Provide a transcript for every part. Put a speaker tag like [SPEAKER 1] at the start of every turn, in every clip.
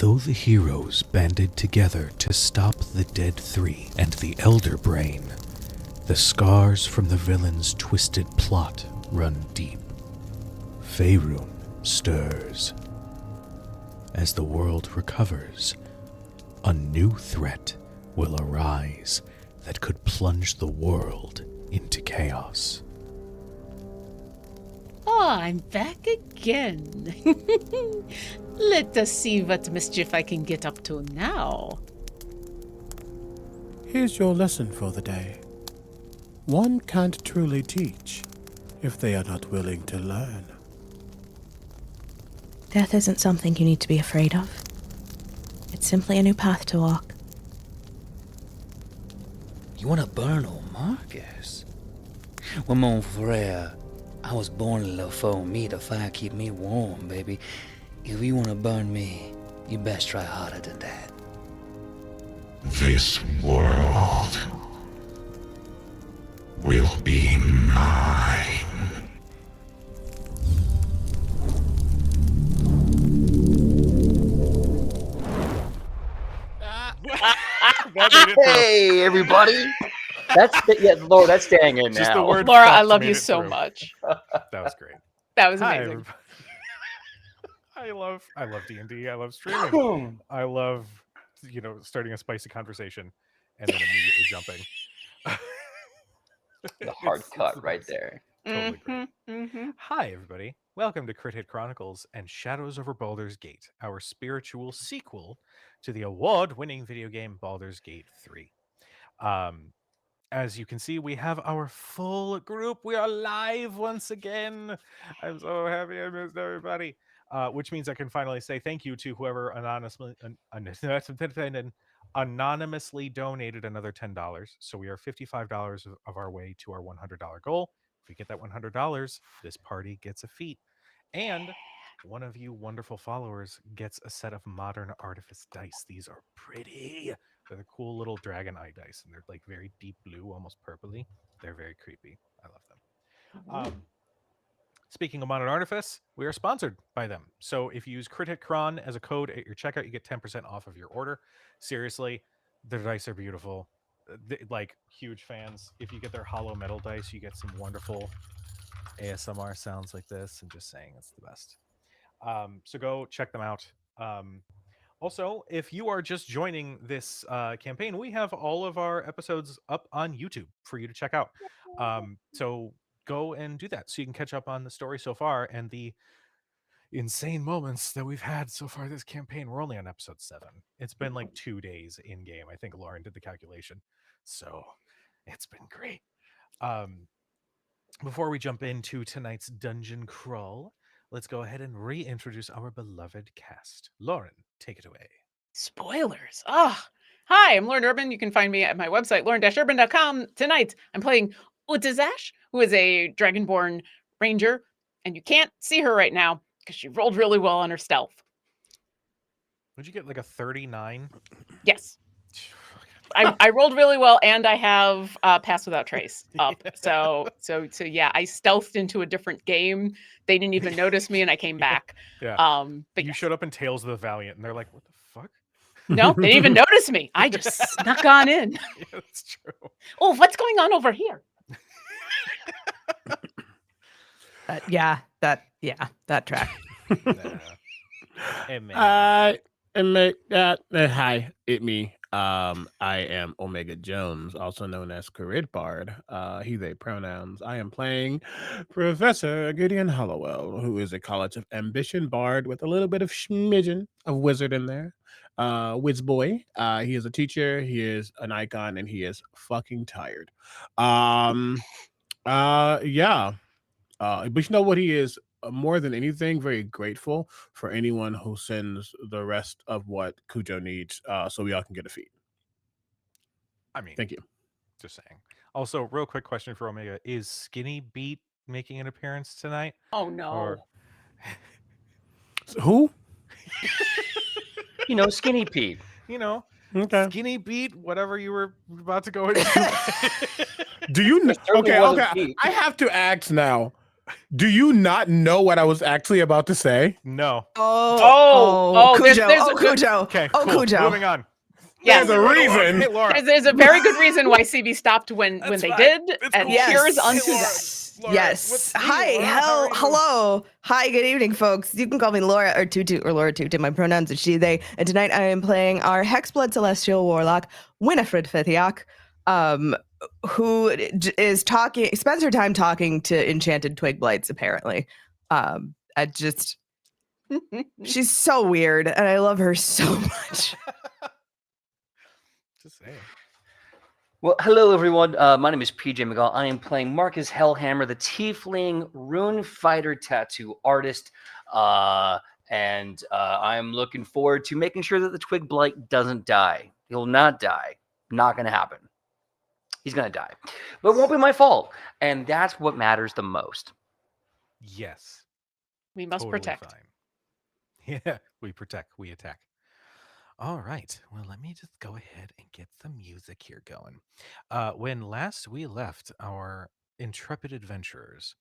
[SPEAKER 1] Though the heroes banded together to stop the Dead Three and the Elder Brain, the scars from the villain's twisted plot run deep. Faerun stirs. As the world recovers, a new threat will arise that could plunge the world into chaos.
[SPEAKER 2] Oh, I'm back again. Let us see what mischief I can get up to now.
[SPEAKER 3] Here's your lesson for the day. One can't truly teach if they are not willing to learn.
[SPEAKER 4] Death isn't something you need to be afraid of. It's simply a new path to walk.
[SPEAKER 5] You wanna burn old Marcus? Well, mon frere, I was born a little for me. The fire keep me warm, baby. If you wanna burn me, you best try harder than that.
[SPEAKER 6] This world will be mine.
[SPEAKER 7] Hey, everybody! Laura, that's staying in
[SPEAKER 8] Just
[SPEAKER 7] now.
[SPEAKER 8] the word
[SPEAKER 2] Laura,
[SPEAKER 8] fuck
[SPEAKER 2] I love
[SPEAKER 8] made
[SPEAKER 2] you
[SPEAKER 8] it
[SPEAKER 2] so
[SPEAKER 8] through.
[SPEAKER 2] much.
[SPEAKER 8] That was great.
[SPEAKER 2] That was
[SPEAKER 8] Hi,
[SPEAKER 2] amazing.
[SPEAKER 8] everybody. I love D&D. I love streaming. I love, starting a spicy conversation and then immediately jumping.
[SPEAKER 7] The hard
[SPEAKER 8] It's
[SPEAKER 7] cut
[SPEAKER 8] the
[SPEAKER 7] right
[SPEAKER 8] best.
[SPEAKER 7] there.
[SPEAKER 8] Totally great.
[SPEAKER 2] Mm-hmm.
[SPEAKER 8] Hi, everybody. Welcome to Crit Hit Chronicles and Shadows over Baldur's Gate, our spiritual sequel to the award-winning video game Baldur's Gate 3. As you can see, we have our full group. We are live once again. I'm so happy I missed everybody. Which means I can finally say thank you to whoever anonymously donated another $10. So we are $55 of our way to our $100 goal. If we get that $100, this party gets a feat. And one of you wonderful followers gets a set of modern artifice dice. These are pretty. They're the cool little dragon eye dice, and they're like very deep blue, almost purpley. They're very creepy. I love them. Speaking of modern artifice, we are sponsored by them. So if you use Crit Hit Cron as a code at your checkout, you get 10% off of your order. Seriously, their dice are beautiful. Like huge fans. If you get their hollow metal dice, you get some wonderful ASMR sounds like this, and just saying it's the best. So go check them out. Also, if you are just joining this campaign, we have all of our episodes up on YouTube for you to check out. So go and do that so you can catch up on the story so far and the insane moments that we've had so far this campaign. We're only on episode 7. It's been like 2 days in game. I think Lauren did the calculation. So it's been great. Before we jump into tonight's dungeon crawl, let's go ahead and reintroduce our beloved cast. Lauren, take it away.
[SPEAKER 2] Spoilers. Hi, I'm Lauren Urban. You can find me at my website, lauren-urban.com. Tonight, I'm playing Utazash, who is a Dragonborn ranger, and you can't see her right now because she rolled really well on her stealth.
[SPEAKER 8] Would you get like a 39?
[SPEAKER 2] Yes. I rolled really well, and I have Pass Without Trace up. So yeah, I stealthed into a different game. They didn't even notice me, and I came back.
[SPEAKER 8] Yeah.
[SPEAKER 2] But
[SPEAKER 8] you showed up in Tales of the Valiant, and they're like, "What the fuck?"
[SPEAKER 2] No, they didn't even notice me. I just snuck on in.
[SPEAKER 8] Yeah, that's true.
[SPEAKER 2] Oh, what's going on over here?
[SPEAKER 4] That track.
[SPEAKER 8] Hey, man.
[SPEAKER 3] Hi, it me. I am Omega Jones, also known as Carid Bard. He, they pronouns. I am playing Professor Gideon Hollowell, who is a College of Ambition Bard with a little bit of smidgen of wizard in there. Wiz boy. He is a teacher, he is an icon, and he is fucking tired. Yeah. But you know what he is? More than anything, very grateful for anyone who sends the rest of what Cujo needs, so we all can get a feed.
[SPEAKER 8] I mean,
[SPEAKER 3] Thank you.
[SPEAKER 8] Just saying. Also, real quick question for Omega: is Skinny Beat making an appearance tonight?
[SPEAKER 2] Oh no.
[SPEAKER 8] Or...
[SPEAKER 3] Who?
[SPEAKER 7] Skinny Pete.
[SPEAKER 3] Okay.
[SPEAKER 8] Skinny Beat, whatever you were about to go into.
[SPEAKER 3] Do you know?
[SPEAKER 7] certainly
[SPEAKER 3] Okay.
[SPEAKER 7] wasn't Pete.
[SPEAKER 3] I have to ask now. Do you not know what I was actually about to say?
[SPEAKER 8] No.
[SPEAKER 4] Cujo.
[SPEAKER 2] there's
[SPEAKER 4] Cujo.
[SPEAKER 8] Okay.
[SPEAKER 4] Oh,
[SPEAKER 8] cool.
[SPEAKER 4] Cujo.
[SPEAKER 8] Moving on.
[SPEAKER 2] Yes.
[SPEAKER 3] There's a reason.
[SPEAKER 8] Hey, Laura.
[SPEAKER 2] There's a very good reason why CB stopped when
[SPEAKER 8] That's
[SPEAKER 2] they
[SPEAKER 8] fine.
[SPEAKER 2] did,
[SPEAKER 8] It's
[SPEAKER 2] and
[SPEAKER 8] cool.
[SPEAKER 2] here's
[SPEAKER 4] Yes.
[SPEAKER 2] unto
[SPEAKER 8] Hey, Laura.
[SPEAKER 2] that.
[SPEAKER 8] Laura,
[SPEAKER 4] Yes.
[SPEAKER 8] what's new,
[SPEAKER 4] Hi.
[SPEAKER 8] Laura? How are you?
[SPEAKER 4] Hello. Hi. Good evening, folks. You can call me Laura or Tutu or Laura Tutu. My pronouns are she, they. And tonight I am playing our Hexblood Celestial Warlock, Winifred Fithiak, who is talking, spends her time talking to enchanted twig blights, apparently. She's so weird, and I love her so much.
[SPEAKER 8] Just saying.
[SPEAKER 7] Well, hello everyone. My name is PJ McGall. I am playing Marcus Hellhammer, the Tiefling Rune Fighter Tattoo Artist, and I am looking forward to making sure that the Twig Blight doesn't die. He'll not die. Not going to happen. He's going to die, but it won't be my fault, and that's what matters the most.
[SPEAKER 8] Yes.
[SPEAKER 2] We must
[SPEAKER 8] Totally
[SPEAKER 2] protect.
[SPEAKER 8] Fine. Yeah, we protect, we attack. All right. Well, let me just go ahead and get the music here going. When last we left our intrepid adventurers,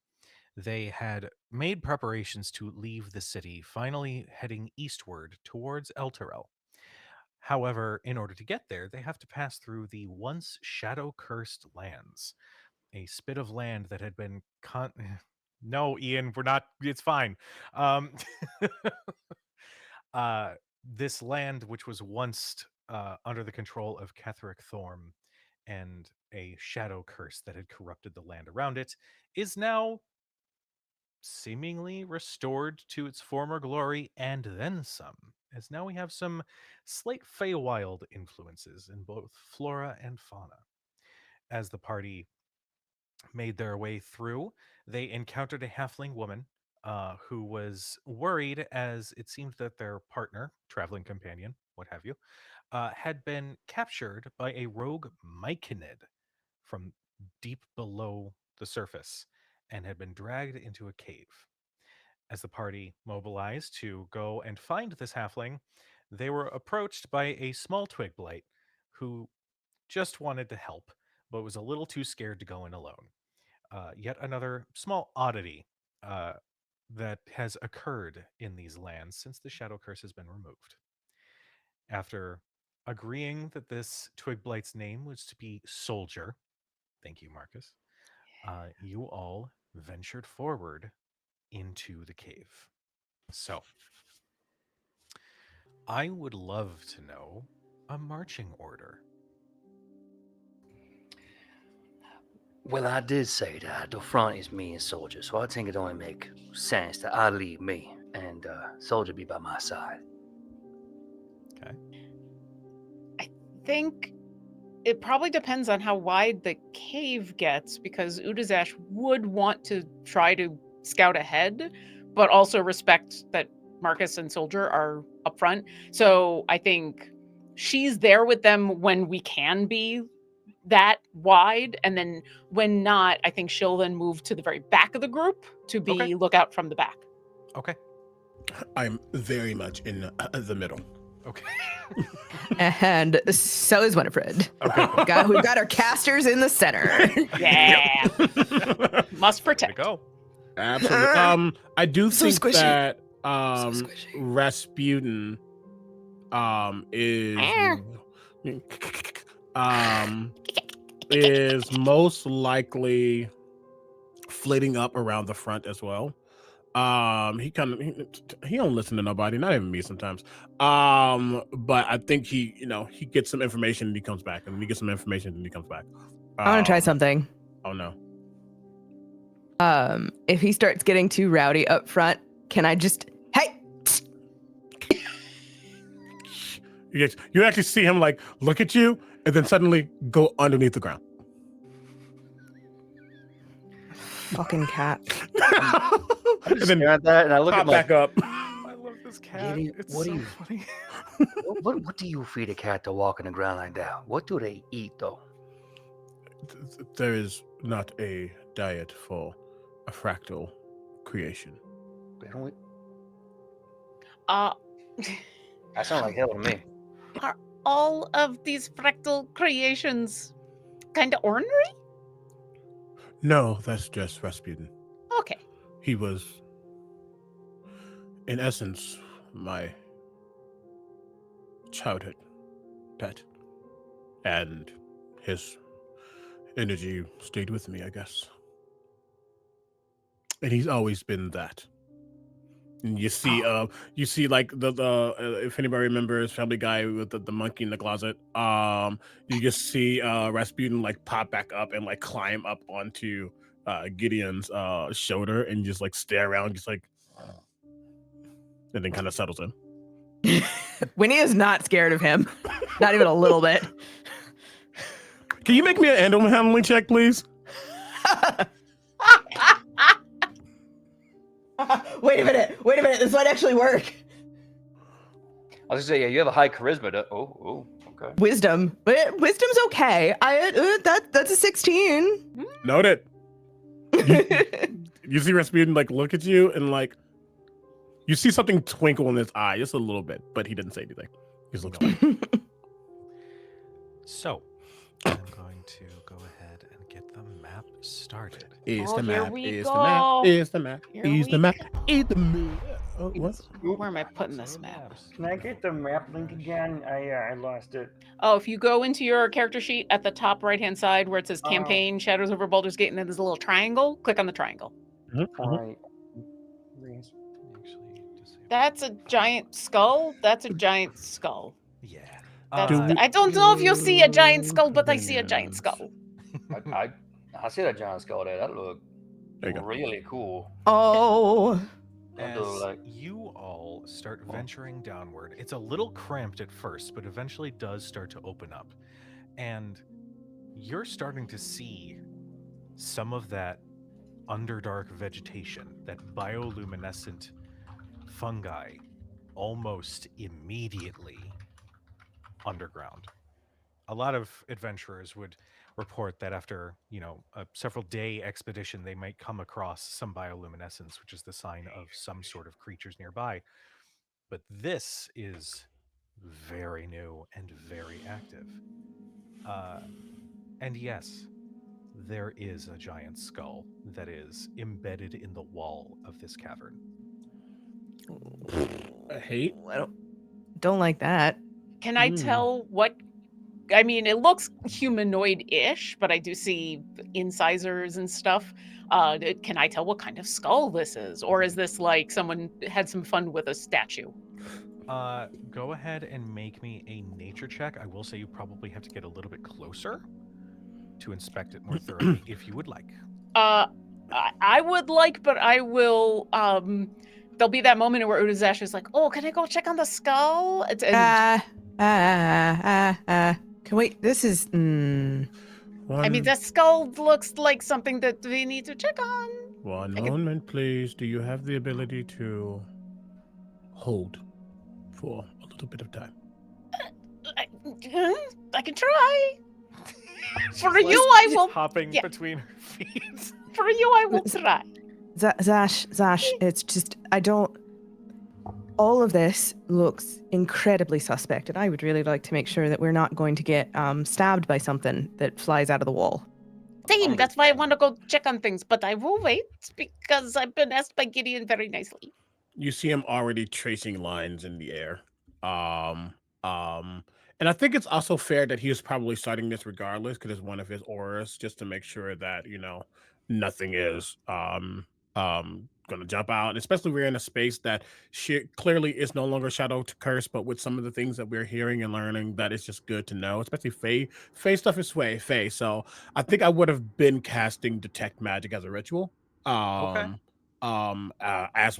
[SPEAKER 8] they had made preparations to leave the city, finally heading eastward towards Elturel. However, in order to get there, they have to pass through the Once Shadowcursed Lands, a spit of land that had been No, Ian, we're not. It's fine. This land, which was once under the control of Ketheric Thorm and a shadow curse that had corrupted the land around it, is now seemingly restored to its former glory and then some, as now we have some slight Feywild influences in both flora and fauna. As the party made their way through, they encountered a halfling woman who was worried, as it seemed that their partner, traveling companion, what have you, had been captured by a rogue Myconid from deep below the surface and had been dragged into a cave. As the party mobilized to go and find this halfling, they were approached by a small twig blight who just wanted to help, but was a little too scared to go in alone. Yet another small oddity that has occurred in these lands since the shadow curse has been removed. After agreeing that this twig blight's name was to be Soldier, thank you, Marcus, you all ventured forward into the cave. So, I would love to know a marching order.
[SPEAKER 7] Well, I did say that the front is me and Soldier, so I think it only make sense that I leave me and Soldier be by my side.
[SPEAKER 8] Okay.
[SPEAKER 2] I think it probably depends on how wide the cave gets, because Udazash would want to try to scout ahead, but also respect that Marcus and Soldier are up front. So I think she's there with them when we can be that wide, and then when not, I think she'll then move to the very back of the group to be
[SPEAKER 8] Okay.
[SPEAKER 2] lookout from the back.
[SPEAKER 8] Okay.
[SPEAKER 3] I'm very much in the middle.
[SPEAKER 8] Okay.
[SPEAKER 4] And so is Winifred.
[SPEAKER 8] Okay.
[SPEAKER 4] We've got our casters in the center.
[SPEAKER 2] Yeah. Must
[SPEAKER 8] Way to
[SPEAKER 2] protect.
[SPEAKER 8] go.
[SPEAKER 3] Absolutely. I do
[SPEAKER 4] So
[SPEAKER 3] think
[SPEAKER 4] squishy.
[SPEAKER 3] that
[SPEAKER 4] squishy.
[SPEAKER 3] Rasputin is most likely flitting up around the front as well. He don't listen to nobody, not even me sometimes. But I think he gets some information and he comes back, and he gets some information and he comes back.
[SPEAKER 4] I want to try something.
[SPEAKER 3] Oh no.
[SPEAKER 4] If he starts getting too rowdy up front, can I just, hey?
[SPEAKER 3] You actually see him like look at you and then suddenly go underneath the ground.
[SPEAKER 4] Fucking cat.
[SPEAKER 7] I'm just
[SPEAKER 3] And then
[SPEAKER 7] staring at that, and I look
[SPEAKER 3] pop
[SPEAKER 7] at my.
[SPEAKER 3] back up.
[SPEAKER 8] I love this cat.
[SPEAKER 7] Idiot,
[SPEAKER 8] It's
[SPEAKER 7] what
[SPEAKER 8] so
[SPEAKER 7] do you-
[SPEAKER 8] funny.
[SPEAKER 7] What do you feed a cat to walk on the ground like that? What do they eat though?
[SPEAKER 3] There is not a diet for a fractal creation.
[SPEAKER 7] They don't.
[SPEAKER 2] Uh,
[SPEAKER 7] That sounds like hell to me.
[SPEAKER 2] are all of these fractal creations kind of ornery?
[SPEAKER 3] No, that's just Rasputin.
[SPEAKER 2] Okay.
[SPEAKER 3] He was, in essence, my childhood pet. And his energy stayed with me, I guess. And he's always been that. And you see like the if anybody remembers Family Guy with the monkey in the closet, you just see Rasputin like pop back up and like climb up onto Gideon's shoulder and just like stare around, just like, and then kind of settles in.
[SPEAKER 4] Winnie is not scared of him, not even a little bit.
[SPEAKER 3] Can you make me an animal handling check, please?
[SPEAKER 4] Wait a minute. This might actually work.
[SPEAKER 7] I was gonna say, yeah, you have a high charisma. Okay.
[SPEAKER 4] Wisdom. Wisdom's okay. That's a 16.
[SPEAKER 3] Noted. You see Rasputin like look at you and like you see something twinkle in his eye just a little bit, but he didn't say anything. He just looks like.
[SPEAKER 8] So, I'm going to go ahead and get the map started.
[SPEAKER 3] Is
[SPEAKER 2] Oh,
[SPEAKER 3] the
[SPEAKER 2] here
[SPEAKER 3] map?
[SPEAKER 2] we
[SPEAKER 3] Is
[SPEAKER 2] go.
[SPEAKER 3] the map? Is the map?
[SPEAKER 2] Here
[SPEAKER 3] Is
[SPEAKER 2] we
[SPEAKER 3] the map? Is the map? Oh, what?
[SPEAKER 2] Where am I putting this map?
[SPEAKER 9] Can I get the map link again? I lost it.
[SPEAKER 2] Oh, if you go into your character sheet at the top right-hand side where it says
[SPEAKER 9] Oh.
[SPEAKER 2] campaign, Shadows over Baldur's Gate, and then there's a little triangle, click on the triangle.
[SPEAKER 9] All right. Please.
[SPEAKER 8] Actually, disable-
[SPEAKER 2] That's a giant skull. That's a giant skull.
[SPEAKER 8] Yeah.
[SPEAKER 2] That's
[SPEAKER 3] Do we-
[SPEAKER 2] I don't know if you'll see a giant skull, but I see a giant skull.
[SPEAKER 7] I see that giant skull there. That look
[SPEAKER 3] There you go.
[SPEAKER 7] really cool.
[SPEAKER 4] Oh.
[SPEAKER 8] As
[SPEAKER 7] Although, like-
[SPEAKER 8] you all start venturing downward, it's a little cramped at first, but eventually does start to open up. And you're starting to see some of that underdark vegetation, that bioluminescent fungi, almost immediately underground. A lot of adventurers would report that after, a several day expedition, they might come across some bioluminescence, which is the sign of some sort of creatures nearby. But this is very new and very active. And yes, there is a giant skull that is embedded in the wall of this cavern.
[SPEAKER 3] I hate.
[SPEAKER 4] I don't like that.
[SPEAKER 2] Can I tell what? I mean, it looks humanoid-ish, but I do see incisors and stuff. Can I tell what kind of skull this is? Or is this like someone had some fun with a statue?
[SPEAKER 8] Go ahead and make me a nature check. I will say you probably have to get a little bit closer to inspect it more thoroughly if you would like.
[SPEAKER 2] I would like, but I will. There'll be that moment where Udazash is like, "Oh, can I go check on the skull?"
[SPEAKER 4] Can we? This is.
[SPEAKER 2] I mean, the skull looks like something that we need to check on.
[SPEAKER 3] One moment, please. Do you have the ability to hold for a little bit of time?
[SPEAKER 2] I can try. For you, I will.
[SPEAKER 8] Hopping
[SPEAKER 2] yeah.
[SPEAKER 8] between her feet.
[SPEAKER 2] For you, I will try.
[SPEAKER 4] Zash, it's just, I don't. All of this looks incredibly suspect, and I would really like to make sure that we're not going to get stabbed by something that flies out of the wall.
[SPEAKER 2] Same. That's why I want to go check on things, but I will wait because I've been asked by Gideon very nicely.
[SPEAKER 3] You see him already tracing lines in the air. And I think it's also fair that he was probably starting this regardless because it's one of his auras, just to make sure that, nothing is gonna jump out. Especially we're in a space that clearly is no longer Shadowcursed, but with some of the things that we're hearing and learning, that is just good to know. Especially Fae stuff is Fae. So I think I would have been casting detect magic as a ritual.
[SPEAKER 8] Okay.
[SPEAKER 3] As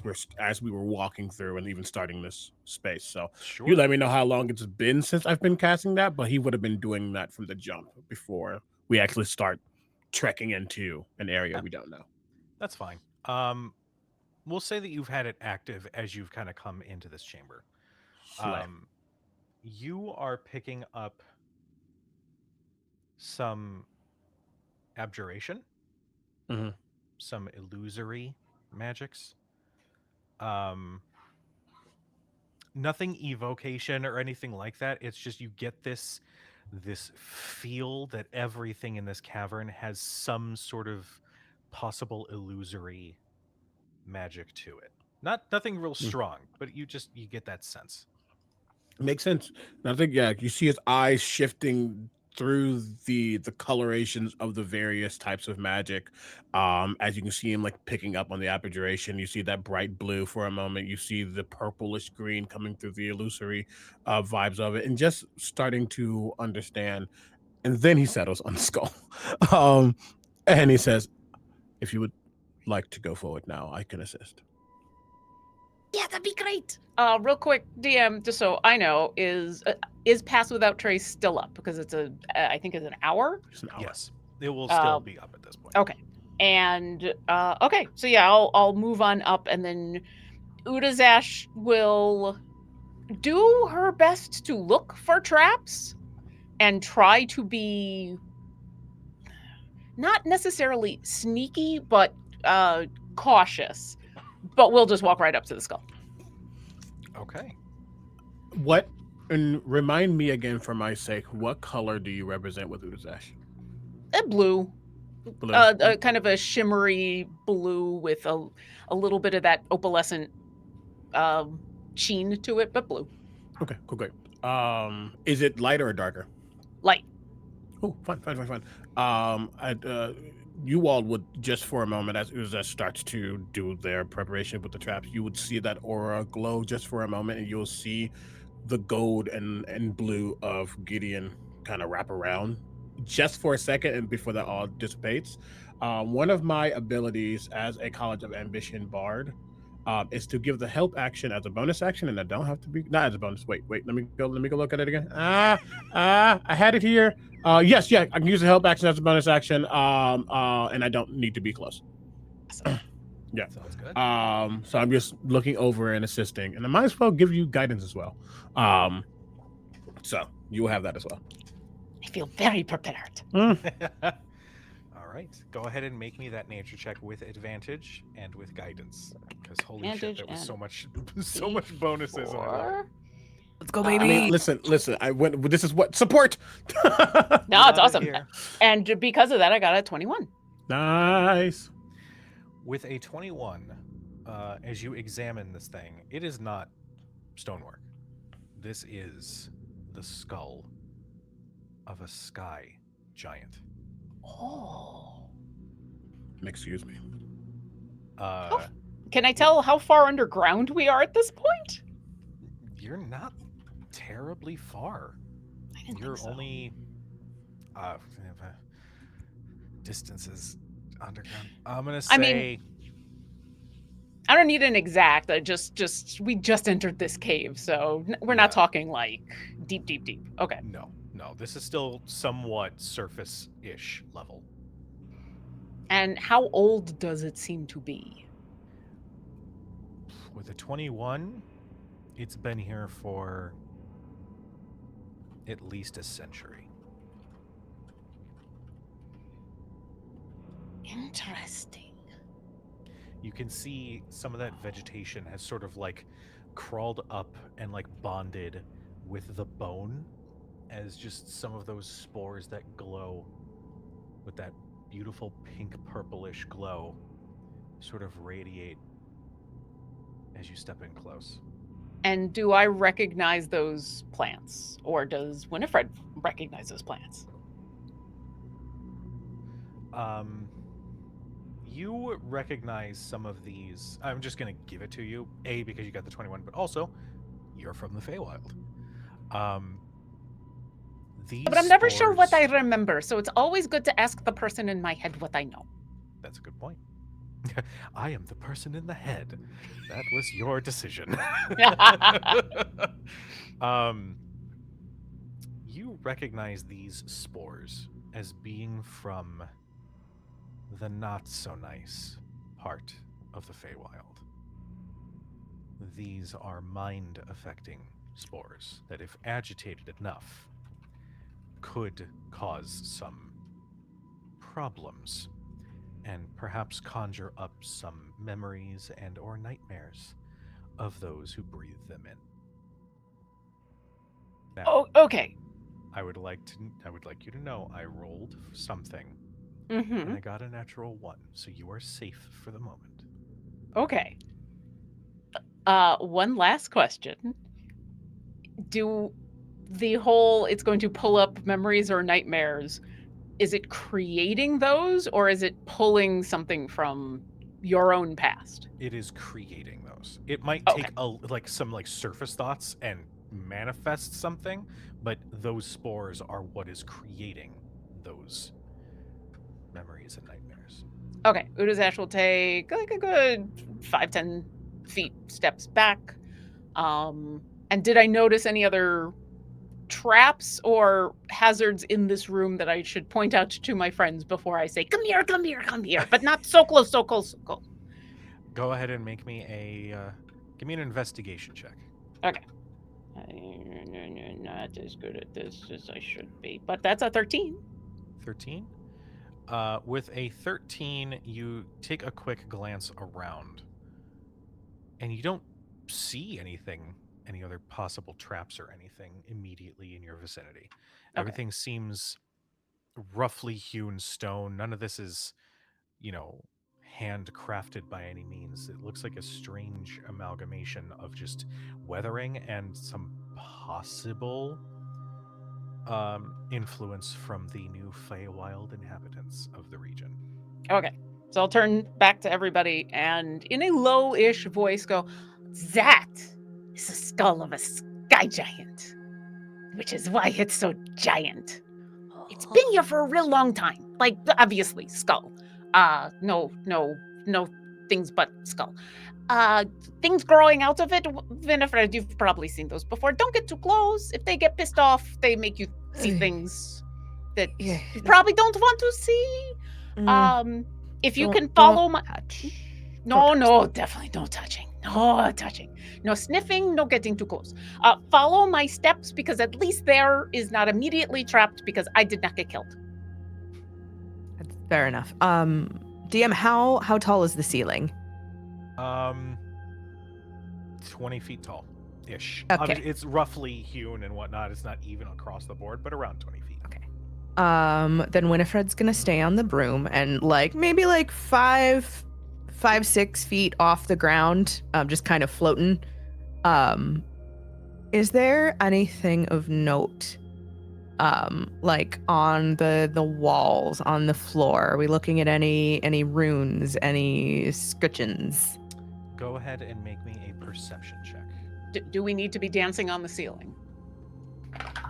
[SPEAKER 3] we were walking through and even starting this space. So
[SPEAKER 8] Sure.
[SPEAKER 3] you let me know how long it's been since I've been casting that, but he would have been doing that from the jump before we actually start trekking into an area we don't know.
[SPEAKER 8] That's fine. We'll say that you've had it active as you've kind of come into this chamber. You are picking up some abjuration,
[SPEAKER 3] Mhm.
[SPEAKER 8] some illusory magics. Nothing evocation or anything like that. It's just you get this feel that everything in this cavern has some sort of possible illusory magic to it. Nothing real strong, but you get that sense.
[SPEAKER 3] Makes sense. And I think you see his eyes shifting through the colorations of the various types of magic. As you can see him like picking up on the abjuration, you see that bright blue for a moment. You see the purplish green coming through the illusory vibes of it, and just starting to understand. And then he settles on the skull, and he says, "If you would like to go forward now, I can assist."
[SPEAKER 2] Yeah, that'd be great. Real quick, DM, just so I know, is Pass Without Trace still up? Because it's I think it's an hour.
[SPEAKER 3] It's an hour.
[SPEAKER 8] Yes, it will still be up at this point.
[SPEAKER 2] Okay, and okay, so yeah, I'll move on up, and then Udazash will do her best to look for traps and try to be not necessarily sneaky, but cautious. But we'll just walk right up to the skull.
[SPEAKER 8] Okay.
[SPEAKER 3] What, and remind me again for my sake, what color do you represent with Udazash?
[SPEAKER 2] Blue.
[SPEAKER 3] Blue.
[SPEAKER 2] Kind of a shimmery blue with a little bit of that opalescent sheen to it, but blue.
[SPEAKER 3] Okay, cool, great. Is it lighter or darker?
[SPEAKER 2] Light.
[SPEAKER 3] Oh, fine. You all would, just for a moment, as Uzash starts to do their preparation with the traps, you would see that aura glow just for a moment, and you'll see the gold and blue of Gideon kind of wrap around just for a second, and before that all dissipates. One of my abilities as a College of Ambition bard is to give the help action as a bonus action, and I don't have to be not as a bonus. Wait, let me go look at it again. I had it here. Yes, I can use the help action as a bonus action. And I don't need to be close. Yeah.
[SPEAKER 8] Sounds good.
[SPEAKER 3] So I'm just looking over and assisting, and I might as well give you guidance as well. So you will have that as well.
[SPEAKER 2] I feel very prepared.
[SPEAKER 8] All right. Go ahead and make me that nature check with advantage and with guidance. Because holy shit, there was so much bonuses in it.
[SPEAKER 4] Let's go, baby.
[SPEAKER 3] I mean, listen. This is what support.
[SPEAKER 2] No, it's awesome. And because of that, I got a 21.
[SPEAKER 3] Nice.
[SPEAKER 8] With a 21, as you examine this thing, it is not stonework. This is the skull of a sky giant.
[SPEAKER 2] Oh.
[SPEAKER 3] Excuse me.
[SPEAKER 2] Can I tell how far underground we are at this point?
[SPEAKER 8] You're not terribly far.
[SPEAKER 2] I didn't
[SPEAKER 8] You're
[SPEAKER 2] think so.
[SPEAKER 8] only distances underground. I'm gonna say.
[SPEAKER 2] I mean, I don't need an exact. We just entered this cave, so we're not talking like deep. Okay.
[SPEAKER 8] No. This is still somewhat surface-ish level.
[SPEAKER 2] And how old does it seem to be?
[SPEAKER 8] With a 21, it's been here for at least a century.
[SPEAKER 2] Interesting.
[SPEAKER 8] You can see some of that vegetation has sort of like crawled up and like bonded with the bone as just some of those spores that glow with that beautiful pink purplish glow sort of radiate as you step in close.
[SPEAKER 2] And do I recognize those plants? Or does Winifred recognize those plants?
[SPEAKER 8] You recognize some of these. I'm just going to give it to you, A, because you got the 21, but also you're from the Feywild.
[SPEAKER 2] But I'm never sure what I remember, so it's always good to ask the person in my head what I know.
[SPEAKER 8] That's a good point. I am the person in the head. That was your decision. You recognize these spores as being from the not-so-nice part of the Feywild. These are mind-affecting spores that, if agitated enough, could cause some problems and perhaps conjure up some memories and or nightmares of those who breathe them in. Now,
[SPEAKER 2] Oh, okay.
[SPEAKER 8] I would like you to know I rolled something
[SPEAKER 2] Mm-hmm.
[SPEAKER 8] and I got a natural 1, so you are safe for the moment.
[SPEAKER 2] Okay. One last question. Do the whole it's going to pull up memories or nightmares, is it creating those or is it pulling something from your own past?
[SPEAKER 8] It is creating those. It might
[SPEAKER 2] Okay.
[SPEAKER 8] take some surface thoughts and manifest something, but those spores are what is creating those memories and nightmares.
[SPEAKER 2] Okay. Udazash will take like a good 5-10 feet steps back. And did I notice any other traps or hazards in this room that I should point out to my friends before I say, come here, come here, come here, but not so close, so close, so close.
[SPEAKER 8] Go ahead and make me give me an investigation check.
[SPEAKER 2] Okay. I'm not as good at this as I should be, but that's a 13.
[SPEAKER 8] 13. With a 13, you take a quick glance around, and you don't see anything, any other possible traps or anything immediately in your vicinity.
[SPEAKER 2] Okay.
[SPEAKER 8] Everything seems roughly hewn stone. None of this is, handcrafted by any means. It looks like a strange amalgamation of just weathering and some possible influence from the new Feywild inhabitants of the region.
[SPEAKER 2] Okay. So I'll turn back to everybody and in a low-ish voice go, that is the skull of a sky giant, which is why it's so giant. It's been here for a real long time. Like, obviously, skull. No things but skull. Things growing out of it, Winifred, you've probably seen those before. Don't get too close. If they get pissed off, they make you see things that you probably don't want to see. If you can follow my... No, definitely no touching. No touching. No sniffing, no getting too close. Follow my steps because at least there is not immediately trapped because I did not get killed.
[SPEAKER 4] That's fair enough. DM, how tall is the ceiling?
[SPEAKER 8] 20 feet tall ish.
[SPEAKER 4] Okay.
[SPEAKER 8] It's roughly hewn and whatnot. It's not even across the board, but around 20 feet.
[SPEAKER 4] Okay. Then Winifred's gonna stay on the broom and maybe 5-6 feet off the ground, just kind of floating. Is there anything of note, on the walls, on the floor? Are we looking at any runes, any scutcheons?
[SPEAKER 8] Go ahead and make me a perception check.
[SPEAKER 2] Do we need to be dancing on the ceiling?
[SPEAKER 8] I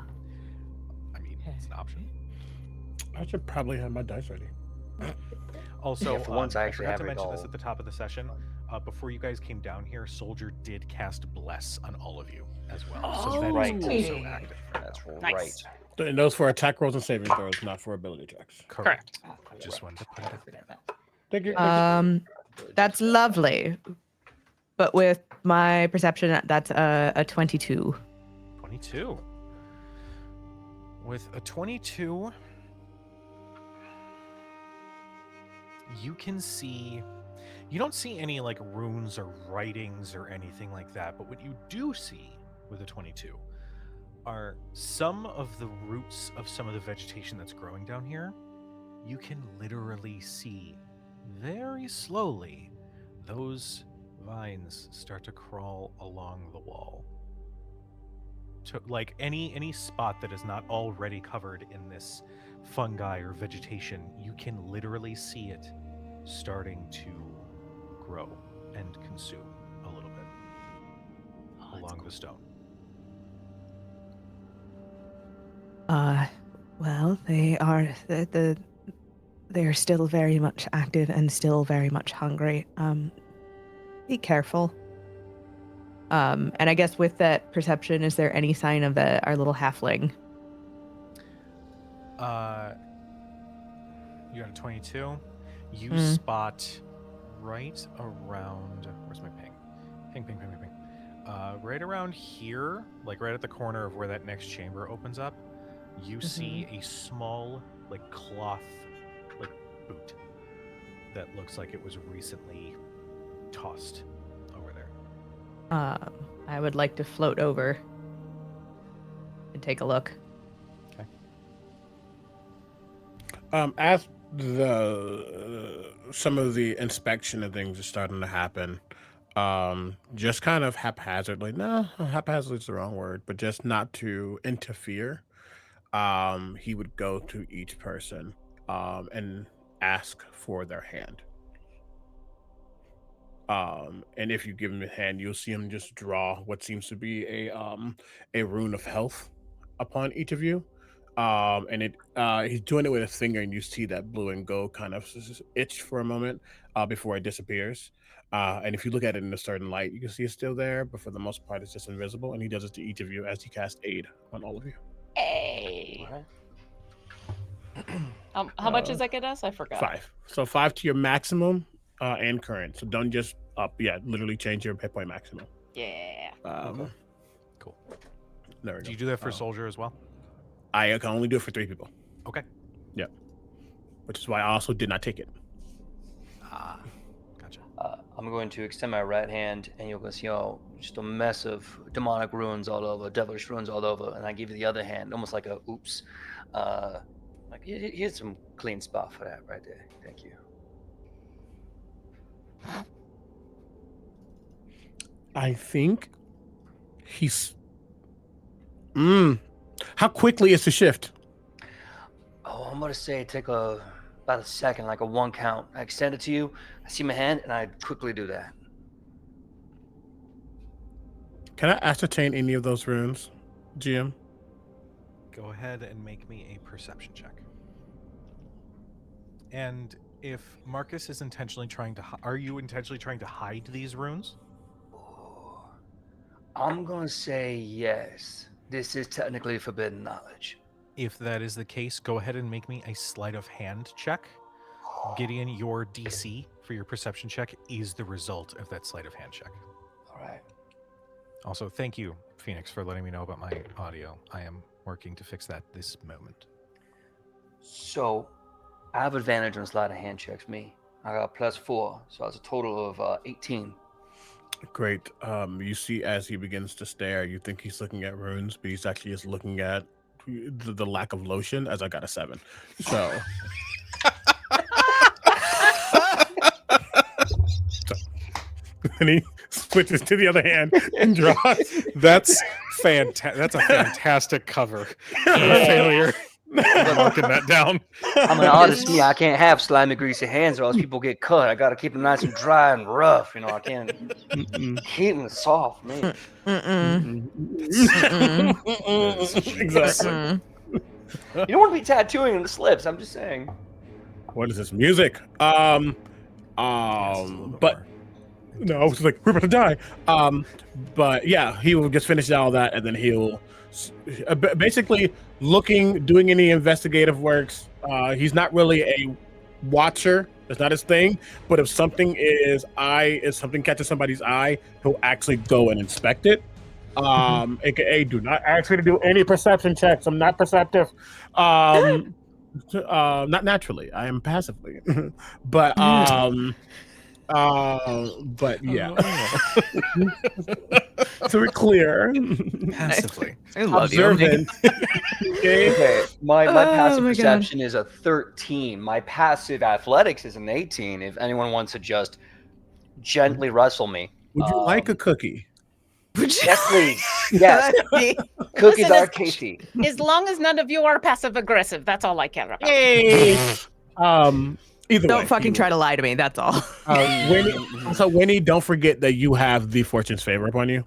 [SPEAKER 8] mean, it's an option.
[SPEAKER 3] I should probably have my dice ready.
[SPEAKER 8] Also,
[SPEAKER 7] Yeah, for once I actually
[SPEAKER 8] forgot
[SPEAKER 7] have
[SPEAKER 8] to
[SPEAKER 7] it
[SPEAKER 8] mention this
[SPEAKER 7] all.
[SPEAKER 8] at the top of the session. Before you guys came down here, Soldier did cast Bless on all of you as well. So that is
[SPEAKER 7] right.
[SPEAKER 8] also active.
[SPEAKER 7] That's
[SPEAKER 2] Nice.
[SPEAKER 7] right.
[SPEAKER 3] And those for attack rolls and saving throws, not for ability checks.
[SPEAKER 8] Correct. Just wanted to put it out there.
[SPEAKER 3] Thank you.
[SPEAKER 4] That's lovely. But with my perception, that's a 22.
[SPEAKER 8] 22. With a 22, you can see... You don't see any runes or writings or anything like that, but what you do see with a 22 are some of the roots of some of the vegetation that's growing down here. You can literally see very slowly those vines start to crawl along the wall. To any spot that is not already covered in this fungi or vegetation, you can literally see it starting to grow and consume a little bit along the stone.
[SPEAKER 4] Well, they are they're still very much active and still very much hungry. Be careful. And I guess with that perception, is there any sign of our little halfling?
[SPEAKER 8] You got a 22. You spot right around... Where's my ping? Ping. Right around here, right at the corner of where that next chamber opens up, you see a small, cloth, boot that looks like it was recently tossed over there.
[SPEAKER 4] I would like to float over and take a look.
[SPEAKER 8] Okay.
[SPEAKER 3] As some of the inspection and things are starting to happen. Just kind of haphazardly. No, haphazardly is the wrong word, but just not to interfere. He would go to each person and ask for their hand. And if you give him a hand, you'll see him just draw what seems to be a rune of health upon each of you. And he's doing it with his finger, and you see that blue and gold kind of itch for a moment before it disappears. And if you look at it in a certain light, you can see it's still there, but for the most part, it's just invisible. And he does it to each of you as he casts aid on all of you.
[SPEAKER 2] Hey. How much does that get us? I forgot.
[SPEAKER 3] 5. So 5 to your maximum and current. So don't just literally change your hit point maximum.
[SPEAKER 2] Yeah.
[SPEAKER 8] Cool.
[SPEAKER 3] There we go.
[SPEAKER 8] Do you do that for soldier as well?
[SPEAKER 3] I can only do it for 3 people.
[SPEAKER 8] Okay.
[SPEAKER 3] Yeah. Which is why I also did not take it.
[SPEAKER 8] Gotcha.
[SPEAKER 7] I'm going to extend my right hand, and you'll go see just a mess of demonic runes all over, devilish runes all over, and I give you the other hand, almost like a oops. Like here's some clean spot for that right there. Thank you.
[SPEAKER 3] I think he's. How quickly is the shift?
[SPEAKER 7] Oh, I'm gonna say take about a second, like a 1 count. I extend it to you. I see my hand, and I quickly do that.
[SPEAKER 3] Can I ascertain any of those runes, GM?
[SPEAKER 8] Go ahead and make me a perception check. And if Marcus is intentionally trying to, are you intentionally trying to hide these runes?
[SPEAKER 7] I'm gonna say yes. This is technically forbidden knowledge.
[SPEAKER 8] If that is the case, go ahead and make me a sleight of hand check. Gideon, your DC for your perception check is the result of that sleight of hand check.
[SPEAKER 7] All right.
[SPEAKER 8] Also, thank you, Phoenix, for letting me know about my audio. I am working to fix that this moment.
[SPEAKER 7] So, I have advantage on sleight of hand checks. Me, I got +4, so that's a total of 18.
[SPEAKER 3] Great. You see as he begins to stare, you think he's looking at runes, but he's actually just looking at the lack of lotion, as I got a 7. So. And he switches to the other hand and draws.
[SPEAKER 8] That's fantastic. That's a fantastic cover. Failure. I'm marking that down.
[SPEAKER 7] I'm an artist. Me, I can't have slimy, greasy hands, or else people get cut. I gotta keep them nice and dry and rough. I can't keep them soft, man.
[SPEAKER 3] Exactly.
[SPEAKER 7] You don't want to be tattooing on the slips. I'm just saying.
[SPEAKER 3] What is this music? But no, I was like, we're about to die. But yeah, he will just finish all that, and then he'll basically doing any investigative works. He's not really a watcher. That's not his thing. But if something catches somebody's eye, he'll actually go and inspect it. AKA, do not ask me to do any perception checks. I'm not perceptive. Not naturally. I am passively. But yeah. So we're clear.
[SPEAKER 8] Passively.
[SPEAKER 4] I love
[SPEAKER 3] Observant.
[SPEAKER 7] Okay, my passive
[SPEAKER 4] my God.
[SPEAKER 7] perception is a 13. My passive athletics is an 18. If anyone wants to just gently wrestle me.
[SPEAKER 3] Would you like a cookie?
[SPEAKER 7] Yes, please. Yes. Cookies
[SPEAKER 2] Listen,
[SPEAKER 7] are tasty.
[SPEAKER 2] As long as none of you are passive aggressive, that's all I care about.
[SPEAKER 3] Hey. Either
[SPEAKER 4] Don't
[SPEAKER 3] way,
[SPEAKER 4] fucking try to lie to me. That's all.
[SPEAKER 3] Winnie, don't forget that you have the fortune's favor upon you.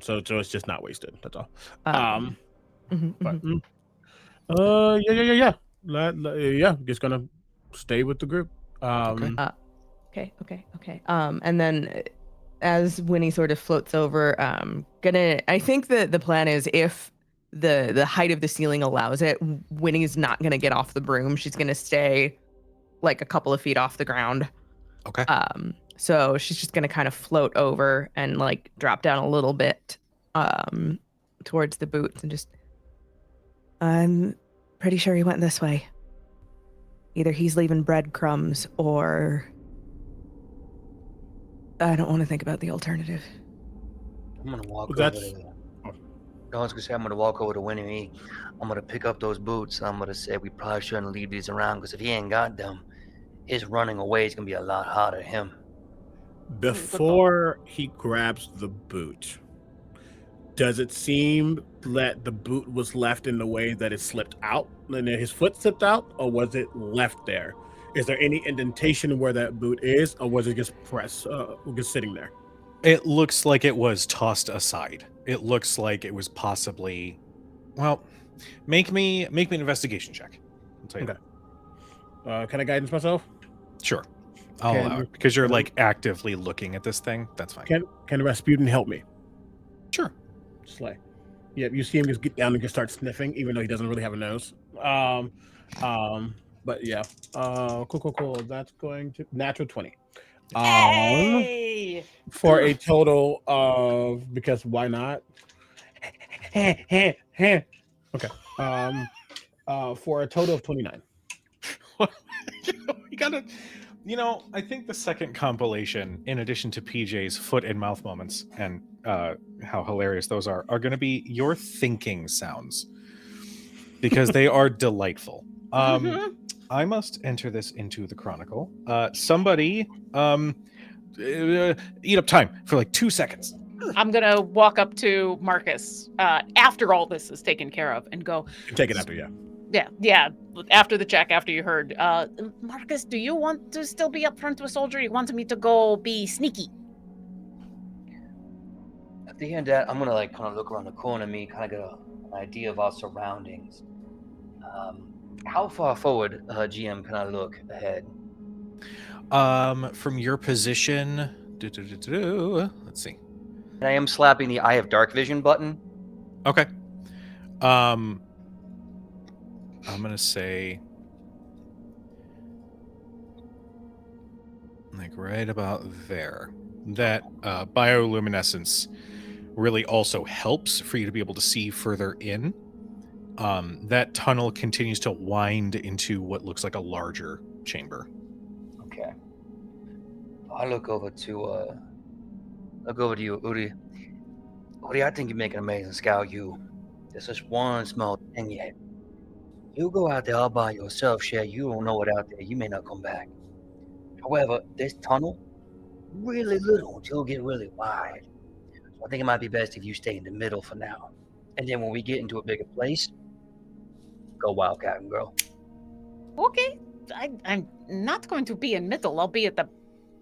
[SPEAKER 3] So it's just not wasted. That's all. Yeah. Just gonna stay with the group.
[SPEAKER 4] Okay. And then as Winnie sort of floats over, I think the plan is if the height of the ceiling allows it, Winnie's not gonna get off the broom. She's gonna stay like a couple of feet off the ground.
[SPEAKER 8] Okay.
[SPEAKER 4] So she's just gonna kind of float over and like drop down a little bit towards the boots and just I'm pretty sure he went this way. Either he's leaving breadcrumbs or I don't want to think about the alternative.
[SPEAKER 7] I'm gonna walk
[SPEAKER 3] That's-
[SPEAKER 7] over there. I was gonna say I'm gonna walk over to Winnie. I'm gonna pick up those boots. I'm gonna say we probably shouldn't leave these around because if he ain't got them, his running away is gonna be a lot harder to him.
[SPEAKER 3] Before he grabs the boot, does it seem that the boot was left in the way that it slipped out and then his foot slipped out, or was it left there? Is there any indentation where that boot is, or was it just just sitting there?
[SPEAKER 1] It looks like it was tossed aside. It looks like it was possibly, well, make me an investigation check. I'll tell you
[SPEAKER 3] Okay. Can I guidance myself?
[SPEAKER 1] that. Sure. I'll allow it, because you're like actively looking at this thing. That's fine.
[SPEAKER 3] Can Rasputin help me?
[SPEAKER 1] Sure.
[SPEAKER 3] Slay. Yep, you see him just get down and just start sniffing, even though he doesn't really have a nose. But yeah. Cool. That's going to natural 20.
[SPEAKER 2] Hey!
[SPEAKER 3] For a total of, because why not? Okay. For a total of 29.
[SPEAKER 1] You gotta, I think the second compilation, in addition to PJ's foot and mouth moments and how hilarious those are going to be your thinking sounds, because they are delightful. I must enter this into the Chronicle. Somebody eat up time for like 2 seconds.
[SPEAKER 2] I'm gonna walk up to Marcus after all this is taken care of and go.
[SPEAKER 3] Take it after, yeah.
[SPEAKER 2] Yeah. After the check, after you heard, Marcus, do you want to still be up front with soldier? You want me to go be sneaky?
[SPEAKER 7] At the end of that, I'm gonna like kind of look around the corner of me, kind of get an idea of our surroundings. How far forward, GM, can I look ahead?
[SPEAKER 1] From your position, let's see.
[SPEAKER 7] And I am slapping the Eye of Dark Vision button.
[SPEAKER 1] Okay. I'm gonna say like right about there. That bioluminescence really also helps for you to be able to see further in. That tunnel continues to wind into what looks like a larger chamber.
[SPEAKER 7] Okay. I look over to you, Udi. Udi, I think you make an amazing scout. There's just one small thing yet. You go out there all by yourself, Shay. You don't know what out there. You may not come back. However, this tunnel, really little until it get really wide. So I think it might be best if you stay in the middle for now. And then when we get into a bigger place, go wildcat and grow.
[SPEAKER 2] Okay. I'm not going to be in middle. I'll be at the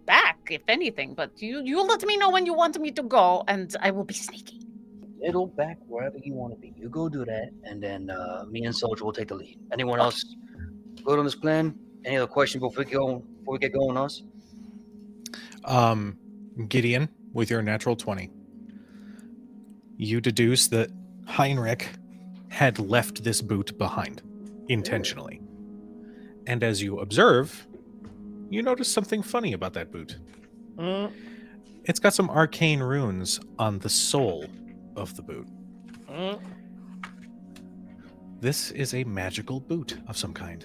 [SPEAKER 2] back, if anything. But you let me know when you want me to go, and I will be sneaky.
[SPEAKER 7] Middle, back, wherever you want to be. You go do that, and then me and Soldier will take the lead. Anyone else good on this plan? Any other questions before we get going, us?
[SPEAKER 1] Gideon, with your natural 20, you deduce that Heinrich had left this boot behind intentionally. And as you observe, you notice something funny about that boot. It's got some arcane runes on the sole of the boot. This is a magical boot of some kind.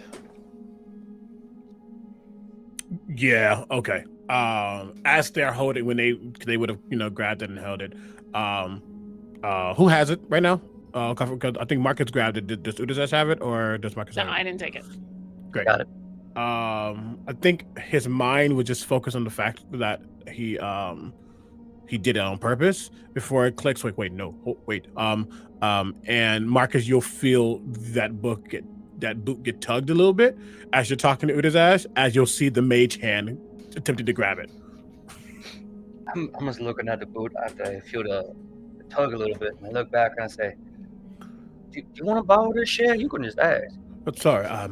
[SPEAKER 3] Yeah, okay. As they're holding, when they would have, grabbed it and held it. Who has it right now? Because I think Marcus grabbed it. Does Udazesh have it, or does Marcus have it?
[SPEAKER 2] No, I didn't take it.
[SPEAKER 3] Great.
[SPEAKER 7] Got it.
[SPEAKER 3] I think his mind would just focus on the fact that he did it on purpose before it clicks. Wait. And Marcus, you'll feel that boot get tugged a little bit as you're talking to Udazesh, as you'll see the mage hand attempting to grab it.
[SPEAKER 7] I'm just looking at the boot after I feel the tug a little bit, and I look back and I say, "Do you want to borrow this shit? You can just ask."
[SPEAKER 3] But sorry, I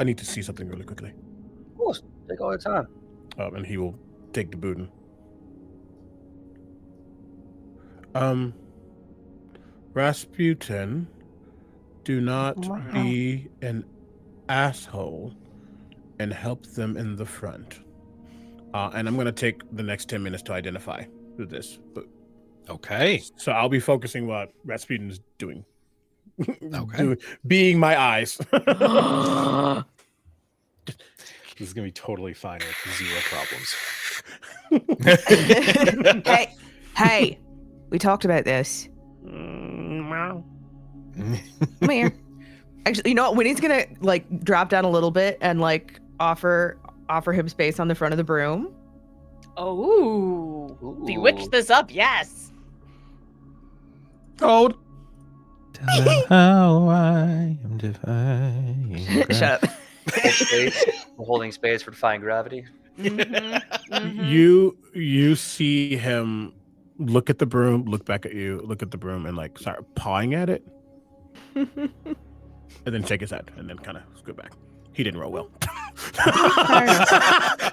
[SPEAKER 3] need to see something really quickly.
[SPEAKER 7] Of course, take all the time.
[SPEAKER 3] And he will take the boot and Rasputin, do not be an asshole and help them in the front. And I'm going to take the next 10 minutes to identify this. But
[SPEAKER 1] Okay.
[SPEAKER 3] so I'll be focusing what Rasputin is doing.
[SPEAKER 1] Okay.
[SPEAKER 3] Being my eyes.
[SPEAKER 1] This is going to be totally fine with zero problems.
[SPEAKER 4] Hey, we talked about this.
[SPEAKER 3] Meow.
[SPEAKER 4] Come here. Actually, you know what? Winnie's gonna like drop down a little bit and like offer him space on the front of the broom.
[SPEAKER 2] Oh, bewitch
[SPEAKER 7] Ooh.
[SPEAKER 2] this up, yes.
[SPEAKER 3] Cold.
[SPEAKER 1] Tell them how I am defying
[SPEAKER 4] Shut up.
[SPEAKER 7] Hold space. Holding space for defying gravity.
[SPEAKER 3] You see him look at the broom, look back at you, look at the broom, and like start pawing at it, and then shake his head, and then kind of scoot back. He didn't roll well.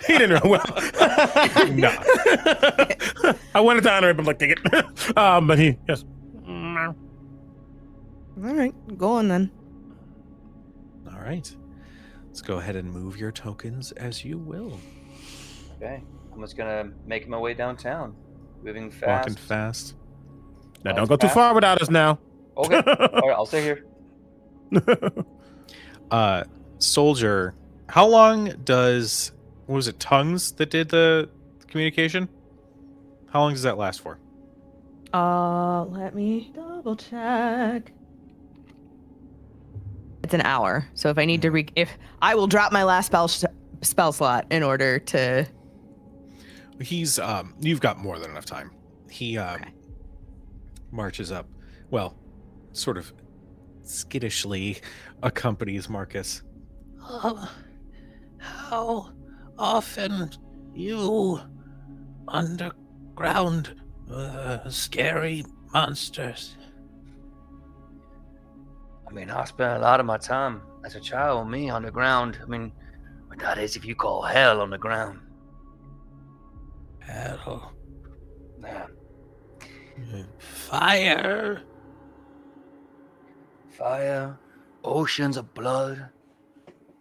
[SPEAKER 3] He didn't roll well. No. I wanted to honor him, but like, take it. But he, yes.
[SPEAKER 4] All right, go on then.
[SPEAKER 1] All right. Let's go ahead and move your tokens as you will.
[SPEAKER 7] Okay. I'm just gonna make my way downtown. Moving fast.
[SPEAKER 1] Walking fast.
[SPEAKER 3] Now don't go too far without us now.
[SPEAKER 7] Okay. All right, I'll stay here.
[SPEAKER 8] Soldier, how long does, what was it, tongues that did the communication? How long does that last for?
[SPEAKER 4] Let me double check. It's an hour. So if I need to if I will drop my last spell slot in order to.
[SPEAKER 1] He's you've got more than enough time. He marches up. Well, sort of skittishly accompanies Marcus.
[SPEAKER 5] How often you underground scary monsters?
[SPEAKER 7] I mean, I spent a lot of my time as a child, me, underground. I mean, but that is if you call hell underground.
[SPEAKER 5] Hell,
[SPEAKER 7] Yeah.
[SPEAKER 5] fire.
[SPEAKER 7] Fire, oceans of blood,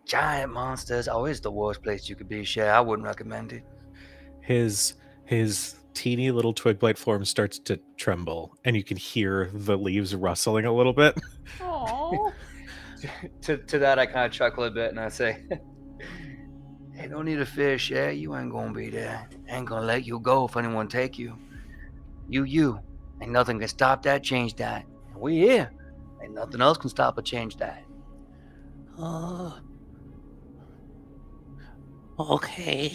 [SPEAKER 7] giant monsters. Always the worst place you could be, Shay. I wouldn't recommend it.
[SPEAKER 1] His teeny little twig blight form starts to tremble, and you can hear the leaves rustling a little bit.
[SPEAKER 2] Oh,
[SPEAKER 7] To that, I kind of chuckle a bit and I say, hey, don't need a fear, Shay. You ain't gonna be there. Ain't gonna let you go if anyone take you. You. Ain't nothing can stop that, change that. And we here. Ain't nothing else can stop or change that.
[SPEAKER 5] Okay.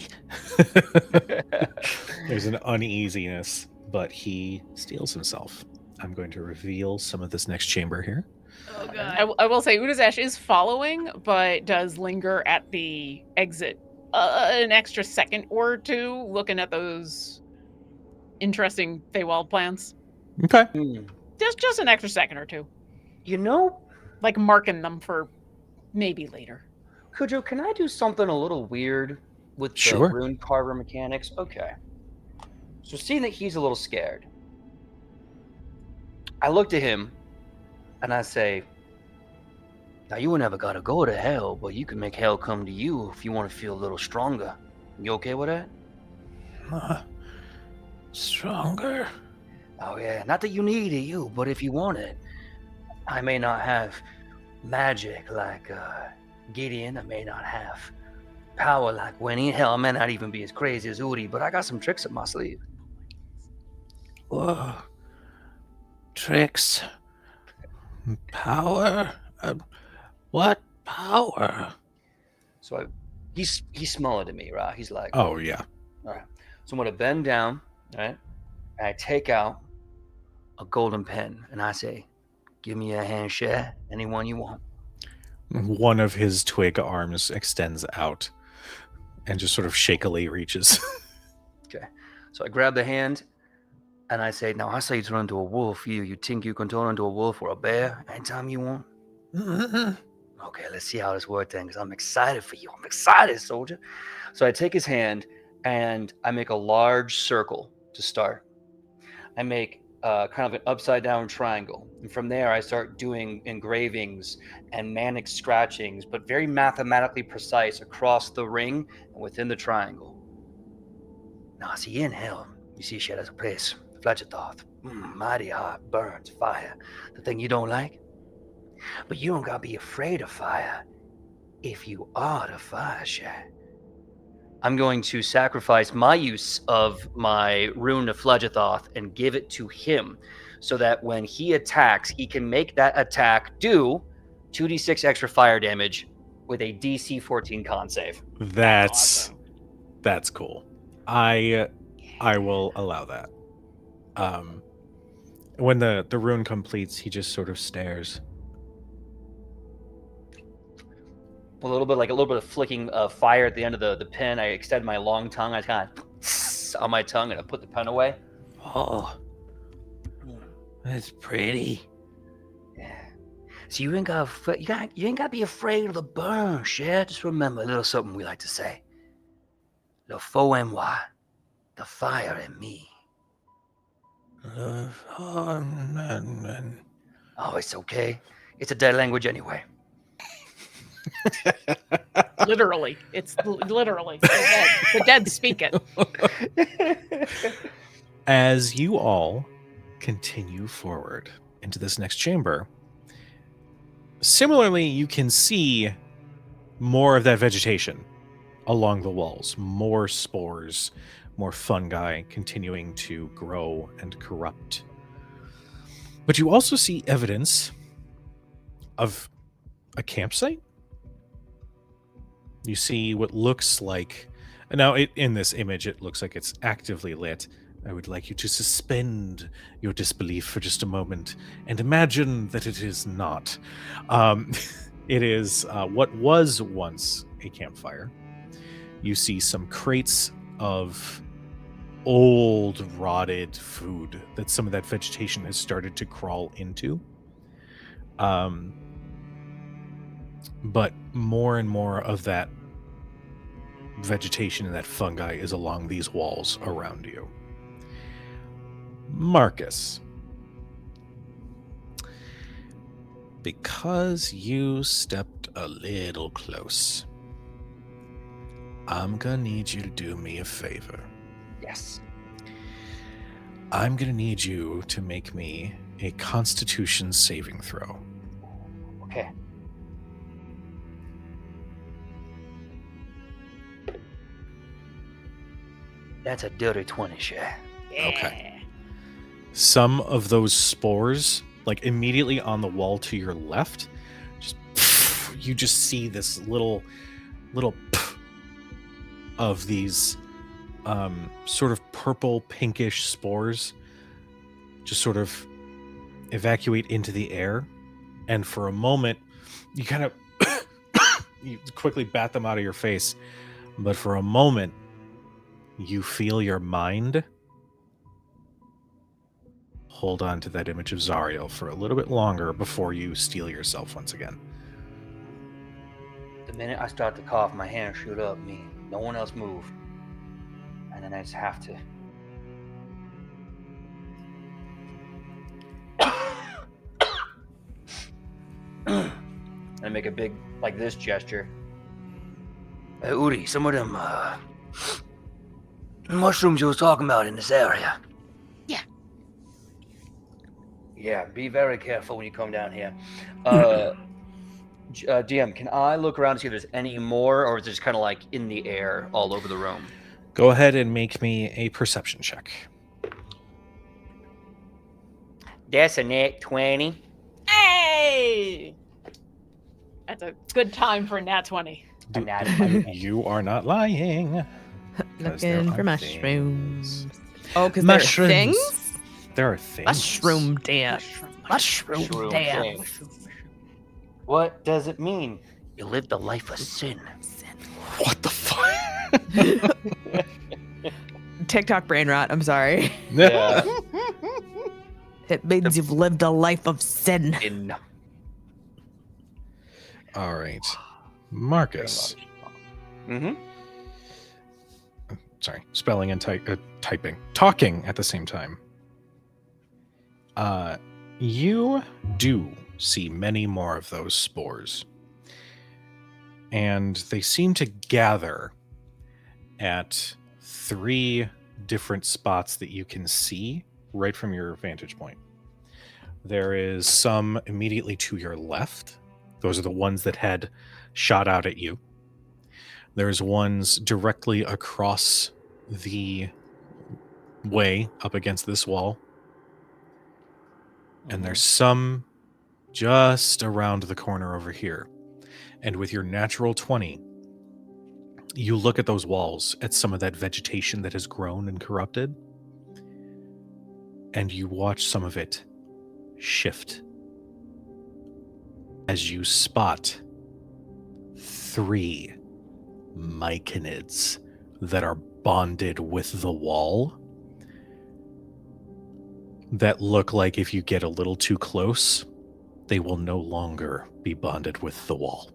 [SPEAKER 1] There's an uneasiness, but he steels himself. I'm going to reveal some of this next chamber here.
[SPEAKER 2] oh God. I will say Udazash is following, but does linger at the exit an extra second or two, looking at those interesting Feywild plants.
[SPEAKER 1] Okay.
[SPEAKER 2] Just an extra second or two,
[SPEAKER 7] You know,
[SPEAKER 2] like marking them for maybe later.
[SPEAKER 7] Kujo, can I do something a little weird with the
[SPEAKER 1] Sure.
[SPEAKER 7] rune carver mechanics? Okay. So seeing that he's a little scared, I look at him and I say, now you never gotta go to hell, but you can make hell come to you if you want to feel a little stronger. You okay with that?
[SPEAKER 5] Stronger?
[SPEAKER 7] Oh yeah, not that you need it, you, but if you want it. I may not have magic like Gideon, I may not have power like Winnie. Hell, I may not even be as crazy as Udi, but I got some tricks up my sleeve.
[SPEAKER 5] Whoa. Tricks. Power? What power?
[SPEAKER 7] So he's smaller than me, right? He's like,
[SPEAKER 1] Oh, yeah.
[SPEAKER 7] all right. So I'm gonna bend down, right? And I take out a golden pen and I say, give me a handshake, anyone you want.
[SPEAKER 1] One of his twig arms extends out and just sort of shakily reaches.
[SPEAKER 7] Okay. So I grab the hand and I say, now I say you turn into a wolf. You think you can turn into a wolf or a bear anytime you want? Okay, let's see how this works then, because I'm excited for you. I'm excited, soldier. So I take his hand and I make a large circle to start. I make kind of an upside down triangle. And from there, I start doing engravings and manic scratchings, but very mathematically precise across the ring and within the triangle. Now, see, in hell, you see shit as a place. Fletcherthoth, mighty hot, burns, fire. The thing you don't like? But you don't gotta be afraid of fire if you are the fire, Shay. I'm going to sacrifice my use of my rune of Phlegethothoth and give it to him so that when he attacks, he can make that attack do 2d6 extra fire damage with a DC 14 con save.
[SPEAKER 2] Awesome.
[SPEAKER 1] That's cool. I will allow that. When the rune completes, he just sort of stares.
[SPEAKER 7] A little bit of flicking fire at the end of the pen. I extend my long tongue. I kind of on my tongue and I put the pen away.
[SPEAKER 5] Oh, that's pretty.
[SPEAKER 7] Yeah. So you ain't got to be afraid of the burn, Cher. Just remember a little something we like to say. Le feu en moi, the fire in me. Oh, it's okay. It's a dead language anyway.
[SPEAKER 2] Literally. It's literally. The dead speak it.
[SPEAKER 1] As you all continue forward into this next chamber, similarly, you can see more of that vegetation along the walls, more spores, more fungi continuing to grow and corrupt. But you also see evidence of a campsite. You see what looks like... Now, in this image, it looks like it's actively lit. I would like you to suspend your disbelief for just a moment and imagine that it is not. It is what was once a campfire. You see some crates of old, rotted food that some of that vegetation has started to crawl into. But more and more of that vegetation and that fungi is along these walls around you. Marcus, because you stepped a little close, I'm gonna need you to do me a favor.
[SPEAKER 7] Yes.
[SPEAKER 1] I'm gonna need you to make me a Constitution saving throw.
[SPEAKER 7] Okay. That's a dirty 20, Cher.
[SPEAKER 1] Okay. Some of those spores, like immediately on the wall to your left, you just see this little of these sort of purple pinkish spores just sort of evacuate into the air, and for a moment you kind of you quickly bat them out of your face, but for a moment you feel your mind hold on to that image of Zariel for a little bit longer before you steel yourself once again.
[SPEAKER 7] The minute I start to cough, my hands shoot up. No one else moved. And then I just have to. And I make a big, like this gesture. Hey, Udi, some of them mushrooms you was talking about in this area.
[SPEAKER 2] Yeah.
[SPEAKER 7] Yeah, be very careful when you come down here. GM, can I look around to see if there's any more, or is it just kind of like in the air all over the room?
[SPEAKER 1] Go ahead and make me a perception check.
[SPEAKER 7] That's a net 20.
[SPEAKER 2] Hey! That's a good time for a nat 20.
[SPEAKER 1] You are not lying.
[SPEAKER 4] Looking for mushrooms. Oh, because
[SPEAKER 1] Mushrooms.
[SPEAKER 4] there are things?
[SPEAKER 1] There are things.
[SPEAKER 4] Mushroom dance. Mushroom dance.
[SPEAKER 7] What does it mean? You lived a life of sin.
[SPEAKER 1] What the fuck?
[SPEAKER 4] TikTok brain rot. I'm sorry.
[SPEAKER 7] Yeah.
[SPEAKER 4] It means you've lived a life of sin.
[SPEAKER 1] All right. Marcus.
[SPEAKER 7] Mm-hmm.
[SPEAKER 1] Sorry. Spelling and typing. Talking at the same time. You do see many more of those spores. And they seem to gather at 3 different spots that you can see right from your vantage point. There is some immediately to your left. Those are the ones that had shot out at you. There's ones directly across the way up against this wall. And there's some just around the corner over here. And with your natural 20, you look at those walls, at some of that vegetation that has grown and corrupted, and you watch some of it shift as you spot 3 Myconids that are bonded with the wall that look like if you get a little too close, they will no longer be bonded with the wall.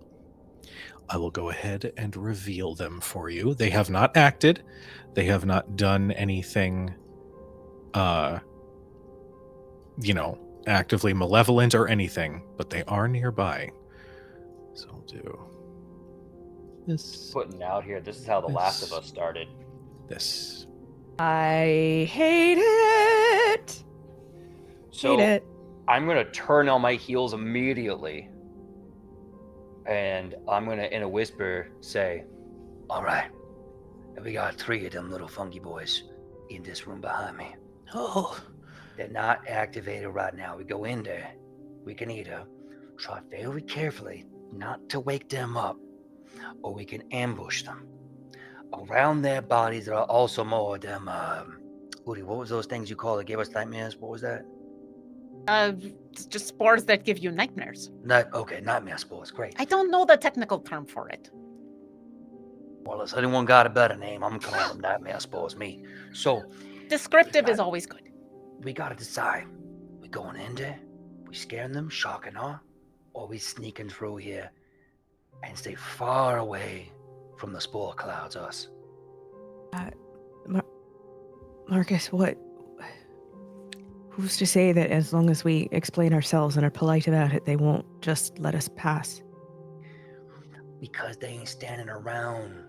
[SPEAKER 1] I will go ahead and reveal them for you. They have not acted. They have not done anything, actively malevolent or anything, but they are nearby. So I'll do this.
[SPEAKER 7] Putting out here, this is how The Last of Us started.
[SPEAKER 1] This.
[SPEAKER 4] I hate it.
[SPEAKER 7] So
[SPEAKER 4] Hate it.
[SPEAKER 7] I'm going to turn on my heels immediately. And I'm going to, in a whisper, say, all right, we got 3 of them little funky boys in this room behind me.
[SPEAKER 5] Oh.
[SPEAKER 7] They're not activated right now. We go in there. We can either try very carefully not to wake them up, or we can ambush them. Around their bodies, there are also more of them, Woody, what was those things you called that gave us nightmares? What was that?
[SPEAKER 2] Just spores that give you nightmares.
[SPEAKER 7] Nightmare spores. Great.
[SPEAKER 2] I don't know the technical term for it.
[SPEAKER 7] Well, if anyone got a better name, I'm calling them nightmare spores, me. So,
[SPEAKER 2] Descriptive is always good.
[SPEAKER 7] we gotta decide. We going in there, we scaring them, shocking awe, or we sneaking through here and stay far away from the spore clouds, us.
[SPEAKER 4] Marcus, what? Who's to say that as long as we explain ourselves and are polite about it, they won't just let us pass?
[SPEAKER 7] Because they ain't standing around.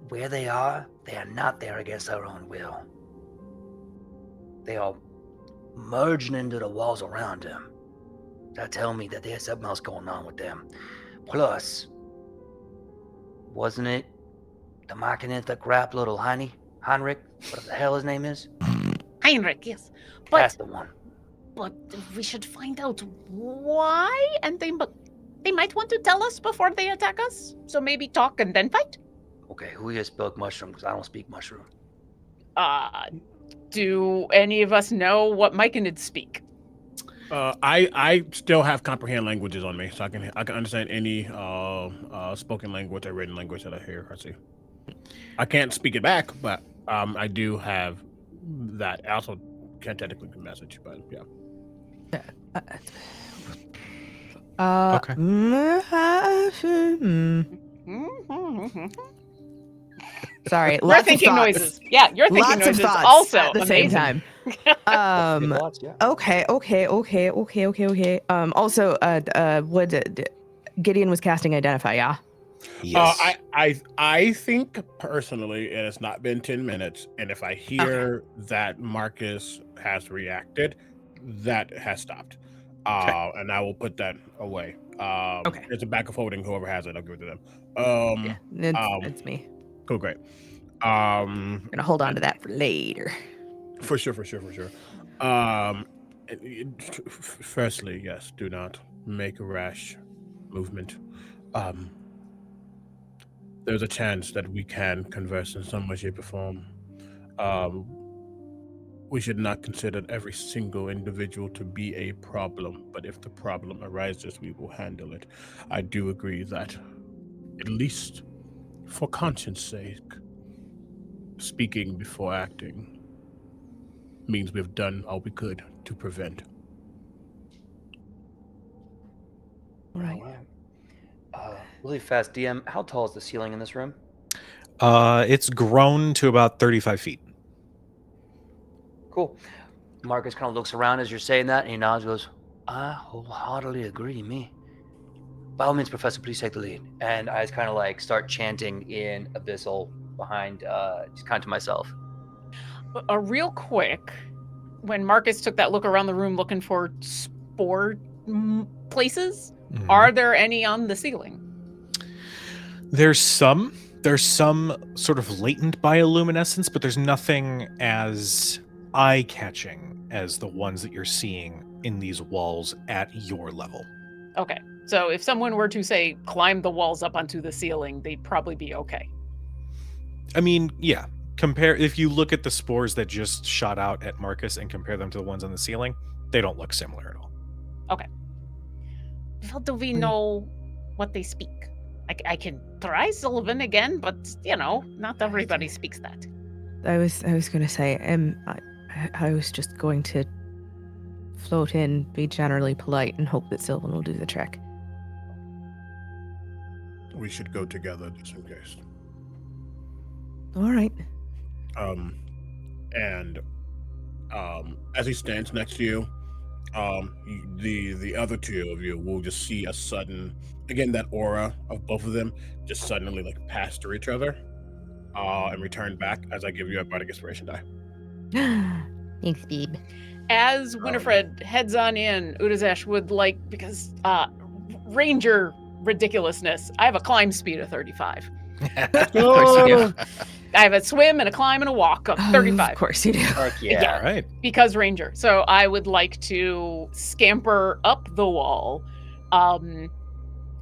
[SPEAKER 7] Where they are not there against their own will. They are merging into the walls around them. That tell me that there's something else going on with them. Plus, wasn't it the Myconid that grabbed little Heinrich, whatever the hell his name is?
[SPEAKER 2] Heinrich, yes.
[SPEAKER 7] That's the one.
[SPEAKER 2] But we should find out why, and they might want to tell us before they attack us. So maybe talk and then fight.
[SPEAKER 7] Okay, who here spoke mushroom? Because I don't speak mushroom.
[SPEAKER 2] Do any of us know what Myconids speak?
[SPEAKER 3] I still have comprehend languages on me, so I can understand any spoken language or written language that I hear or see. I can't speak it back, but I do have that. I also can't technically message, but yeah.
[SPEAKER 1] Okay.
[SPEAKER 4] Sorry,
[SPEAKER 2] You're
[SPEAKER 4] lots of
[SPEAKER 2] thinking
[SPEAKER 4] thoughts.
[SPEAKER 2] noises. Yeah, you're thinking
[SPEAKER 4] Lots of
[SPEAKER 2] noises
[SPEAKER 4] thoughts
[SPEAKER 2] also
[SPEAKER 4] at the same
[SPEAKER 2] amazing.
[SPEAKER 4] time.
[SPEAKER 7] Good thoughts, yeah.
[SPEAKER 4] Okay. Also, Gideon was casting Identify, yeah?
[SPEAKER 1] Yes.
[SPEAKER 3] I think personally, and it's not been 10 minutes, and if I hear that Marcus has reacted, that has stopped. And I will put that away.
[SPEAKER 4] Okay.
[SPEAKER 3] It's a back of holding. Whoever has it, I'll give it to them.
[SPEAKER 4] It's me.
[SPEAKER 3] Cool, great.
[SPEAKER 4] I'm gonna hold on to that for later.
[SPEAKER 3] For sure. Firstly, yes, do not make a rash movement. There's a chance that we can converse in some way, shape, or form. We should not consider every single individual to be a problem, but if the problem arises, we will handle it. I do agree that, at least for conscience sake, speaking before acting means we've done all we could to prevent.
[SPEAKER 4] Right.
[SPEAKER 7] Really fast, DM, how tall is the ceiling in this room?
[SPEAKER 1] It's grown to about 35 feet.
[SPEAKER 7] Cool. Marcus kind of looks around as you're saying that, and he nods and goes, I wholeheartedly agree, me. By all means, Professor, please take the lead. And I just kind of like start chanting in Abyssal behind, just kind of to myself.
[SPEAKER 2] Real quick, when Marcus took that look around the room looking for spore places, are there any on the ceiling?
[SPEAKER 8] There's some sort of latent bioluminescence, but there's nothing as eye-catching as the ones that you're seeing in these walls at your level.
[SPEAKER 2] Okay. So if someone were to say climb the walls up onto the ceiling, they'd probably be okay.
[SPEAKER 8] I mean, yeah. If you look at the spores that just shot out at Marcus and compare them to the ones on the ceiling, they don't look similar at all.
[SPEAKER 2] Okay. Well, do we know what they speak? I can try Sylvan again, but not everybody speaks that.
[SPEAKER 4] I was going to say, I was just going to float in, be generally polite, and hope that Sylvan will do the trick.
[SPEAKER 3] We should go together just in case.
[SPEAKER 4] All right.
[SPEAKER 3] As he stands next to you, the other two of you will just see a sudden, again, that aura of both of them just suddenly like pass through each other, and return back as I give you a bardic inspiration die.
[SPEAKER 4] Thanks, babe.
[SPEAKER 2] As Winifred heads on in, Udazesh would like, because ranger ridiculousness, I have a climb speed of 35.
[SPEAKER 8] Of course you do.
[SPEAKER 2] I have a swim and a climb and a walk of 35.
[SPEAKER 4] Of course you do.
[SPEAKER 2] Yeah.
[SPEAKER 8] All right.
[SPEAKER 2] Because ranger. So I would like to scamper up the wall. And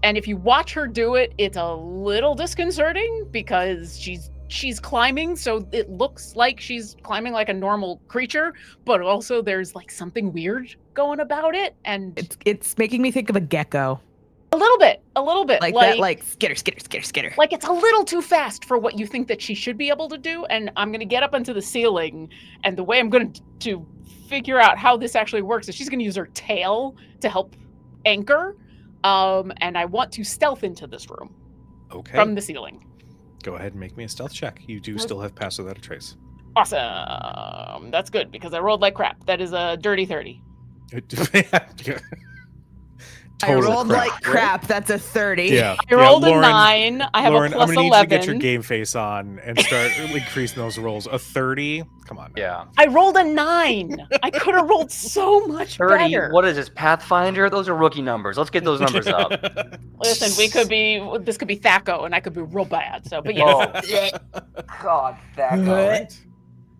[SPEAKER 2] if you watch her do it, it's a little disconcerting because she's climbing, so it looks like she's climbing like a normal creature, but also there's like something weird going about it, and
[SPEAKER 4] It's making me think of a gecko.
[SPEAKER 2] a little bit
[SPEAKER 4] Like that, like skitter, skitter, skitter, skitter.
[SPEAKER 2] like it's a little too fast for what you think that she should be able to do. And I'm going to get up onto the ceiling, and the way I'm going to figure out how this actually works is she's going to use her tail to help anchor, and I want to stealth into this room
[SPEAKER 8] Okay.
[SPEAKER 2] from the ceiling.
[SPEAKER 8] Go ahead and make me a stealth check. You do still have pass without a trace.
[SPEAKER 2] Awesome. That's good because I rolled like crap. That is a dirty 30.
[SPEAKER 4] I
[SPEAKER 8] Total
[SPEAKER 4] rolled like crap. That's a 30.
[SPEAKER 8] Yeah.
[SPEAKER 2] I rolled
[SPEAKER 8] Lauren,
[SPEAKER 2] a 9. I have
[SPEAKER 8] Lauren,
[SPEAKER 2] a plus
[SPEAKER 8] I'm gonna need
[SPEAKER 2] 11.
[SPEAKER 8] you to get your game face on and start increasing those rolls. A 30? Come on. Now.
[SPEAKER 7] Yeah.
[SPEAKER 2] I rolled a 9. I could have rolled so much
[SPEAKER 7] 30.
[SPEAKER 2] better.
[SPEAKER 7] What is this, Pathfinder? Those are rookie numbers. Let's get those numbers up.
[SPEAKER 2] Listen, this could be Thaco, and I could be real bad. So, but yeah.
[SPEAKER 7] Oh. God, that
[SPEAKER 8] All
[SPEAKER 7] guy.
[SPEAKER 8] right.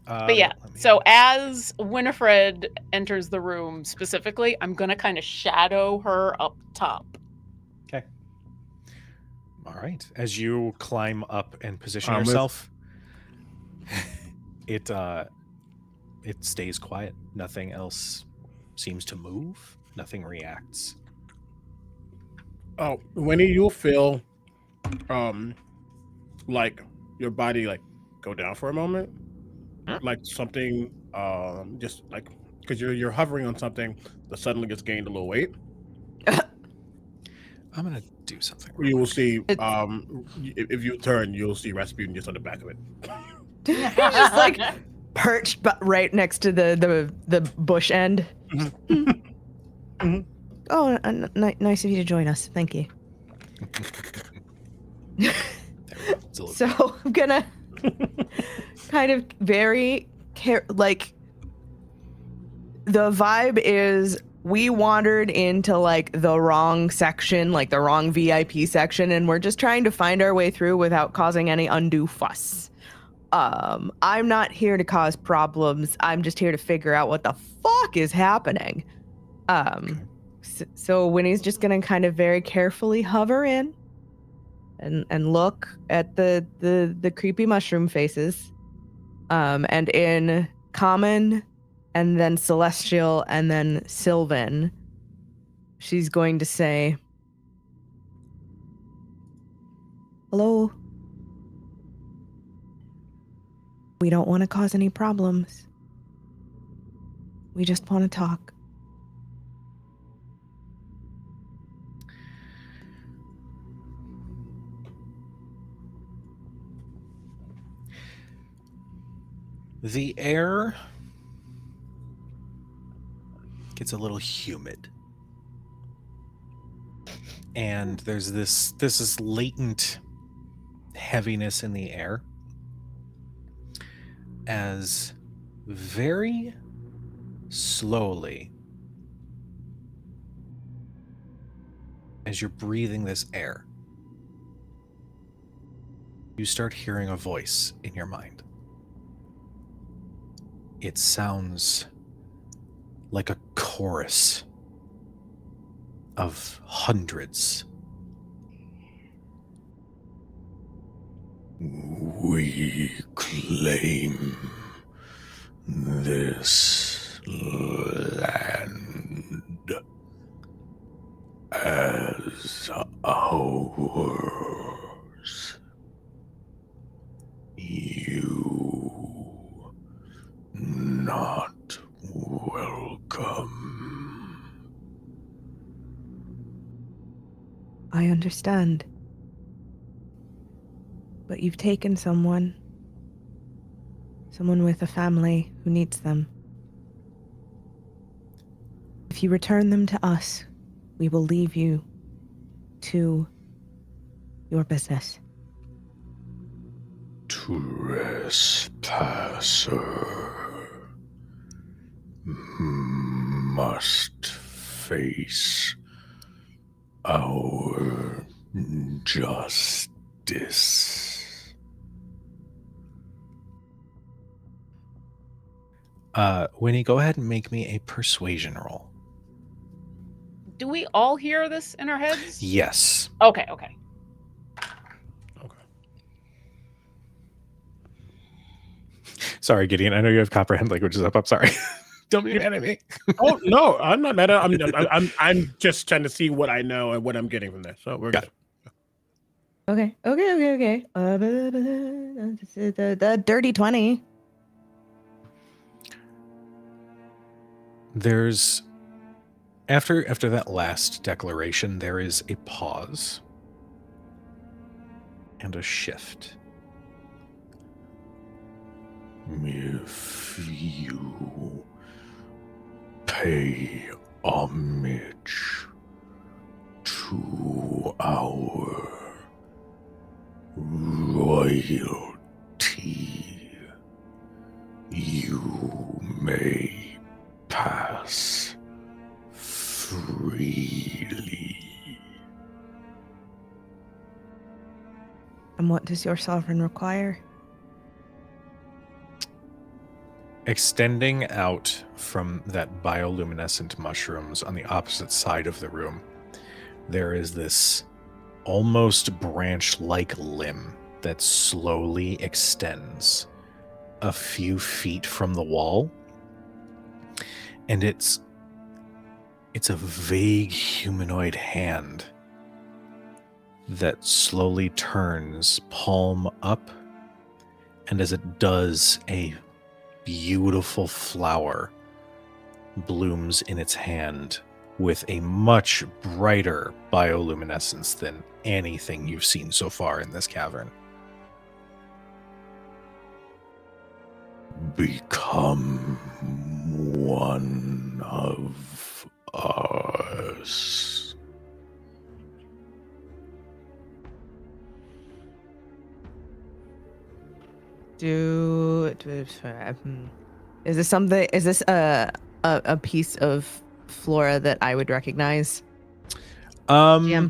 [SPEAKER 2] But yeah, so as Winifred enters the room specifically, I'm going to kind of shadow her up top.
[SPEAKER 8] Okay. All right. As you climb up and position
[SPEAKER 3] with-
[SPEAKER 8] yourself, it stays quiet. Nothing else seems to move. Nothing reacts.
[SPEAKER 3] Oh, Winnie, you'll feel, like your body like go down for a moment, like something, just like because you're hovering on something that suddenly gets gained a little weight.
[SPEAKER 8] I'm gonna do something.
[SPEAKER 3] You will see, if you turn, you'll see Rasputin just on the back of it.
[SPEAKER 4] Just like perched but right next to the bush end. Oh, nice of you to join us. Thank you. So I'm gonna kind of very like the vibe is we wandered into like the wrong section, like the wrong VIP section, and we're just trying to find our way through without causing any undue fuss. I'm not here to cause problems. I'm just here to figure out what the fuck is happening. So Winnie's just gonna kind of very carefully hover in and look at the creepy mushroom faces. And in common and then celestial and then Sylvan, she's going to say, "Hello. We don't want to cause any problems. We just want to talk."
[SPEAKER 8] The air gets a little humid. And there's this latent heaviness in the air as very slowly, as you're breathing this air,
[SPEAKER 1] you start hearing a voice in your mind. It sounds like a chorus of hundreds.
[SPEAKER 6] We claim this land as ours. You not welcome.
[SPEAKER 4] I understand. But you've taken someone with a family who needs them. If you return them to us, we will leave you to your business.
[SPEAKER 6] Trespasser must face our justice.
[SPEAKER 1] Winnie, go ahead and make me a persuasion roll.
[SPEAKER 2] Do we all hear this in our heads?
[SPEAKER 1] Yes.
[SPEAKER 2] Okay.
[SPEAKER 3] Okay.
[SPEAKER 1] Sorry, Gideon. I know you have comprehend languages up. I'm sorry. Don't be mad at me.
[SPEAKER 3] Oh no, I'm not mad at. I'm just trying to see what I know and what I'm getting from this. So we're
[SPEAKER 1] Got
[SPEAKER 3] good.
[SPEAKER 4] Okay. The dirty 20.
[SPEAKER 1] There's after that last declaration, there is a pause and a shift.
[SPEAKER 6] If you pay homage to our royalty, you may pass freely.
[SPEAKER 4] And what does your sovereign require?
[SPEAKER 1] Extending out from that bioluminescent mushrooms on the opposite side of the room, there is this almost branch-like limb that slowly extends a few feet from the wall. And it's a vague humanoid hand that slowly turns palm up, and as it does, a beautiful flower blooms in its hand with a much brighter bioluminescence than anything you've seen so far in this cavern.
[SPEAKER 6] Become one of us.
[SPEAKER 4] Is this something? Is this a piece of flora that I would recognize? GM?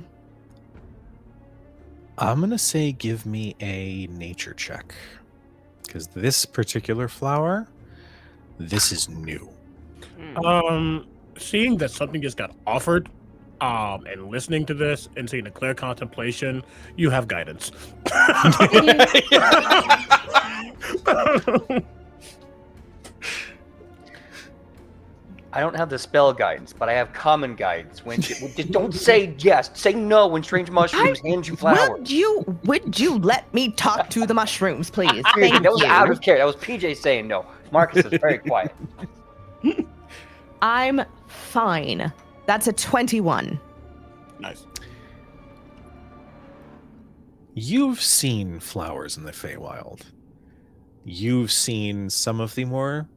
[SPEAKER 1] I'm gonna say give me a nature check, because this particular flower, this is new.
[SPEAKER 3] Seeing that something just got offered, and listening to this and seeing a clear contemplation, you have guidance.
[SPEAKER 7] I don't have the spell guidance, but I have common guidance. When don't say yes, say no when strange mushrooms hand you flowers.
[SPEAKER 4] Would you let me talk to the mushrooms, please?
[SPEAKER 7] That
[SPEAKER 4] Thank
[SPEAKER 7] was
[SPEAKER 4] you.
[SPEAKER 7] out of care. That was PJ saying no. Marcus is very quiet.
[SPEAKER 4] I'm fine. That's a 21.
[SPEAKER 3] Nice.
[SPEAKER 1] You've seen flowers in the Feywild. You've seen some of the more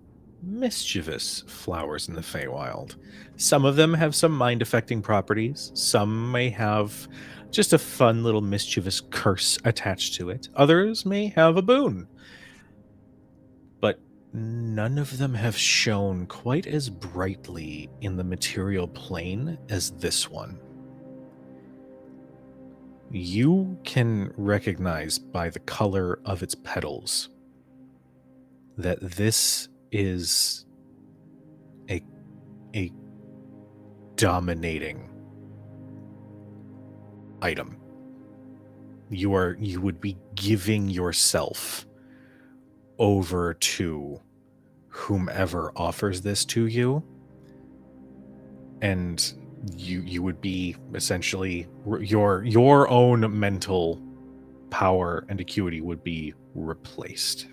[SPEAKER 1] mischievous flowers in the Feywild. Some of them have some mind-affecting properties. Some may have just a fun little mischievous curse attached to it. Others may have a boon. But none of them have shone quite as brightly in the material plane as this one. You can recognize by the color of its petals that this is a dominating item. You would be giving yourself over to whomever offers this to you, and you would be essentially your own mental power and acuity would be replaced.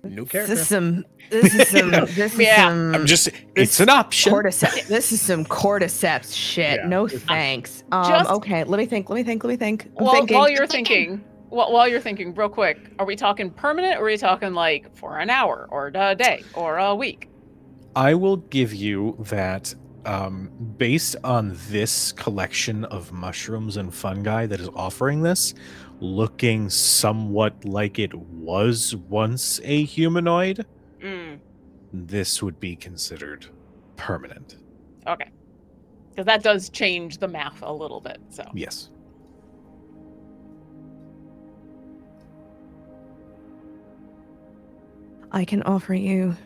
[SPEAKER 3] New
[SPEAKER 4] This
[SPEAKER 3] character.
[SPEAKER 4] is some. This is some. This is
[SPEAKER 2] Yeah.
[SPEAKER 1] I'm
[SPEAKER 4] some.
[SPEAKER 1] just, it's an option.
[SPEAKER 4] Cordyceps. This is some cordyceps shit.
[SPEAKER 3] Yeah.
[SPEAKER 4] No thanks.
[SPEAKER 2] Just-
[SPEAKER 4] Okay, let me think. I'm thinking.
[SPEAKER 2] While you're thinking, real quick, are we talking permanent, or are we talking like for an hour, or a day, or a week?
[SPEAKER 1] I will give you that based on this collection of mushrooms and fungi that is offering this, looking somewhat like it was once a humanoid, this would be considered permanent.
[SPEAKER 2] Okay. Because that does change the math a little bit. So
[SPEAKER 1] Yes.
[SPEAKER 4] I can offer you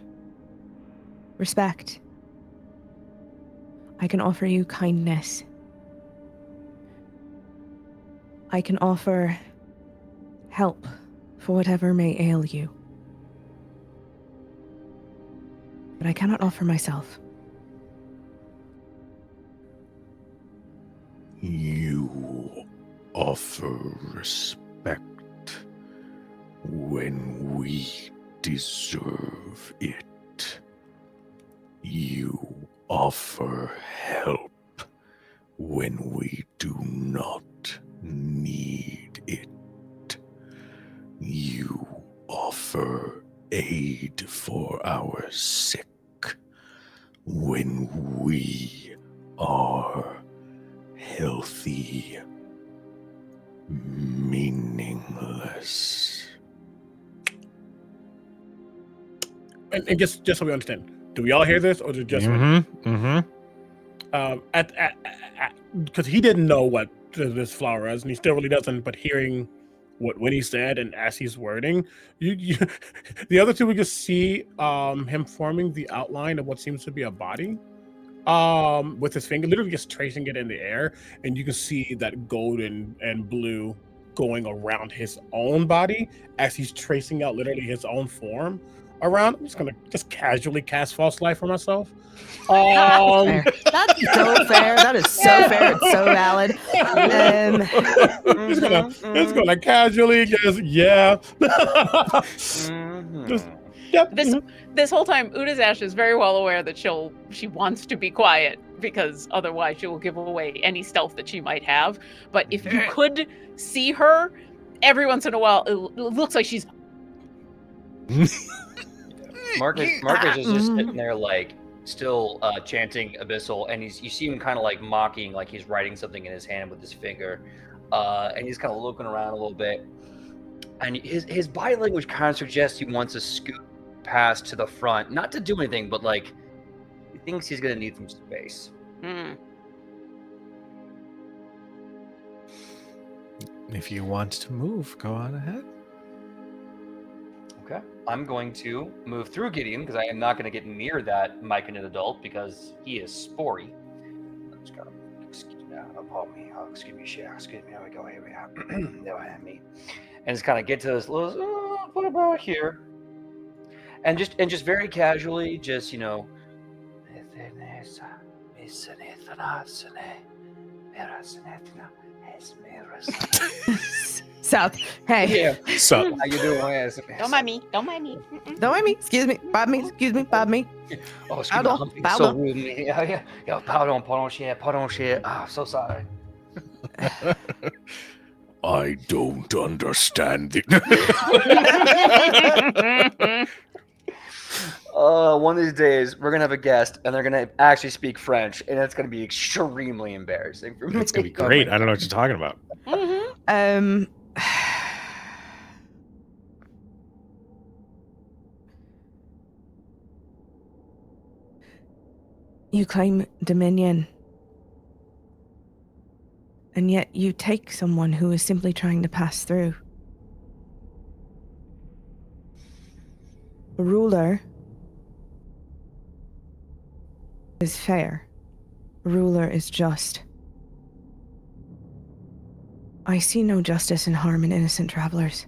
[SPEAKER 4] respect. I can offer you kindness. I can offer help for whatever may ail you. But I cannot offer myself.
[SPEAKER 6] You offer respect when we deserve it. You offer help when we do not need it. You offer aid for our sick when we are healthy, meaningless.
[SPEAKER 3] And just so we understand, do we all hear this, or is it just because he didn't know what this flower is, and he still really doesn't. But hearing what Winnie said and as he's wording, you the other two, we just see him forming the outline of what seems to be a body, with his finger, literally just tracing it in the air, and you can see that gold and blue going around his own body as he's tracing out literally his own form around. I'm just gonna casually cast false light for myself.
[SPEAKER 4] Fair. That's so fair. That is so fair. It's so valid.
[SPEAKER 3] It's gonna casually just yep.
[SPEAKER 2] this whole time, Udazash is very well aware that she wants to be quiet, because otherwise she will give away any stealth that she might have. But if you could see her, every once in a while, it looks like she's.
[SPEAKER 7] Marcus is just sitting there, like, still chanting Abyssal, and you see him kind of like mocking, like he's writing something in his hand with his finger, and he's kind of looking around a little bit, and his body language kind of suggests he wants to scoot past to the front, not to do anything, but like he thinks he's gonna need some space.
[SPEAKER 1] If you want to move, go on ahead.
[SPEAKER 7] Okay, I'm going to move through Gideon because I am not going to get near that Myconid adult because he is spory. I'm just gonna excuse me, excuse me. There we go. Here we are. There I am, me. And just kind of get to this little put about here, and just very casually, just
[SPEAKER 4] South. Hey.
[SPEAKER 7] Yeah.
[SPEAKER 1] So,
[SPEAKER 7] How you doing?
[SPEAKER 2] Don't mind me. Don't mind me.
[SPEAKER 4] Don't mind me. Excuse me. Pardon me.
[SPEAKER 7] Oh, excuse
[SPEAKER 4] Pardon,
[SPEAKER 7] me. I'm
[SPEAKER 4] pardon.
[SPEAKER 7] so rude. Yeah. Pardon, shit. Ah, so sorry.
[SPEAKER 6] I don't understand it.
[SPEAKER 7] One of these days, we're gonna have a guest, and they're gonna actually speak French, and it's gonna be extremely embarrassing for me.
[SPEAKER 1] it's going to be great. I don't know what you're talking about.
[SPEAKER 4] You claim dominion. And yet you take someone who is simply trying to pass through. A ruler is fair. A ruler is just. I see no justice and harm in innocent travelers.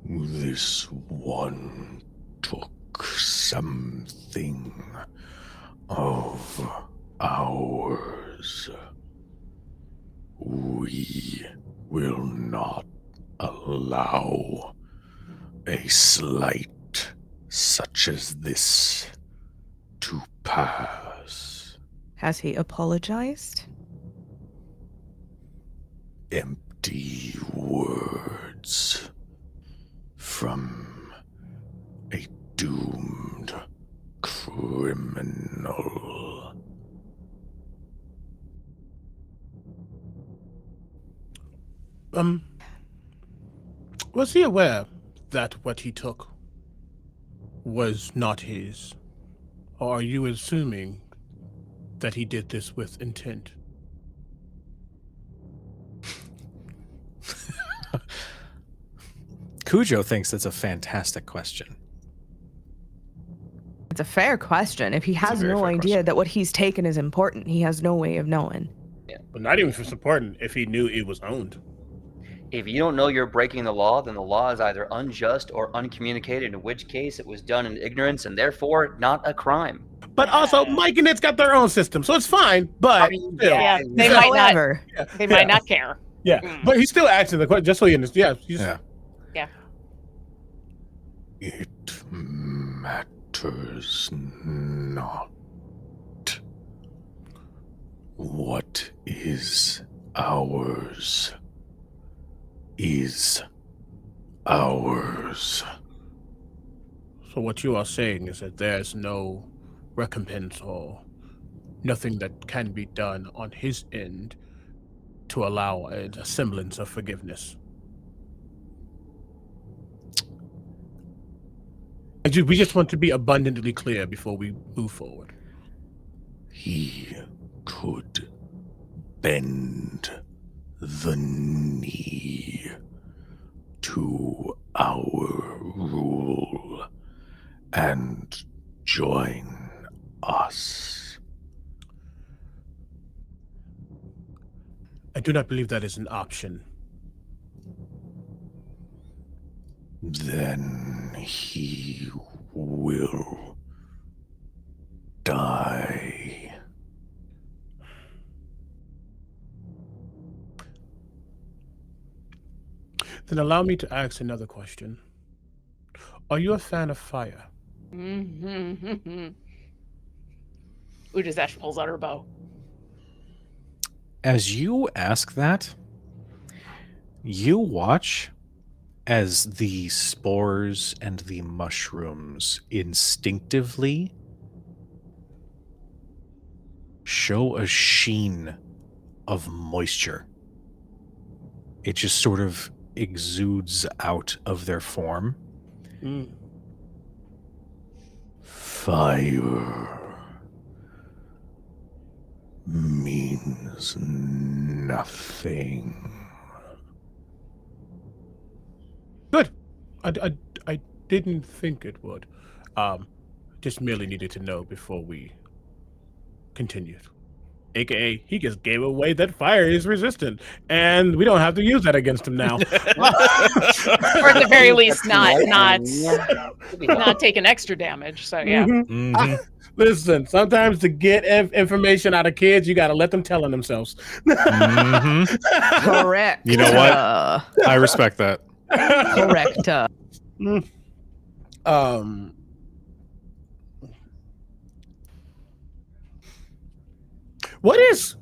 [SPEAKER 6] This one took something of ours. We will not allow a slight such as this to pass.
[SPEAKER 4] Has he apologized?
[SPEAKER 6] Empty words from a doomed criminal.
[SPEAKER 3] Was he aware that what he took was not his? Or are you assuming that he did this with intent?
[SPEAKER 1] Cujo thinks that's a fantastic question.
[SPEAKER 4] It's a fair question. If he has
[SPEAKER 3] very
[SPEAKER 4] no
[SPEAKER 3] fair
[SPEAKER 4] idea
[SPEAKER 3] question.
[SPEAKER 4] that what he's taken is important, he has no way of knowing.
[SPEAKER 3] But not even if it's important if he knew it was owned.
[SPEAKER 7] If you don't know you're breaking the law, then the law is either unjust or uncommunicated, in which case it was done in ignorance and therefore not a crime.
[SPEAKER 3] But also, Myconid's got their own system, so it's fine. But
[SPEAKER 7] I mean,
[SPEAKER 3] still.
[SPEAKER 2] Yeah, they might not.
[SPEAKER 4] However,
[SPEAKER 2] They might not care.
[SPEAKER 3] Yeah, but he's still asking the question, just so you understand.
[SPEAKER 1] Yeah.
[SPEAKER 6] It matters not. What is ours is ours.
[SPEAKER 3] So what you are saying is that there's no recompense or nothing that can be done on his end to allow a semblance of forgiveness. We just want to be abundantly clear before we move forward.
[SPEAKER 6] He could bend the knee to our rule and join us.
[SPEAKER 3] I do not believe that is an option.
[SPEAKER 6] Then he will die.
[SPEAKER 3] Then allow me to ask another question. Are you a fan of fire?
[SPEAKER 2] Udazesh pulls out her bow.
[SPEAKER 1] As you ask that, you watch as the spores and the mushrooms instinctively show a sheen of moisture. It just sort of exudes out of their form.
[SPEAKER 6] Fire means nothing.
[SPEAKER 3] Good. I didn't think it would. Just merely needed to know before we continued. AKA, he just gave away that fire is resistant, and we don't have to use that against him now.
[SPEAKER 2] Or at the very least, not taking extra damage. So yeah.
[SPEAKER 3] Mhm. Listen, sometimes to get information out of kids, you got to let them tell on themselves.
[SPEAKER 4] correct.
[SPEAKER 1] You know what? I respect that.
[SPEAKER 4] Correct.
[SPEAKER 3] What is?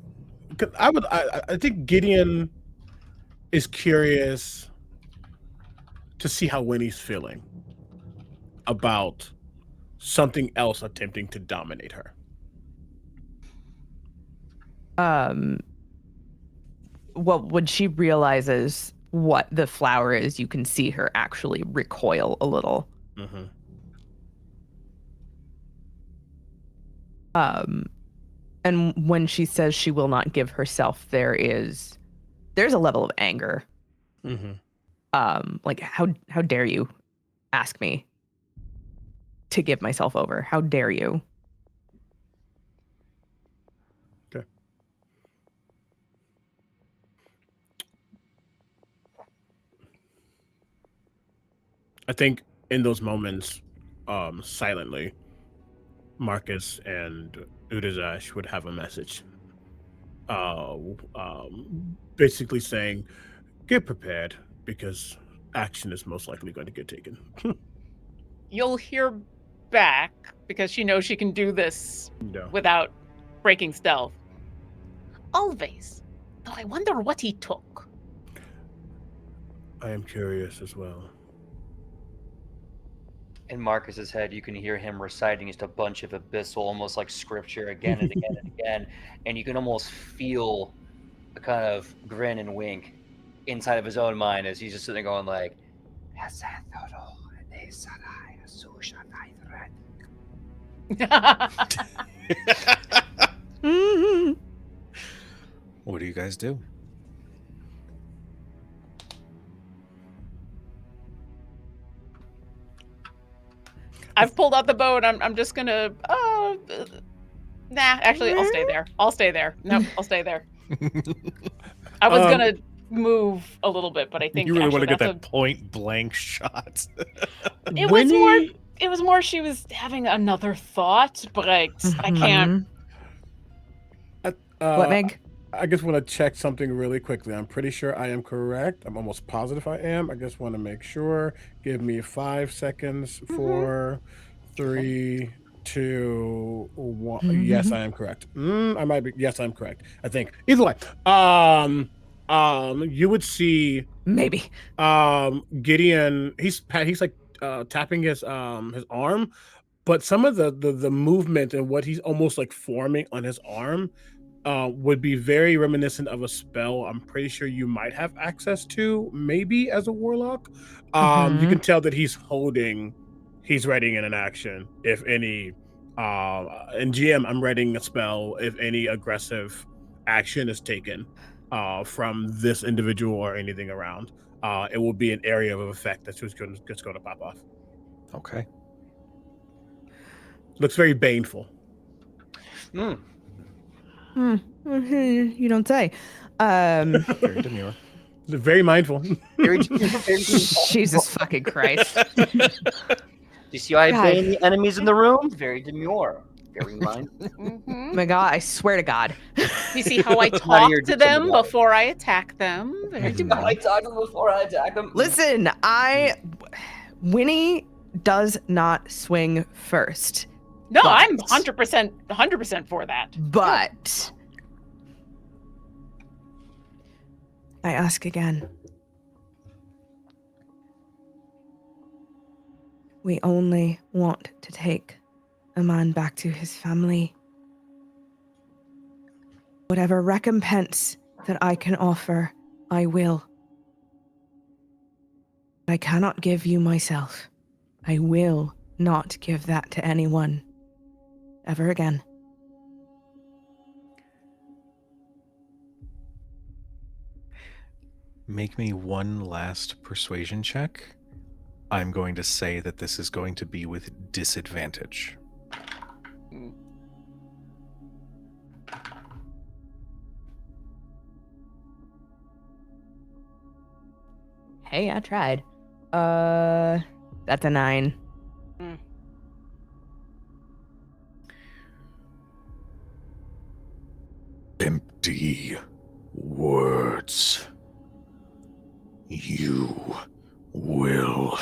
[SPEAKER 3] 'Cause I think Gideon is curious to see how Winnie's feeling about something else attempting to dominate her.
[SPEAKER 4] Well, when she realizes what the flower is, you can see her actually recoil a little. And when she says she will not give herself, there's a level of anger. Like how dare you ask me to give myself over? How dare you?
[SPEAKER 3] Okay. I think in those moments, silently, Marcus and Udazash would have a message. Basically saying, get prepared because action is most likely going to get taken.
[SPEAKER 2] You'll hear back because she knows she can do this
[SPEAKER 3] No.
[SPEAKER 2] without breaking stealth. Always. Though I wonder what he took.
[SPEAKER 3] I am curious as well.
[SPEAKER 7] In Marcus's head, you can hear him reciting just a bunch of abyssal, almost like scripture again and again and again, and you can almost feel a kind of grin and wink inside of his own mind as he's just sitting there going like,
[SPEAKER 1] What do you guys do?
[SPEAKER 2] I've pulled out the bow and I'm just gonna nah, actually I'll stay there. I'll stay there. Nope, I'll stay there. I was gonna move a little bit, but I think
[SPEAKER 8] You really want to get
[SPEAKER 2] that's
[SPEAKER 8] that point blank shot.
[SPEAKER 2] It was more she was having another thought, but I can't.
[SPEAKER 4] What, Meg?
[SPEAKER 3] I just want to check something really quickly. I'm pretty sure I am correct. I'm almost positive I am. I just want to make sure. Give me 5 seconds. 4, 3, 2, 1. Yes, I am correct. I might be. Yes, I'm correct. I think. Either way, you would see
[SPEAKER 4] Maybe.
[SPEAKER 3] Gideon. He's like tapping his arm, but some of the movement and what he's almost like forming on his arm would be very reminiscent of a spell I'm pretty sure you might have access to, maybe as a warlock. You can tell that he's writing in an action, if any. In GM, I'm writing a spell if any aggressive action is taken from this individual or anything around. It will be an area of effect that's just going to pop off.
[SPEAKER 1] Okay.
[SPEAKER 3] Looks very baneful.
[SPEAKER 4] You don't say.
[SPEAKER 1] Very demure.
[SPEAKER 3] Very mindful.
[SPEAKER 4] Jesus fucking Christ.
[SPEAKER 7] Do you see why I bane the enemies in the room? Very demure. Very mindful.
[SPEAKER 4] My God, I swear to God.
[SPEAKER 2] You see how I talk to them before I attack them? Very demure.
[SPEAKER 7] I talk to them before I attack them.
[SPEAKER 4] Listen, Winnie does not swing first.
[SPEAKER 2] No, I'm 100% for that.
[SPEAKER 4] But I ask again. We only want to take a man back to his family. Whatever recompense that I can offer, I will. I cannot give you myself. I will not give that to anyone. Ever again.
[SPEAKER 1] Make me one last persuasion check. I'm going to say that this is going to be with disadvantage.
[SPEAKER 4] Hey, I tried. That's a 9.
[SPEAKER 6] Empty words. You will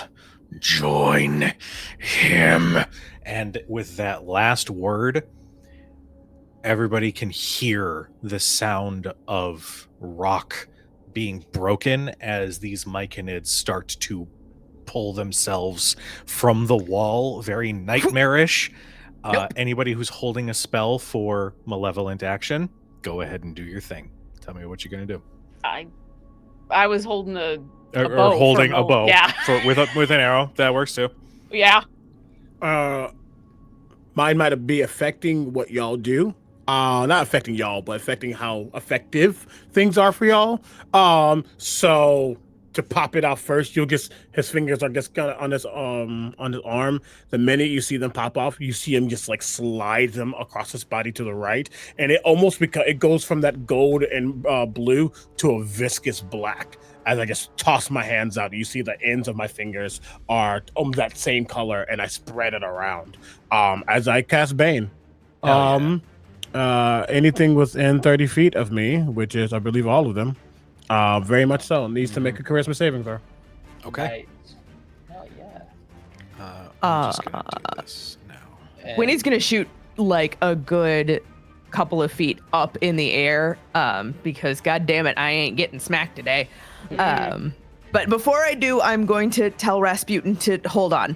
[SPEAKER 6] join him.
[SPEAKER 1] And with that last word, everybody can hear the sound of rock being broken as these Myconids start to pull themselves from the wall, very nightmarish. Anybody who's holding a spell for malevolent action, go ahead and do your thing. Tell me what you're going to do.
[SPEAKER 2] I was holding a
[SPEAKER 1] Or
[SPEAKER 2] bow
[SPEAKER 1] holding a bow
[SPEAKER 2] yeah.
[SPEAKER 1] with an arrow. That works too.
[SPEAKER 2] Yeah.
[SPEAKER 3] Mine might be affecting what y'all do. not affecting y'all, but affecting how effective things are for y'all. So to pop it out first, you'll just his fingers are just kind of on his arm. The minute you see them pop off, you see him just like slide them across his body to the right, and it almost it goes from that gold and blue to a viscous black. As I just toss my hands out, you see the ends of my fingers are that same color, and I spread it around. As I cast Bane. Anything within 30 feet of me, which is, I believe, all of them, very much so, needs to make a charisma saving throw.
[SPEAKER 1] Okay.
[SPEAKER 7] Nice. Hell yeah.
[SPEAKER 1] I'm just gonna do this now.
[SPEAKER 4] Winnie's gonna shoot like a good couple of feet up in the air, because god damn it, I ain't getting smacked today. But before I do, I'm going to tell Rasputin to hold on.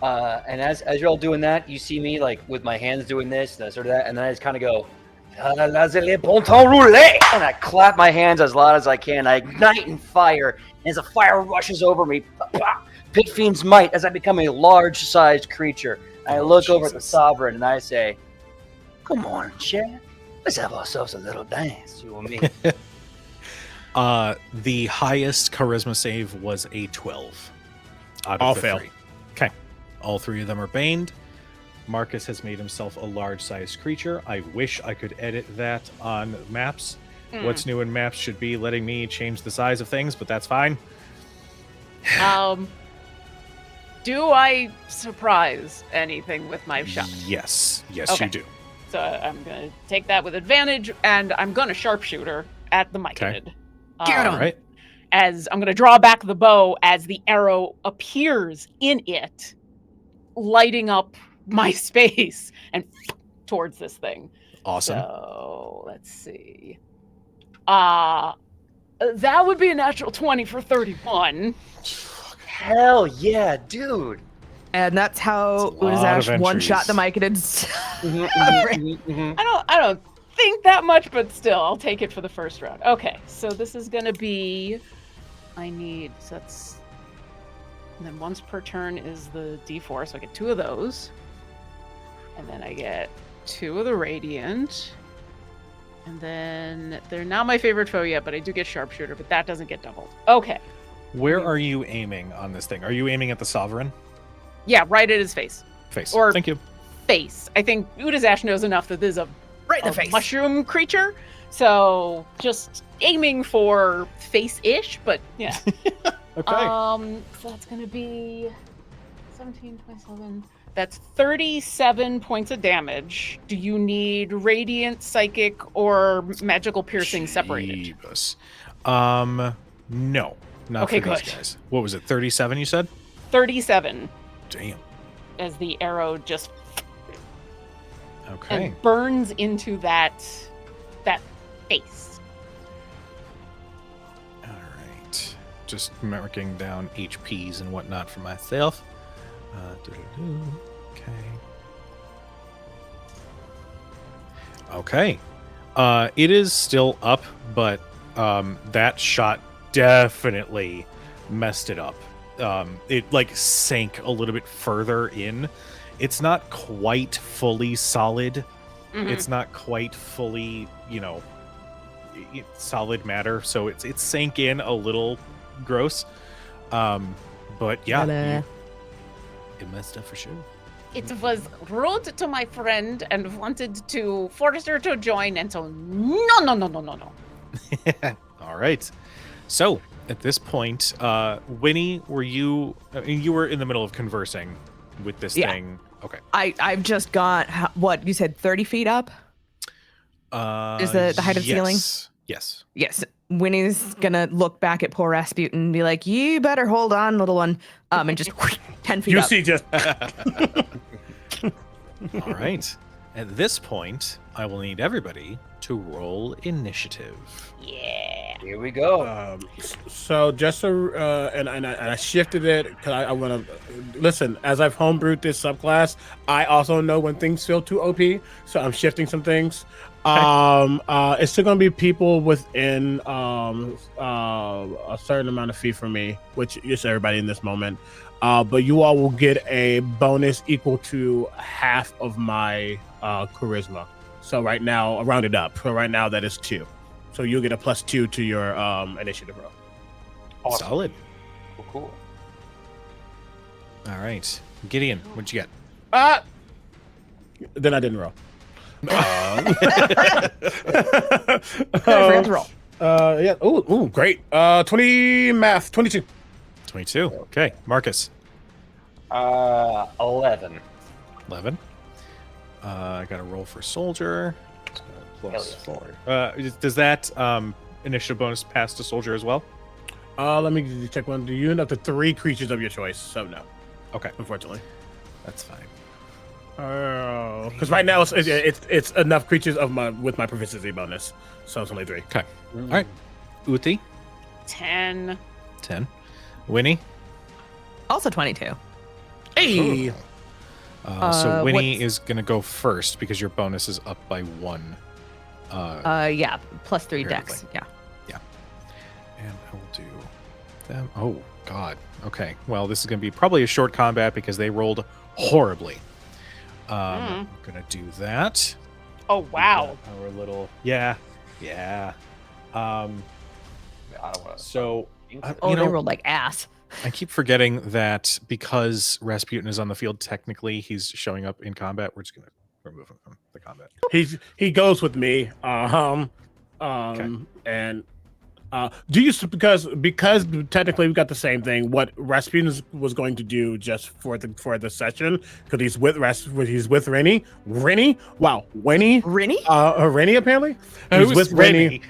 [SPEAKER 7] And as you're all doing that, you see me like with my hands doing this and sort of that, and then I just kind of go, and I clap my hands as loud as I can. I ignite in fire, and as the fire rushes over me, Pit Fiend's might, as I become a large-sized creature. I look over at the Sovereign and I say, "Come on, Chad, let's have ourselves a little dance, you and me."
[SPEAKER 1] The highest charisma save was a 12. Out of
[SPEAKER 3] All
[SPEAKER 1] the
[SPEAKER 3] fail.
[SPEAKER 1] 3. Okay. All 3 of them are baned. Marcus has made himself a large-sized creature. I wish I could edit that on maps. What's new in maps should be letting me change the size of things, but that's fine.
[SPEAKER 2] Do I surprise anything with my shot?
[SPEAKER 1] Yes. Yes,
[SPEAKER 2] Okay.
[SPEAKER 1] you do.
[SPEAKER 2] So I'm going to take that with advantage, and I'm going to sharpshooter at the Myconid.
[SPEAKER 4] Get him!
[SPEAKER 1] All right.
[SPEAKER 2] As I'm going to draw back the bow as the arrow appears in it, lighting up my space and towards this thing.
[SPEAKER 1] Awesome.
[SPEAKER 2] So let's see. That would be a natural 20 for 31.
[SPEAKER 7] Hell yeah, dude.
[SPEAKER 4] And that's how
[SPEAKER 1] That's a lot of
[SPEAKER 4] Udazash one-shot the
[SPEAKER 1] entries.
[SPEAKER 4] Myconids.
[SPEAKER 2] I don't think that much, but still, I'll take it for the first round. Okay, so this is gonna be. And then once per turn is the D4, so I get 2 of those, and then I get 2 of the radiant, and then they're not my favorite foe yet, but I do get sharpshooter, but that doesn't get doubled. Okay,
[SPEAKER 1] Where are you aiming on this thing? Are you aiming at the Sovereign?
[SPEAKER 2] yeah, right at his face. Or-
[SPEAKER 1] Thank you.
[SPEAKER 2] Face. I think Udazash knows enough that this is a
[SPEAKER 4] Right in the face.
[SPEAKER 2] mushroom creature, so just aiming for face-ish, but yeah.
[SPEAKER 1] Okay.
[SPEAKER 2] So that's gonna be 17, 27. That's 37 points of damage. Do you need radiant, psychic, or magical piercing separated?
[SPEAKER 1] Jeebus. No, not
[SPEAKER 2] Okay,
[SPEAKER 1] for these
[SPEAKER 2] good.
[SPEAKER 1] guys. What was it? 37? You said?
[SPEAKER 2] 37
[SPEAKER 1] Damn.
[SPEAKER 2] as the arrow just
[SPEAKER 1] Okay.
[SPEAKER 2] and burns into that face.
[SPEAKER 1] All right. Just marking down HPs and whatnot for myself. Okay. It is still up, but that shot definitely messed it up. It like sank a little bit further in. It's not quite fully solid.
[SPEAKER 2] Mhm.
[SPEAKER 1] It's not quite fully, solid matter. So it sank in a little gross. But yeah, it messed up for sure.
[SPEAKER 2] It was rude to my friend and wanted to force her to join, and so no.
[SPEAKER 1] All right. So at this point, Winnie, were you? I mean, you were in the middle of conversing with this
[SPEAKER 4] Yeah.
[SPEAKER 1] thing. Okay.
[SPEAKER 4] I've just got what you said, 30 feet up. Is the height of the ceiling?
[SPEAKER 1] Yes.
[SPEAKER 4] Yes. Winnie's gonna look back at poor Rasputin and be like, "You better hold on, little one," and just 10 feet
[SPEAKER 3] You
[SPEAKER 4] up.
[SPEAKER 3] see, just
[SPEAKER 1] All right. At this point, I will need everybody to roll initiative.
[SPEAKER 2] Yeah.
[SPEAKER 7] Here we go.
[SPEAKER 3] So just so, and I shifted it because I want to listen. As I've homebrewed this subclass, I also know when things feel too OP, so I'm shifting some things. It's still gonna be people within a certain amount of feet from me, which is everybody in this moment. But you all will get a bonus equal to half of my charisma. So right now, rounded up. So right now that is 2. So you'll get a +2 to your initiative roll.
[SPEAKER 7] Awesome.
[SPEAKER 8] Solid.
[SPEAKER 7] Cool.
[SPEAKER 8] All right, Gideon, what'd you get?
[SPEAKER 3] Then I didn't roll.
[SPEAKER 4] I forgot to roll.
[SPEAKER 3] Yeah. Ooh, great. 22.
[SPEAKER 8] 22. Okay, Marcus.
[SPEAKER 7] 11.
[SPEAKER 8] 11. I got a roll for soldier. Plus
[SPEAKER 7] Hell
[SPEAKER 8] 4. Does that initiative bonus pass to soldier as well?
[SPEAKER 3] Let me check one. Do you end up to 3 creatures of your choice? So no.
[SPEAKER 8] Okay,
[SPEAKER 3] Unfortunately.
[SPEAKER 8] that's fine.
[SPEAKER 3] Because right now it's enough creatures with my proficiency bonus, so it's only 3.
[SPEAKER 8] Okay. All right. Uti,
[SPEAKER 2] 10.
[SPEAKER 8] 10. Winnie.
[SPEAKER 4] Also 22.
[SPEAKER 3] Hey.
[SPEAKER 8] So Winnie
[SPEAKER 4] what's-
[SPEAKER 8] is gonna go first because your bonus is up by 1.
[SPEAKER 4] Yeah, +3 dex.
[SPEAKER 8] Apparently.
[SPEAKER 4] Yeah.
[SPEAKER 8] And I will do them. Oh God. Okay. Well, this is gonna be probably a short combat because they rolled horribly. I'm gonna do that.
[SPEAKER 2] Oh, wow.
[SPEAKER 8] Our little yeah.
[SPEAKER 7] I don't want to.
[SPEAKER 8] So
[SPEAKER 4] Oh,
[SPEAKER 8] you
[SPEAKER 4] they
[SPEAKER 8] know,
[SPEAKER 4] rolled like ass.
[SPEAKER 8] I keep forgetting that because Rasputin is on the field, technically he's showing up in combat. We're just gonna remove him from the combat.
[SPEAKER 3] He goes with me. And do you because technically we got the same thing. What Rasputin was going to do just for the session because he's with Rennie. Wow, Winnie.
[SPEAKER 4] Rennie?
[SPEAKER 3] Rennie apparently. He's with Rennie.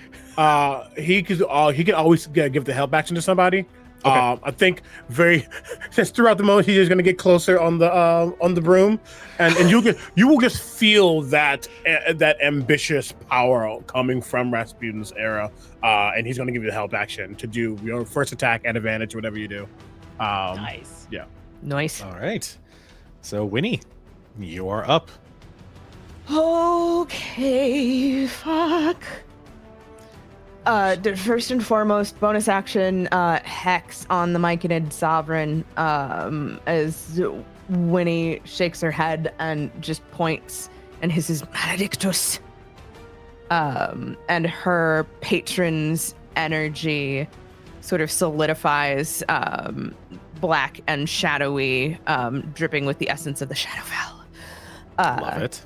[SPEAKER 3] He could always give the help action to somebody.
[SPEAKER 8] Okay.
[SPEAKER 3] I think just throughout the moment he's just gonna get closer on the broom, and you will just feel that ambitious power coming from Rasputin's era, and he's gonna give you the help action to do your first attack at advantage, whatever you do.
[SPEAKER 2] Nice.
[SPEAKER 3] Yeah.
[SPEAKER 4] Nice.
[SPEAKER 8] All right. So Winnie, you are up.
[SPEAKER 4] Okay, fuck. The first and foremost, bonus action, Hex on the Myconid Sovereign, as Winnie shakes her head and just points and hisses, Maledictus. And her patron's energy sort of solidifies, black and shadowy, dripping with the essence of the Shadowfell.
[SPEAKER 8] Love it.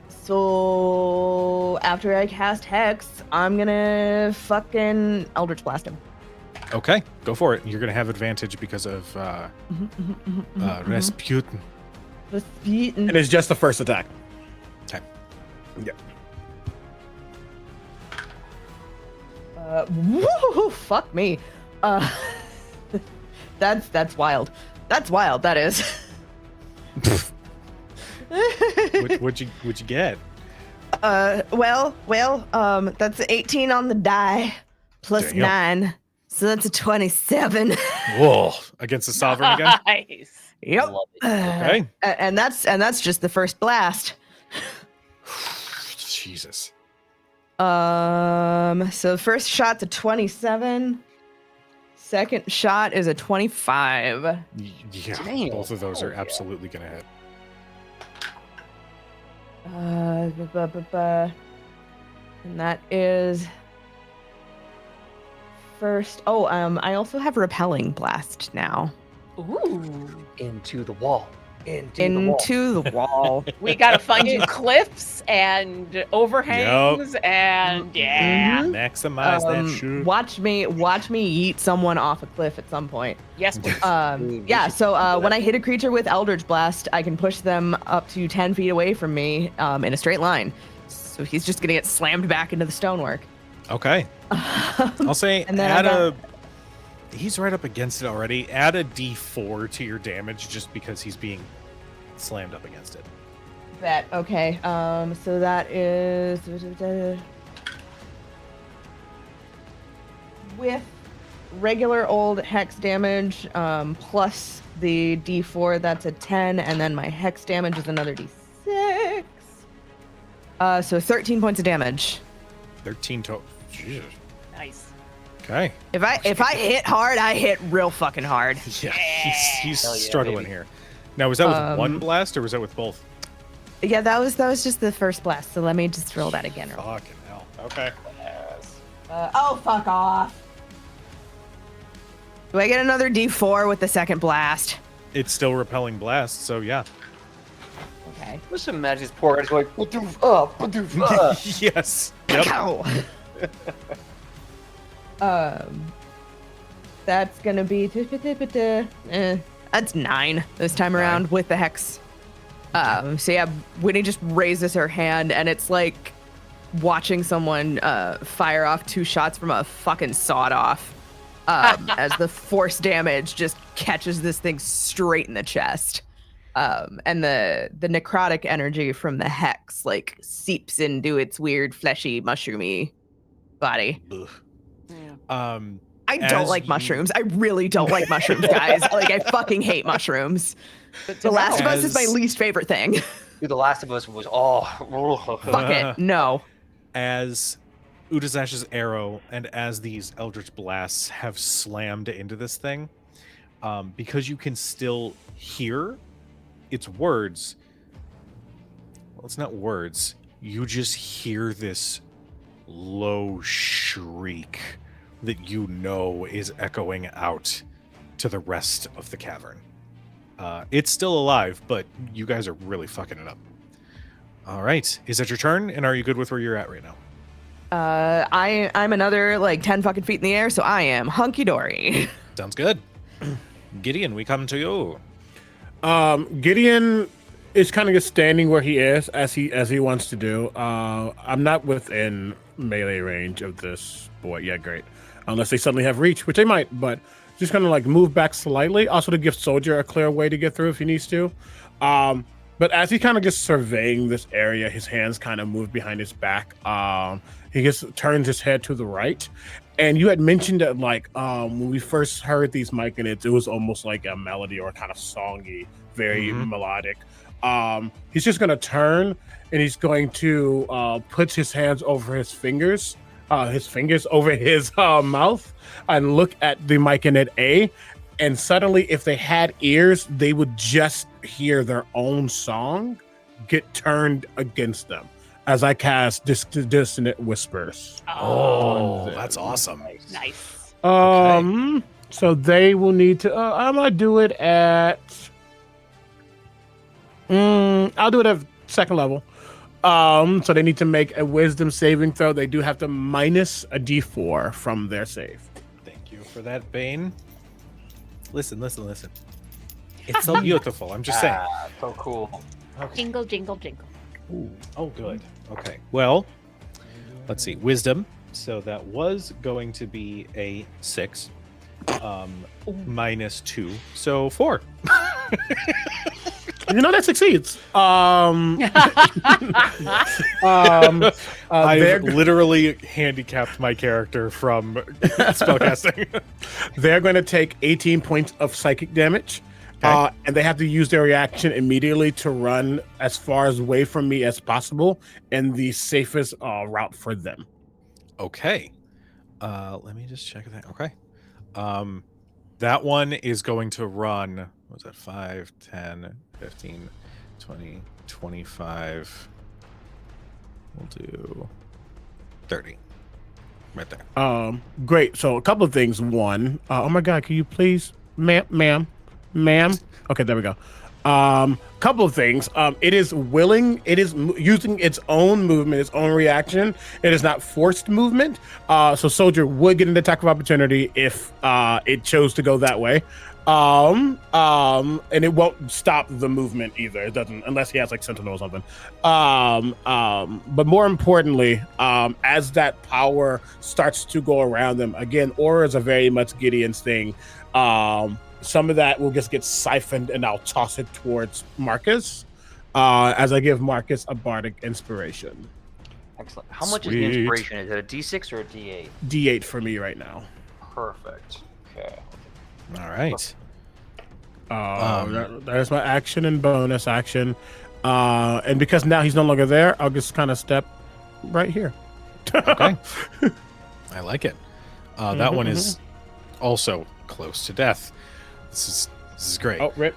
[SPEAKER 4] So after I cast Hex, I'm gonna fucking Eldritch Blast him.
[SPEAKER 8] Okay, go for it. You're gonna have advantage because of Rasputin.
[SPEAKER 4] Rasputin.
[SPEAKER 3] And it's just the first attack.
[SPEAKER 8] Okay.
[SPEAKER 3] Yeah.
[SPEAKER 4] Woo, fuck me. That's wild. That's wild. That is.
[SPEAKER 8] What'd you get?
[SPEAKER 4] That's 18 on the die plus
[SPEAKER 8] Damn.
[SPEAKER 4] 9, so that's a 27.
[SPEAKER 8] Whoa! Against the sovereign again?
[SPEAKER 2] Nice.
[SPEAKER 4] Yep.
[SPEAKER 7] Love it.
[SPEAKER 8] Okay.
[SPEAKER 4] And that's just the first blast.
[SPEAKER 8] Jesus.
[SPEAKER 4] So first shot's a 27. Second shot is a 25.
[SPEAKER 8] Yeah,
[SPEAKER 7] Damn.
[SPEAKER 8] both of those
[SPEAKER 7] Oh,
[SPEAKER 8] are
[SPEAKER 7] yeah.
[SPEAKER 8] absolutely gonna hit.
[SPEAKER 4] And that is first. Oh, I also have repelling blast now.
[SPEAKER 2] Ooh.
[SPEAKER 7] Into the wall. Into the wall.
[SPEAKER 4] Into the wall.
[SPEAKER 2] We gotta find you cliffs and overhangs and yeah.
[SPEAKER 4] Mhm.
[SPEAKER 8] Maximize that shit.
[SPEAKER 4] Watch me yeet someone off a cliff at some point.
[SPEAKER 2] Yes, please.
[SPEAKER 4] Yeah, so when I hit a creature with Eldritch Blast, I can push them up to 10 feet away from me in a straight line. So he's just gonna get slammed back into the stonework.
[SPEAKER 8] Okay. I'll say
[SPEAKER 4] And then
[SPEAKER 8] add he's right up against it already. Add a D4 to your damage just because he's being slammed up against it.
[SPEAKER 4] Bet. Okay. So that is with regular old hex damage, plus the D4, that's a 10, and then my hex damage is another D6. So 13 points of damage.
[SPEAKER 8] 13 total. Jesus.
[SPEAKER 2] Nice.
[SPEAKER 8] Okay.
[SPEAKER 4] If I hit hard, I hit real fucking hard.
[SPEAKER 8] Yeah, he's
[SPEAKER 7] Hell yeah,
[SPEAKER 8] struggling
[SPEAKER 7] baby.
[SPEAKER 8] here. Now, was that with one blast or was that with both?
[SPEAKER 4] Yeah, that was just the first blast. So let me just roll that again.
[SPEAKER 8] Fucking hell. Okay.
[SPEAKER 4] Oh, fuck off. Do I get another D4 with the second blast?
[SPEAKER 8] It's still repelling blast, so yeah.
[SPEAKER 4] Okay.
[SPEAKER 7] Just imagine this poor guy's going, "Badoof."
[SPEAKER 8] Yes. Yep.
[SPEAKER 4] That's gonna be that's 9 this time around with the hex. So yeah, Winnie just raises her hand, and it's like watching someone fire off 2 shots from a fucking sawed-off. As the force damage just catches this thing straight in the chest. And the necrotic energy from the hex like seeps into its weird fleshy mushroomy body. I don't like mushrooms. I really don't like mushrooms, guys. Like, I fucking hate mushrooms. The Last of Us is my least favorite thing.
[SPEAKER 7] Dude, The Last of Us was
[SPEAKER 4] Fuck it. No.
[SPEAKER 8] As Utazash's arrow and as these eldritch blasts have slammed into this thing, because you can still hear its words. Well, it's not words. You just hear this low shriek that you know is echoing out to the rest of the cavern. It's still alive, but you guys are really fucking it up. All right. Is that your turn? And are you good with where you're at right now?
[SPEAKER 4] I'm another like 10 fucking feet in the air, so I am hunky dory.
[SPEAKER 8] Sounds good. Gideon, we come to you.
[SPEAKER 3] Gideon is kind of just standing where he is as he wants to do. I'm not within melee range of this boy. Yeah, great. Unless they suddenly have reach, which they might, but just kind of like move back slightly. Also to give Soldier a clear way to get through if he needs to. But as he kind of just surveying this area, his hands kind of move behind his back. He just turns his head to the right. And you had mentioned that like when we first heard these Myconids, it was almost like a melody or kind of songy, very melodic. He's just gonna turn and he's going to put his hands over his fingers over his mouth and look at the Myconid A. And suddenly, if they had ears, they would just hear their own song get turned against them as I cast Dissonant Whispers.
[SPEAKER 8] Oh, that's awesome.
[SPEAKER 2] Nice.
[SPEAKER 3] So they will need to. I'm gonna do it at. I'll do it at 2nd level. So they need to make a Wisdom saving throw. They do have to minus a D4 from their save.
[SPEAKER 8] Thank you for that, Bane. Listen. It's so beautiful. I'm just saying.
[SPEAKER 7] So cool.
[SPEAKER 8] Okay.
[SPEAKER 2] Jingle, jingle, jingle.
[SPEAKER 8] Ooh. Oh, good. Okay. Well, let's see. Wisdom. So that was going to be a 6. Minus 2. So 4.
[SPEAKER 3] You know that succeeds.
[SPEAKER 8] I've literally handicapped my character from spellcasting.
[SPEAKER 3] They're going to take 18 points of psychic damage, and they have to use their reaction immediately to run as far away from me as possible in the safest route for them.
[SPEAKER 8] Okay. Let me just check that. Okay. That one is going to run, what was that, 5, 10, 15, 20, 25. We'll do 30. Right there.
[SPEAKER 3] Great. So a couple of things. One, oh my God, can you please, ma'am? Okay, there we go. Couple of things. It is willing. It is using its own movement, its own reaction. It is not forced movement. So Soldier would get an attack of opportunity if it chose to go that way. And it won't stop the movement either. It doesn't, unless he has like Sentinel or something. But more importantly, as that power starts to go around them, again, auras are very much Gideon's thing. Some of that will just get siphoned, and I'll toss it towards Marcus as I give Marcus a bardic inspiration.
[SPEAKER 7] Excellent. How much is the inspiration? Is it a D6 or a D8?
[SPEAKER 3] D8 for me right now.
[SPEAKER 7] Perfect. Okay.
[SPEAKER 8] All right.
[SPEAKER 3] That is my action and bonus action. And because now he's no longer there, I'll just kind of step right here.
[SPEAKER 8] Okay. I like it. That one is also close to death. This is great.
[SPEAKER 3] Oh, rip.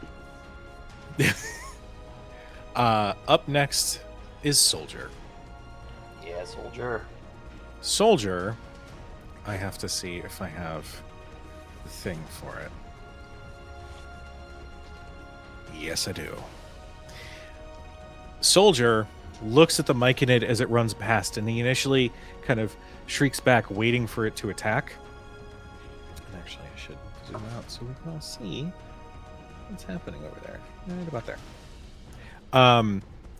[SPEAKER 1] Up next is Soldier.
[SPEAKER 7] Yeah, soldier.
[SPEAKER 1] Soldier, I have to see if I have the thing for it. Yes, I do. Soldier looks at the Myconid as it runs past, and he initially kind of shrieks back, waiting for it to attack. And actually, I should zoom out so we can all see what's happening over there. Right about there.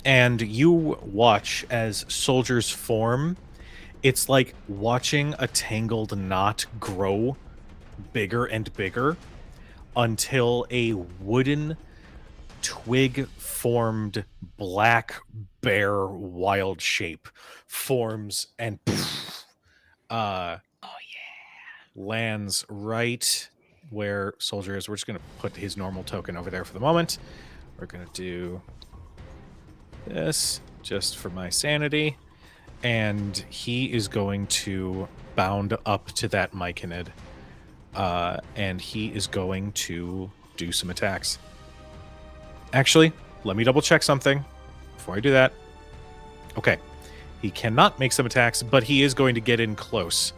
[SPEAKER 1] And you watch as Soldier's form. It's like watching a tangled knot grow bigger and bigger until a wooden twig-formed black bear wild shape forms and lands right where Soldier is. We're just going to put his normal token over there for the moment. We're going to do this just for my sanity. And he is going to bound up to that Myconid. And he is going to do some attacks. Actually, let me double check something before I do that. Okay. He cannot make some attacks, but he is going to get in close.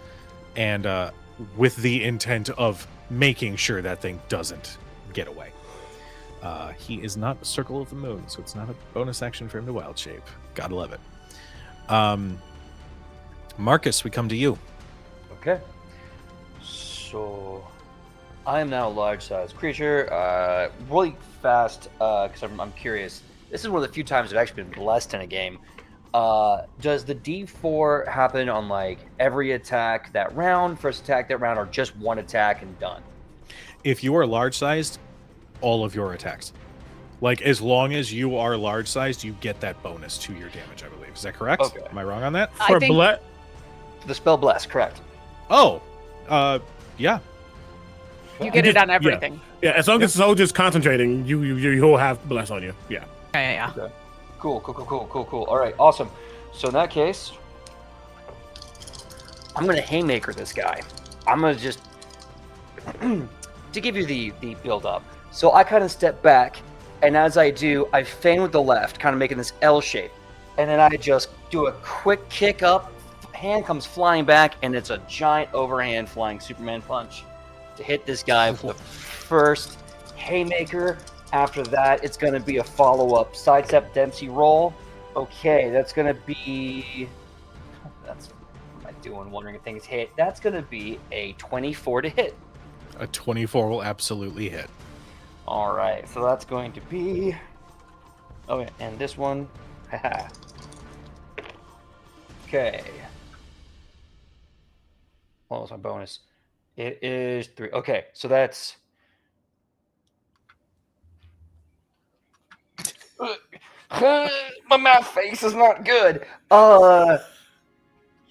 [SPEAKER 1] And with the intent of making sure that thing doesn't get away. He is not Circle of the Moon, so it's not a bonus action for him to wild shape. Gotta love it. Marcus, we come to you.
[SPEAKER 7] Okay. So, I am now a large-sized creature. Really fast, because I'm curious. This is one of the few times I've actually been blessed in a game. Does the D4 happen on like every attack that round, first attack that round, or just one attack and done?
[SPEAKER 1] If you are large-sized, all of your attacks. Like, as long as you are large-sized, you get that bonus to your damage, I believe. Is that correct?
[SPEAKER 7] Okay.
[SPEAKER 1] Am I wrong on that?
[SPEAKER 2] I think
[SPEAKER 7] The spell Bless, correct.
[SPEAKER 1] Oh, yeah.
[SPEAKER 2] you get it on everything.
[SPEAKER 3] Yeah, as long as Soldier's concentrating, you'll have bless on you. Yeah.
[SPEAKER 2] Yeah.
[SPEAKER 7] Okay. Cool. All right, awesome. So in that case, I'm gonna haymaker this guy. I'm gonna just to give you the build up. So I kind of step back, and as I do, I feign with the left, kind of making this L shape, and then I just do a quick kick up. Hand comes flying back, and it's a giant overhand flying Superman punch to hit this guy with the first haymaker. After that, it's going to be a follow-up sidestep Dempsey roll. Okay, that's going to be... what am I doing? Wondering if things hit. That's going to be a 24 to hit.
[SPEAKER 1] A 24 will absolutely hit.
[SPEAKER 7] All right, so that's going to be... oh, yeah, and this one... haha. Okay. What was my bonus? It is 3. Okay, so that's... my math face is not good.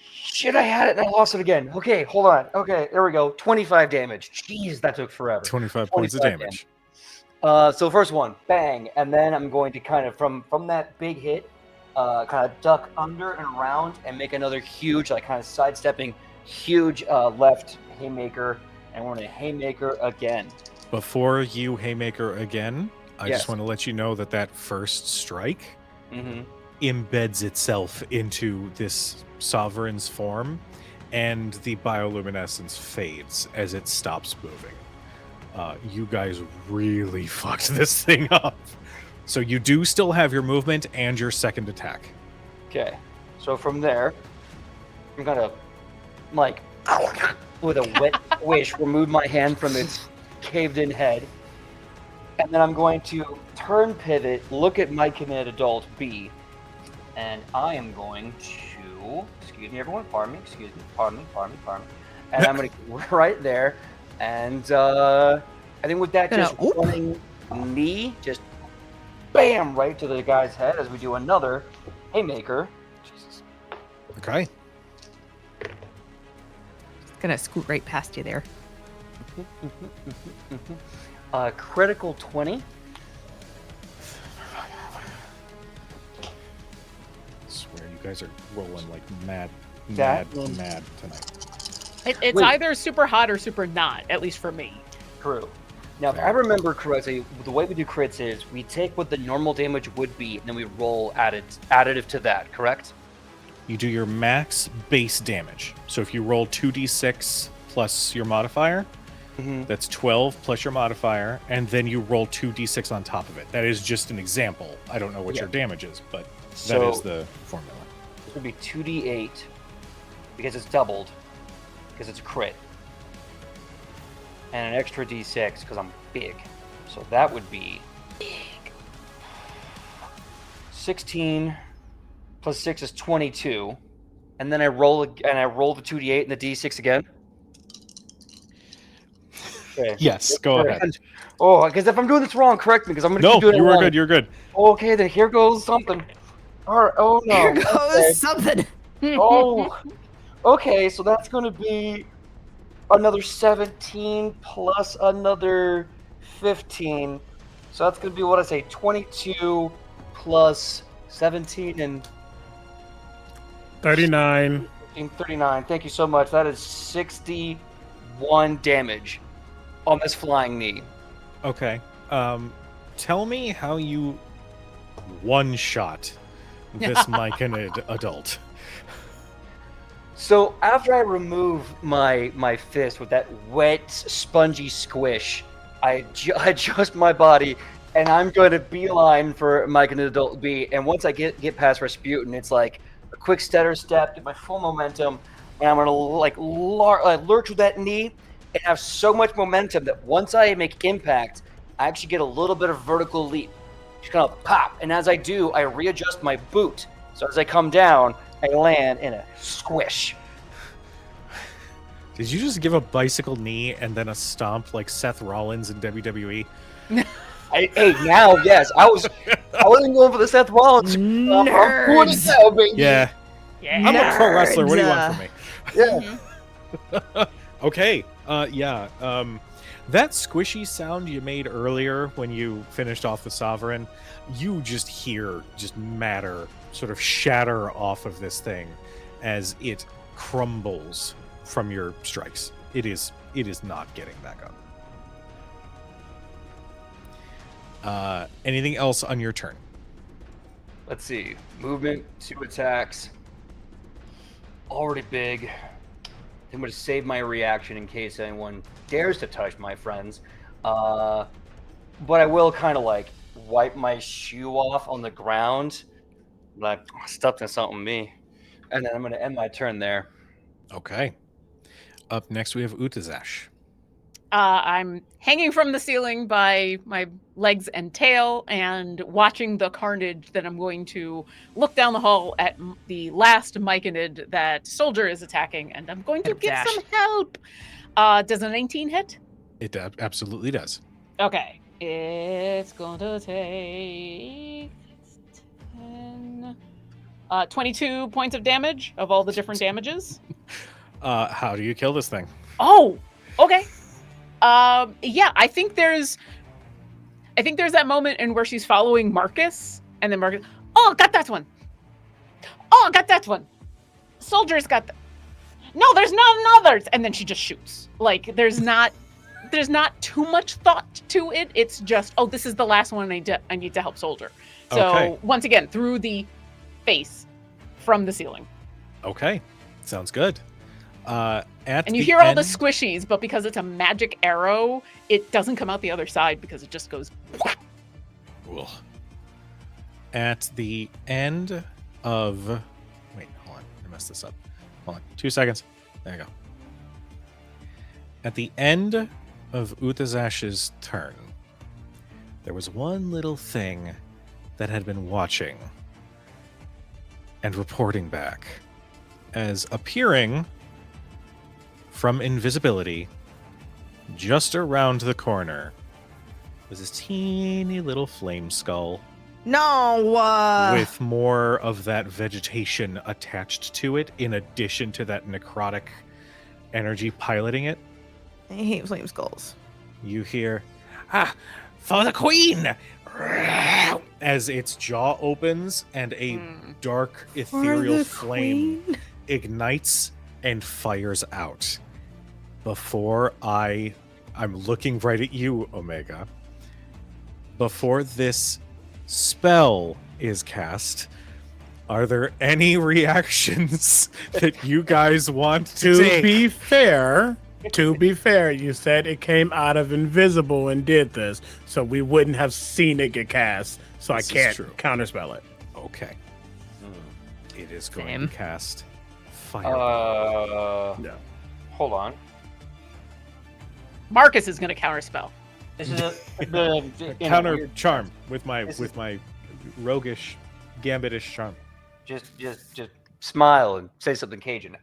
[SPEAKER 7] Shit, I had it and I lost it again. Okay, hold on. Okay, there we go. 25 damage. Jeez, that took forever.
[SPEAKER 1] 25 points of damage.
[SPEAKER 7] So first one, bang, and then I'm going to kind of from that big hit, kind of duck under and around and make another huge, like kind of sidestepping, huge left haymaker, and we're gonna haymaker again.
[SPEAKER 1] Before you haymaker again, I
[SPEAKER 7] Yes.
[SPEAKER 1] just want to let you know that first strike embeds itself into this sovereign's form, and the bioluminescence fades as it stops moving. You guys really fucked this thing up. So you do still have your movement and your second attack.
[SPEAKER 7] Okay, so from there, I'm gonna, like, with a wet wish, remove my hand from its caved-in head, and then I'm going to turn pivot, look at Myconid Adult B, and I am going to, excuse me everyone, pardon me, and I'm going to right there, and I think with that just running knee, just bam, right to the guy's head as we do another haymaker. Jesus.
[SPEAKER 1] Okay.
[SPEAKER 4] Gonna scoot right past you there.
[SPEAKER 7] Critical 20.
[SPEAKER 1] I swear you guys are rolling like mad tonight.
[SPEAKER 2] It's
[SPEAKER 7] Wait.
[SPEAKER 2] either super hot or super not, at least for me.
[SPEAKER 7] True. Now, if I remember correctly, the way we do crits is we take what the normal damage would be, and then we roll additive to that, correct?
[SPEAKER 8] You do your max base damage. So if you roll 2d6 plus your modifier, that's 12 plus your modifier, and then you roll 2d6 on top of it. That is just an example. I don't know what your damage is, but that is the formula.
[SPEAKER 7] This would be 2d8 because it's doubled, because it's a crit, and an extra d6 because I'm big. So that would be big. 16 plus 6 is 22, and then I roll the 2d8 and the d6 again. Okay.
[SPEAKER 8] Yes, go ahead.
[SPEAKER 7] Oh, because if I'm doing this wrong, correct me, because I'm going to keep doing it wrong.
[SPEAKER 8] No, you were good, you're good.
[SPEAKER 7] Okay, then here goes something. All right, oh no.
[SPEAKER 4] Here goes something.
[SPEAKER 7] Oh, okay, so that's going to be another 17 plus another 15. So that's going to be, what I say, 22 plus 17 and
[SPEAKER 3] 39.
[SPEAKER 7] 39. Thank you so much. That is 61 damage on this flying knee.
[SPEAKER 8] Okay. Tell me how you one-shot this Myconid adult.
[SPEAKER 7] So after I remove my fist with that wet, spongy squish, I adjust my body, and I'm going to beeline for Myconid adult B. And once I get past Rasputin, it's like a quick stutter step, get my full momentum, and I'm going to like lurch with that knee and have so much momentum that once I make impact, I actually get a little bit of vertical leap. Just kind of pop, and as I do, I readjust my boot. So as I come down, I land in a squish.
[SPEAKER 8] Did you just give a bicycle knee and then a stomp like Seth Rollins in WWE?
[SPEAKER 7] Hey, now, yes, I wasn't going for the Seth Rollins. I'm doing it now, baby.
[SPEAKER 8] Yeah. I'm a pro wrestler. What do you want from me?
[SPEAKER 7] Yeah.
[SPEAKER 8] Okay. That squishy sound you made earlier when you finished off the Sovereign, you just hear matter sort of shatter off of this thing as it crumbles from your strikes. It is not getting back up. Anything else on your turn?
[SPEAKER 7] Let's see. Movement, 2 attacks. Already big. I'm going to save my reaction in case anyone dares to touch my friends. But I will kind of like wipe my shoe off on the ground. Like, stepped in something me. And then I'm going to end my turn there.
[SPEAKER 8] Okay. Up next, we have Utazash.
[SPEAKER 2] I'm hanging from the ceiling by my legs and tail and watching the carnage that I'm going to look down the hall at the last Myconid that Soldier is attacking, and I'm going to get some help. Does a 19 hit?
[SPEAKER 8] It absolutely does.
[SPEAKER 2] Okay. It's going to take 10, 22 points of damage of all the different damages.
[SPEAKER 8] How do you kill this thing?
[SPEAKER 2] Oh, okay. Yeah, I think there's that moment in where she's following Marcus, and then Marcus, oh, got that one. Oh, got that one. Soldier's got that. No, there's not another. And then she just shoots. Like, there's not too much thought to it. It's just, oh, this is the last one I need to help Soldier. So once again, through the face from the ceiling.
[SPEAKER 8] Okay, sounds good.
[SPEAKER 2] And you hear all the squishies, but because it's a magic arrow, it doesn't come out the other side because it just goes.
[SPEAKER 8] Cool. At the end of... Wait, hold on. I messed this up. Hold on. 2 seconds. There you go. At the end of Utazash's turn, there was one little thing that had been watching and reporting back as appearing from invisibility just around the corner was this teeny little flame skull.
[SPEAKER 4] No!
[SPEAKER 8] With more of that vegetation attached to it, in addition to that necrotic energy piloting it.
[SPEAKER 4] I hate flame skulls.
[SPEAKER 8] You hear, for the queen! As its jaw opens and a dark ethereal flame ignites and fires out. Before I
[SPEAKER 1] I'm looking right at you, Omega. Before this spell is cast, are there any reactions that you guys want to
[SPEAKER 3] To
[SPEAKER 1] take?
[SPEAKER 3] be fair, you said it came out of invisible and did this, so we wouldn't have seen it get cast. So
[SPEAKER 1] This is
[SPEAKER 3] I can't
[SPEAKER 1] true.
[SPEAKER 3] counterspell it.
[SPEAKER 1] Okay. It is going
[SPEAKER 4] Same.
[SPEAKER 1] to cast Fireball.
[SPEAKER 3] Yeah.
[SPEAKER 7] Hold on.
[SPEAKER 2] Marcus is going to counterspell.
[SPEAKER 7] This is the
[SPEAKER 1] Counter charm with my
[SPEAKER 7] This
[SPEAKER 1] with
[SPEAKER 7] is-
[SPEAKER 1] my roguish, gambitish charm.
[SPEAKER 7] Just smile and say something Cajun.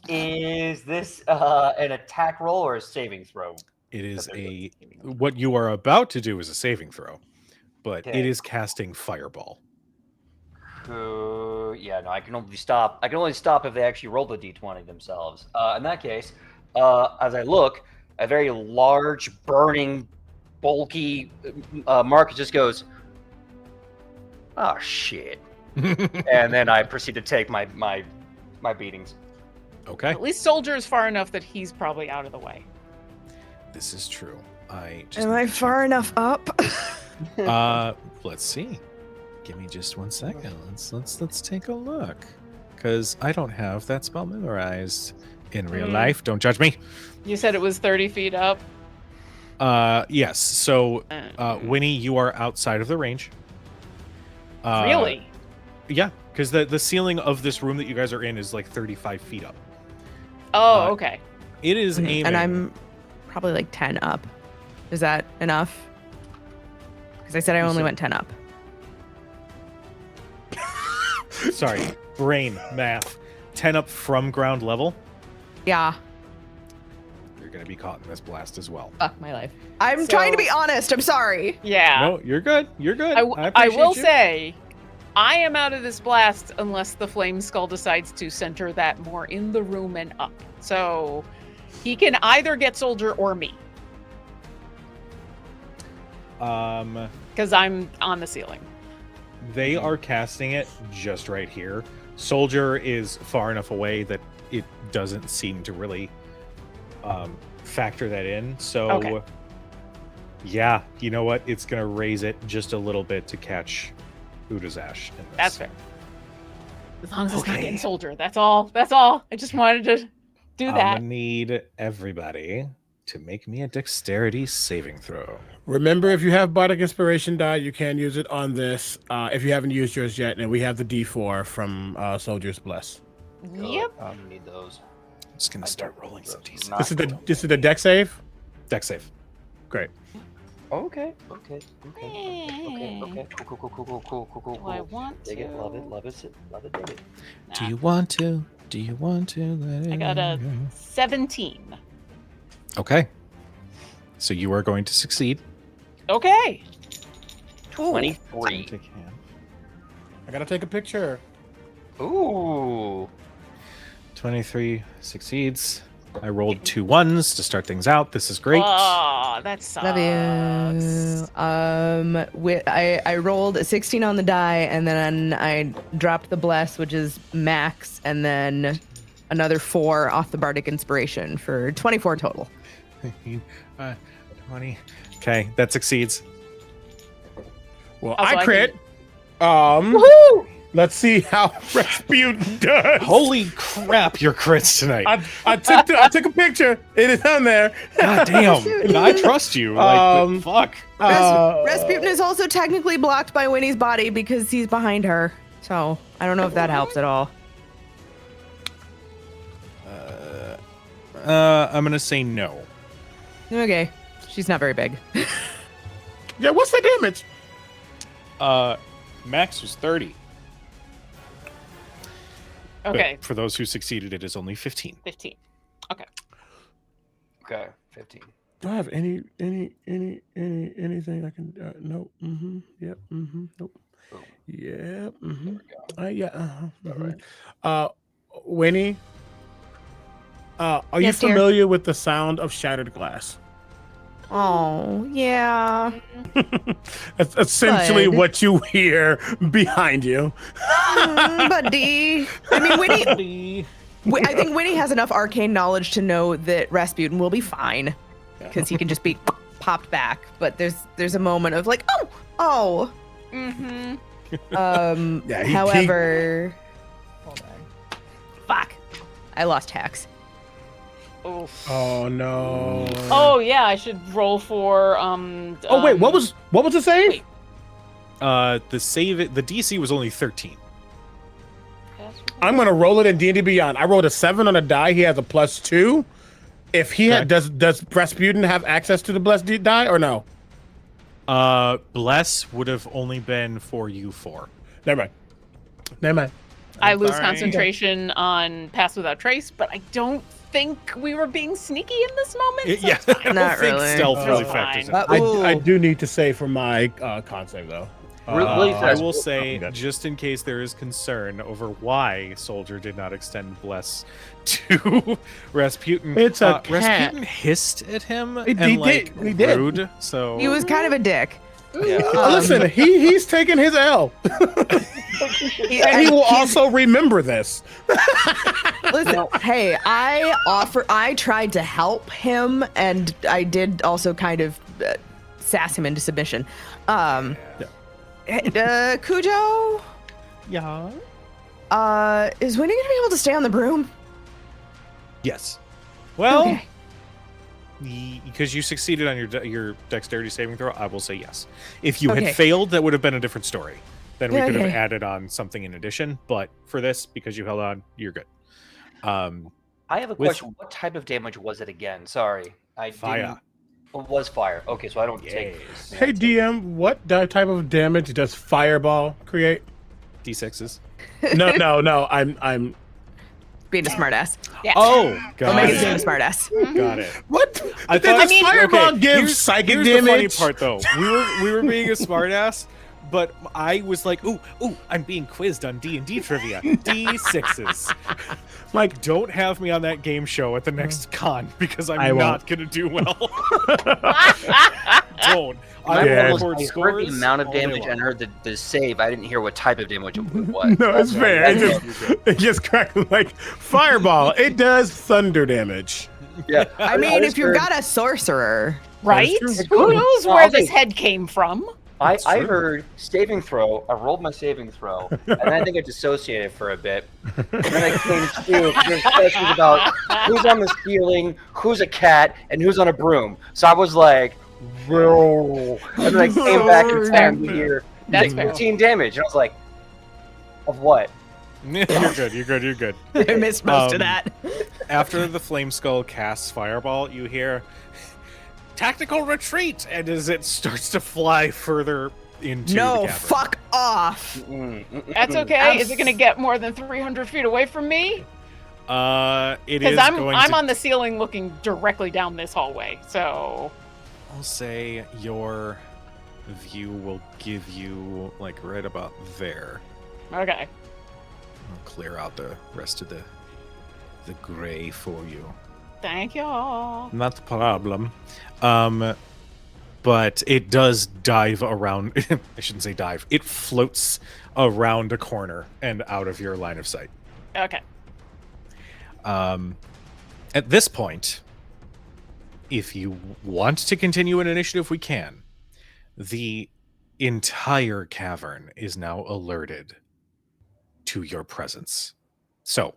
[SPEAKER 7] Is this an attack roll or a saving throw?
[SPEAKER 1] It is what you are about to do is a saving throw, but
[SPEAKER 7] Okay.
[SPEAKER 1] it is casting Fireball.
[SPEAKER 7] Yeah, no, I can only stop if they actually roll the d20 themselves. In that case, as I look, a very large, burning, bulky Marcus just goes, "Oh shit," and then I proceed to take my beatings.
[SPEAKER 1] Okay,
[SPEAKER 2] At least Soldier is far enough that he's probably out of the way.
[SPEAKER 1] this is true. I just
[SPEAKER 4] Am I far enough up?
[SPEAKER 1] let's see. Give me just 1 second. Let's take a look, because I don't have that spell memorized in real life. Don't judge me.
[SPEAKER 2] You said it was 30 feet up.
[SPEAKER 1] Yes. So, Winnie, you are outside of the range.
[SPEAKER 2] Really?
[SPEAKER 1] Yeah, because the ceiling of this room that you guys are in is like 35 feet up.
[SPEAKER 2] Oh, okay.
[SPEAKER 1] It is aiming.
[SPEAKER 4] And I'm probably like 10 up. Is that enough? Because I said I only went 10 up.
[SPEAKER 1] Sorry, brain math. 10 up from ground level.
[SPEAKER 4] Yeah.
[SPEAKER 1] You're gonna be caught in this blast as well.
[SPEAKER 4] Fuck my life. I'm trying to be honest. I'm sorry.
[SPEAKER 2] Yeah.
[SPEAKER 1] No, you're good. You're good.
[SPEAKER 2] I
[SPEAKER 1] appreciate
[SPEAKER 2] will
[SPEAKER 1] you.
[SPEAKER 2] say, I am out of this blast unless the Flame Skull decides to center that more in the room and up. So he can either get Soldier or me, because I'm on the ceiling.
[SPEAKER 1] They are casting it just right here. Soldier is far enough away that it doesn't seem to really factor that in. So,
[SPEAKER 2] Okay.
[SPEAKER 1] yeah, you know what? It's going to raise it just a little bit to catch Udazash in this.
[SPEAKER 2] That's fair. As long as it's not
[SPEAKER 1] Okay.
[SPEAKER 2] getting Soldier. That's all. That's all. I just wanted to do
[SPEAKER 1] I'm
[SPEAKER 2] that.
[SPEAKER 1] going to need everybody to make me a dexterity saving throw.
[SPEAKER 3] Remember, if you have Bardic Inspiration die, you can use it on this. If you haven't used yours yet, and we have the D4 from Soldier's Bless.
[SPEAKER 2] Yep.
[SPEAKER 7] I need those.
[SPEAKER 1] I'm just going to start rolling some d6.
[SPEAKER 7] Not
[SPEAKER 3] This is the deck save.
[SPEAKER 1] Dex save.
[SPEAKER 3] Great.
[SPEAKER 7] Okay. Cool.
[SPEAKER 2] Do I want
[SPEAKER 7] Dig it,
[SPEAKER 2] to?
[SPEAKER 7] love it, dig it.
[SPEAKER 1] Do
[SPEAKER 2] Nah.
[SPEAKER 1] you want to? Do you want to let it
[SPEAKER 2] I got a
[SPEAKER 1] go?
[SPEAKER 2] 17.
[SPEAKER 1] Okay. So you are going to succeed.
[SPEAKER 2] Okay.
[SPEAKER 7] 23.
[SPEAKER 3] I gotta take a picture.
[SPEAKER 7] Ooh.
[SPEAKER 1] 23 succeeds. I rolled 2 ones to start things out. This is great.
[SPEAKER 2] Oh, that sucks.
[SPEAKER 4] Love you. I rolled a 16 on the die, and then I dropped the bless, which is max, and then another 4 off the Bardic Inspiration for 24 total.
[SPEAKER 1] 20. Okay, that succeeds.
[SPEAKER 3] Well,
[SPEAKER 2] Also,
[SPEAKER 3] I
[SPEAKER 2] I
[SPEAKER 3] crit.
[SPEAKER 2] Woohoo!
[SPEAKER 3] Let's see how Rasputin does.
[SPEAKER 1] Holy crap, your crits tonight.
[SPEAKER 3] I took a picture. It is on there.
[SPEAKER 1] God damn. I trust you. Like, fuck.
[SPEAKER 4] Rasputin is also technically blocked by Winnie's body because he's behind her. So I don't know if that helps at all.
[SPEAKER 1] I'm going to say no.
[SPEAKER 4] Okay. She's not very big.
[SPEAKER 3] Yeah, what's the damage?
[SPEAKER 1] Max was 30. But
[SPEAKER 2] Okay,
[SPEAKER 1] for those who succeeded, it is only 15.
[SPEAKER 2] 15.
[SPEAKER 7] Okay. 15.
[SPEAKER 3] Do I have anything I can? No. Mm-hmm. Yep. Mm-hmm. Nope.
[SPEAKER 7] Boom.
[SPEAKER 3] Yep. Mm-hmm.
[SPEAKER 7] There we go.
[SPEAKER 3] Yeah.
[SPEAKER 7] All right.
[SPEAKER 3] Winnie. Are you
[SPEAKER 4] Yes, dear?
[SPEAKER 3] familiar with the sound of shattered glass?
[SPEAKER 4] Oh, yeah.
[SPEAKER 3] That's essentially
[SPEAKER 4] Bud.
[SPEAKER 3] what you hear behind you.
[SPEAKER 4] Buddy. I mean, Winnie. I think Winnie has enough arcane knowledge to know that Rasputin will be fine. because he can just be popped back. But there's a moment of like, oh.
[SPEAKER 2] Mm-hmm.
[SPEAKER 3] Yeah,
[SPEAKER 4] However, hold on. Fuck, I lost Hex.
[SPEAKER 2] Oof.
[SPEAKER 3] Oh no.
[SPEAKER 2] Oh yeah, I should roll for
[SPEAKER 3] Oh wait, what was the save?
[SPEAKER 2] Wait.
[SPEAKER 8] The DC was only 13.
[SPEAKER 3] I'm gonna roll it in D&D Beyond. I rolled a 7 on a die. He has a +2. If he had, does Rasputin have access to the blessed die or no?
[SPEAKER 8] Bless would have only been for you 4.
[SPEAKER 3] Never mind.
[SPEAKER 2] I lose
[SPEAKER 8] Sorry.
[SPEAKER 2] concentration on Pass Without Trace, but I don't think we were being sneaky in this moment. So
[SPEAKER 8] Yeah,
[SPEAKER 2] it's fine.
[SPEAKER 8] I don't
[SPEAKER 4] Not
[SPEAKER 8] think
[SPEAKER 4] really.
[SPEAKER 8] stealth really
[SPEAKER 2] It's
[SPEAKER 8] factors in.
[SPEAKER 2] fine.
[SPEAKER 3] I do need to say for my con save though.
[SPEAKER 7] Really
[SPEAKER 8] I
[SPEAKER 7] fast.
[SPEAKER 8] will say,
[SPEAKER 3] Okay.
[SPEAKER 8] just in case there is concern over why Soldier did not extend Bless to Rasputin.
[SPEAKER 3] It's a cat.
[SPEAKER 8] Rasputin hissed at him
[SPEAKER 3] He
[SPEAKER 8] and
[SPEAKER 3] did.
[SPEAKER 8] like
[SPEAKER 3] He did.
[SPEAKER 8] rude. So
[SPEAKER 4] He was kind of a dick.
[SPEAKER 7] Yeah.
[SPEAKER 3] Listen, he's taking his L, and he will also remember this.
[SPEAKER 4] Listen, hey, I tried to help him, and I did also kind of sass him into submission. Cujo,
[SPEAKER 3] Yeah.
[SPEAKER 4] is Winnie gonna be able to stay on the broom?
[SPEAKER 8] yes. Well,
[SPEAKER 4] Okay.
[SPEAKER 8] because you succeeded on your dexterity saving throw, I will say yes. If you
[SPEAKER 4] Okay.
[SPEAKER 8] had failed, that would have been a different story. Then we
[SPEAKER 4] Yeah,
[SPEAKER 8] could have
[SPEAKER 4] yeah.
[SPEAKER 8] added on something in addition. But for this, because you held on, you're good.
[SPEAKER 7] I have a
[SPEAKER 8] With-
[SPEAKER 7] question. What type of damage was it again? Sorry, I
[SPEAKER 8] Fire.
[SPEAKER 7] didn't. It was fire. Okay, so I don't take.
[SPEAKER 8] Yes.
[SPEAKER 3] Hey DM, what type of damage does Fireball create?
[SPEAKER 8] D6s.
[SPEAKER 3] No. I'm.
[SPEAKER 4] Being a smartass.
[SPEAKER 2] Yeah.
[SPEAKER 8] Oh, got
[SPEAKER 4] Omega's
[SPEAKER 8] it.
[SPEAKER 4] being a smartass.
[SPEAKER 8] Got it.
[SPEAKER 3] What?
[SPEAKER 8] I
[SPEAKER 3] Does
[SPEAKER 8] thought.
[SPEAKER 3] Fireball
[SPEAKER 8] okay,
[SPEAKER 3] give
[SPEAKER 8] here's-
[SPEAKER 3] psychic
[SPEAKER 8] here's
[SPEAKER 3] damage?
[SPEAKER 8] the funny part, though. We were being a smartass, but I was like, ooh, I'm being quizzed on D&D trivia. D6s. Like, don't have me on that game show at the next con because
[SPEAKER 3] I
[SPEAKER 8] I'm
[SPEAKER 3] won't.
[SPEAKER 8] not gonna do well. Don't.
[SPEAKER 7] My
[SPEAKER 8] I
[SPEAKER 3] Yeah.
[SPEAKER 7] problem
[SPEAKER 8] will
[SPEAKER 7] was
[SPEAKER 8] record
[SPEAKER 7] I heard
[SPEAKER 8] scores
[SPEAKER 7] the amount of
[SPEAKER 8] all day
[SPEAKER 7] damage
[SPEAKER 8] long.
[SPEAKER 7] and heard the save. I didn't hear what type of damage it was.
[SPEAKER 3] No, it's fair. It just cracked like Fireball. It does thunder damage.
[SPEAKER 7] Yeah,
[SPEAKER 4] I mean,
[SPEAKER 7] just
[SPEAKER 4] if you've
[SPEAKER 7] heard-
[SPEAKER 4] got a sorcerer,
[SPEAKER 2] Right?
[SPEAKER 3] true.
[SPEAKER 2] Who knows
[SPEAKER 7] No,
[SPEAKER 2] where
[SPEAKER 7] I'll
[SPEAKER 2] this
[SPEAKER 7] say-
[SPEAKER 2] head came from?
[SPEAKER 7] I
[SPEAKER 3] true.
[SPEAKER 7] heard saving throw. I rolled my saving throw, and I think I dissociated for a bit. And then I came to. There's questions about who's on the ceiling, who's a cat, and who's on a broom. So I was like, "Whoa!" And then I came back in time to hear
[SPEAKER 2] That's fair.
[SPEAKER 7] 15 damage, and I was like, "Of what?"
[SPEAKER 8] You're good.
[SPEAKER 4] I missed most of
[SPEAKER 8] Um,
[SPEAKER 4] that.
[SPEAKER 8] After the Flame Skull casts Fireball, you hear tactical retreat, and as it starts to fly further into the
[SPEAKER 4] No,
[SPEAKER 8] cavern.
[SPEAKER 4] fuck off.
[SPEAKER 2] That's okay. Is it going to get more than 300 feet away from me?
[SPEAKER 8] It
[SPEAKER 2] Because
[SPEAKER 8] is
[SPEAKER 2] I'm
[SPEAKER 8] going
[SPEAKER 2] I'm
[SPEAKER 8] to.
[SPEAKER 2] on the ceiling looking directly down this hallway. So
[SPEAKER 8] I'll say your view will give you like right about there.
[SPEAKER 2] okay.
[SPEAKER 1] I'll clear out the rest of the gray for you.
[SPEAKER 2] Thank y'all.
[SPEAKER 8] Not a problem. But it does dive around. I shouldn't say dive. It floats around a corner and out of your line of sight.
[SPEAKER 2] Okay.
[SPEAKER 8] At this point, if you want to continue an initiative, we can. The entire cavern is now alerted to your presence. So,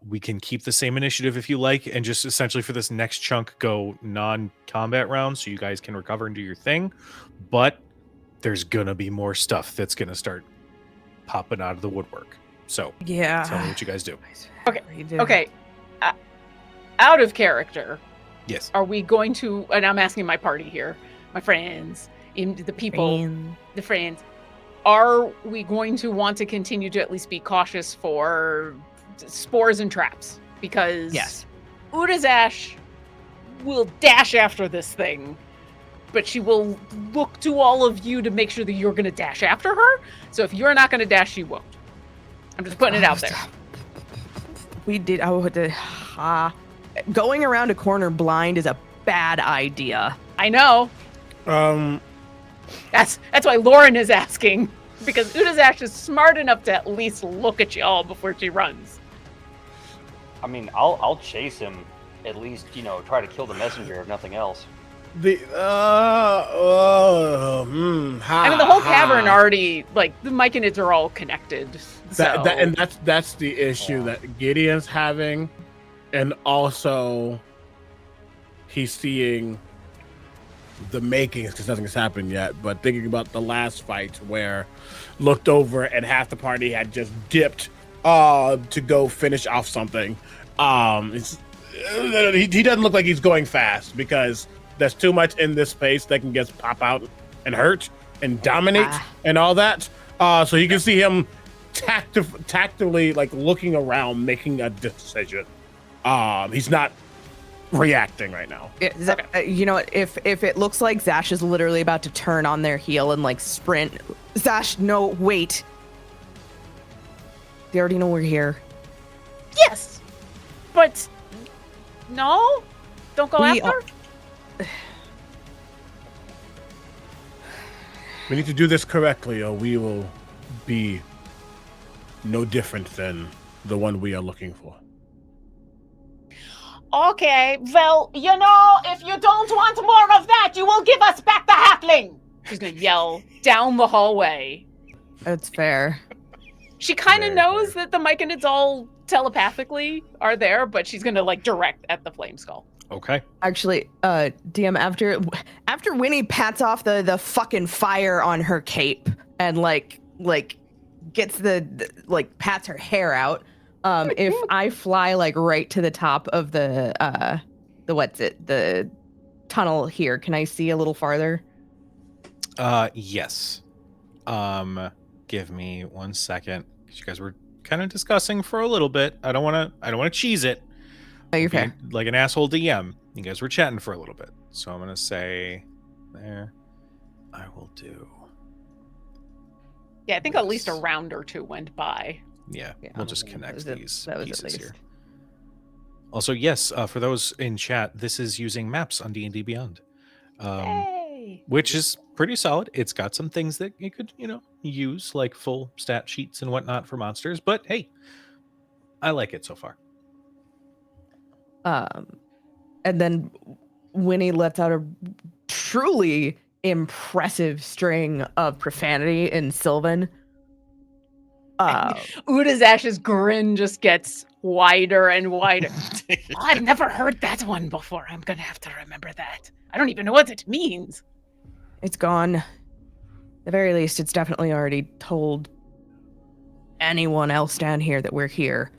[SPEAKER 8] we can keep the same initiative if you like, and just essentially for this next chunk go non-combat rounds so you guys can recover and do your thing. But there's gonna be more stuff that's gonna start popping out of the woodwork. So,
[SPEAKER 4] Yeah.
[SPEAKER 8] tell me what you guys do.
[SPEAKER 2] Okay. Out of character,
[SPEAKER 8] Yes.
[SPEAKER 2] are we going to? And I'm asking my party here, my friends, the people, the friends. Are we going to want to continue to at least be cautious for spores and traps? Because
[SPEAKER 4] Yes.
[SPEAKER 2] Udazash will dash after this thing, but she will look to all of you to make sure that you're going to dash after her. So if you're not going to dash, she won't. I'm just putting it out there.
[SPEAKER 4] We did. Going around a corner blind is a bad idea.
[SPEAKER 2] I know. That's why Lauren is asking, because Udazash is smart enough to at least look at y'all before she runs.
[SPEAKER 9] I mean, I'll chase him
[SPEAKER 7] at least, try to kill the messenger if nothing else.
[SPEAKER 2] I mean, the whole cavern already, like, the Myconids are all connected.
[SPEAKER 3] And that's the issue that Gideon's having, and also he's seeing the makings because nothing has happened yet. But thinking about the last fight where looked over and half the party had just dipped to go finish off something. He doesn't look like he's going fast because there's too much in this space that can just pop out and hurt and dominate and all that. So you can see him tactically like looking around, making a decision. He's not reacting right now.
[SPEAKER 4] You know what? If it looks like Zash is literally about to turn on their heel and like sprint, Zash, no, wait. They already know we're here.
[SPEAKER 2] Yes, but no, don't go after.
[SPEAKER 3] We need to do this correctly, or we will be no different than the one we are looking for.
[SPEAKER 2] Okay, well, if you don't want more of that, you will give us back the halfling. She's gonna yell down the hallway.
[SPEAKER 4] That's fair.
[SPEAKER 2] She kind of knows that the Myconids all telepathically are there, but she's gonna like direct at the flame skull.
[SPEAKER 8] Okay.
[SPEAKER 4] Actually, DM, after Winnie pats off the fucking fire on her cape and like gets the pats her hair out, if I fly like right to the top of the tunnel here, can I see a little farther?
[SPEAKER 8] Yes. Give me 1 second. You guys were kind of discussing for a little bit. I don't want to cheese it.
[SPEAKER 4] Oh, you're fair.
[SPEAKER 8] Like an asshole DM. You guys were chatting for a little bit. So I'm going to say there. I will do.
[SPEAKER 2] Yeah, I think at least a round or two went by.
[SPEAKER 8] Yeah, we'll just connect these
[SPEAKER 4] that was
[SPEAKER 8] pieces here. Also, yes, for those in chat, this is using maps on D&D Beyond.
[SPEAKER 2] Yay!
[SPEAKER 8] Which is pretty solid. It's got some things that you could, use, like full stat sheets and whatnot for monsters. But hey, I like it so far.
[SPEAKER 4] And then Winnie lets out a truly impressive string of profanity in Sylvan.
[SPEAKER 2] Udazash's grin just gets wider and wider. I've never heard that one before. I'm gonna have to remember that. I don't even know what it means.
[SPEAKER 4] It's gone. At the very least, it's definitely already told anyone else down here that we're here.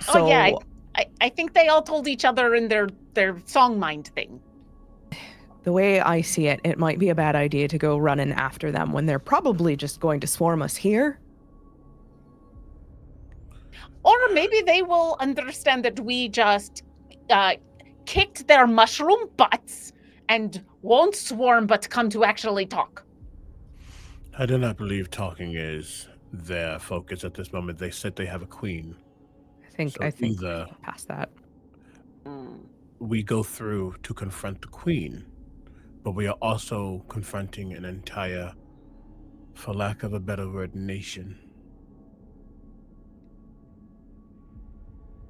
[SPEAKER 4] So,
[SPEAKER 2] oh yeah, I think they all told each other in their song mind thing.
[SPEAKER 4] The way I see it, it might be a bad idea to go running after them when they're probably just going to swarm us here.
[SPEAKER 2] Or maybe they will understand that we just kicked their mushroom butts and won't swarm but come to actually talk.
[SPEAKER 3] I do not believe talking is their focus at this moment. They said they have a queen.
[SPEAKER 4] I think past that.
[SPEAKER 3] We go through to confront the queen, but we are also confronting an entire, for lack of a better word, nation.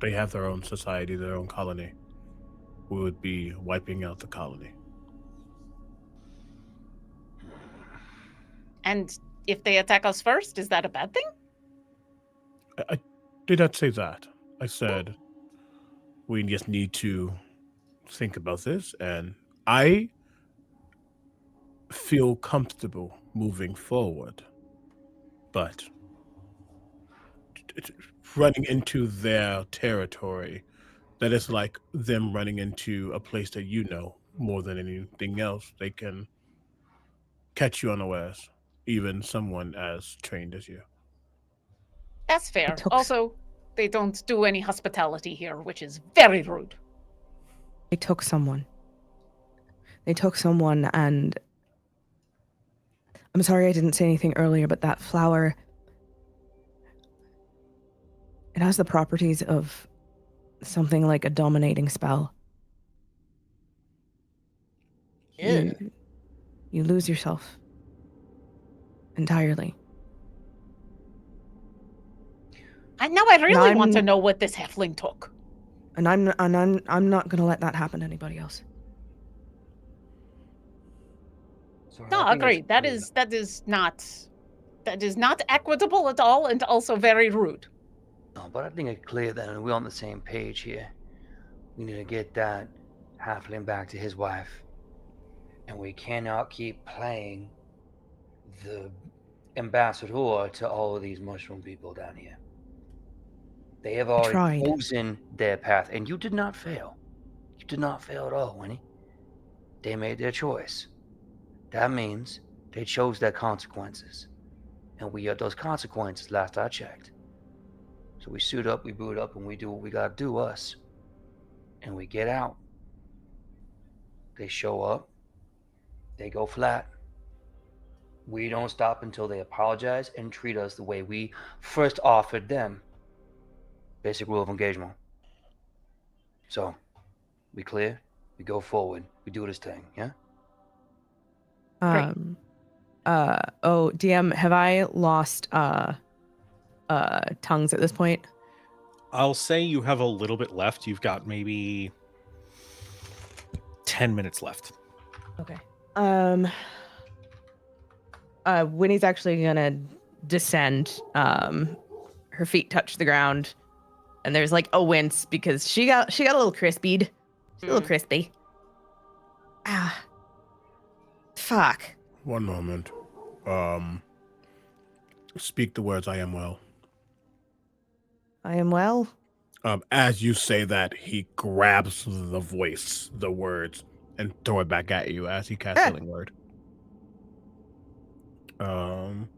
[SPEAKER 3] They have their own society, their own colony. We would be wiping out the colony.
[SPEAKER 2] And if they attack us first, is that a bad thing?
[SPEAKER 3] I did not say that. I said we just need to think about this, and I feel comfortable moving forward. But running into their territory, that is like them running into a place that you know more than anything else. They can catch you unawares, even someone as trained as you.
[SPEAKER 2] That's fair. Also, they don't do any hospitality here, which is very rude.
[SPEAKER 4] They took someone. And I'm sorry I didn't say anything earlier, but that flower, it has the properties of something like a dominating spell.
[SPEAKER 2] Yeah.
[SPEAKER 4] You lose yourself entirely.
[SPEAKER 2] And now I really want to know what this halfling took.
[SPEAKER 4] And I'm not gonna let that happen to anybody else.
[SPEAKER 7] So I
[SPEAKER 2] No,
[SPEAKER 7] think it's
[SPEAKER 2] agreed. That is not equitable at all, and also very rude.
[SPEAKER 7] No, but I think it's clear that we're on the same page here. We need to get that halfling back to his wife. And we cannot keep playing the ambassador to all of these mushroom people down here. They have already
[SPEAKER 4] tried.
[SPEAKER 7] chosen their path, and you did not fail. You did not fail at all, Winnie. They made their choice. That means they chose their consequences. And we are those consequences last I checked. So we suit up, we boot up, and we do what we gotta do, us. And we get out. They show up. They go flat. We don't stop until they apologize and treat us the way we first offered them. Basic rule of engagement. So, we clear, we go forward, we do this thing, yeah?
[SPEAKER 2] Great.
[SPEAKER 4] DM, have I lost tongues at this point?
[SPEAKER 8] I'll say you have a little bit left. You've got maybe 10 minutes left.
[SPEAKER 4] Okay. Winnie's actually gonna descend. Her feet touch the ground, and there's like a wince because she got a little crispied. She's a little crispy. Ah. Fuck.
[SPEAKER 3] One moment. Speak the words, I am well.
[SPEAKER 4] I am well.
[SPEAKER 3] As you say that, he grabs the voice, the words, and throw it back at you as he casts Healing Word. And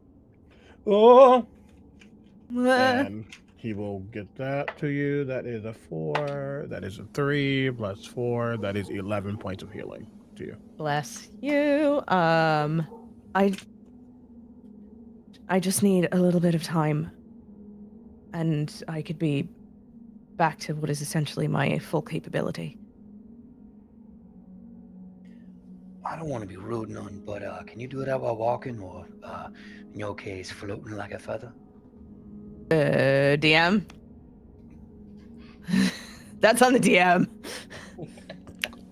[SPEAKER 3] he will get that to you. That is a 4. That is a 3 plus 4. That is 11 points of healing to you.
[SPEAKER 4] Bless you. I just need a little bit of time, and I could be back to what is essentially my full capability.
[SPEAKER 7] I don't want to be rude, none, but can you do that while walking, or in your case, floating like a feather?
[SPEAKER 4] DM? That's on the DM.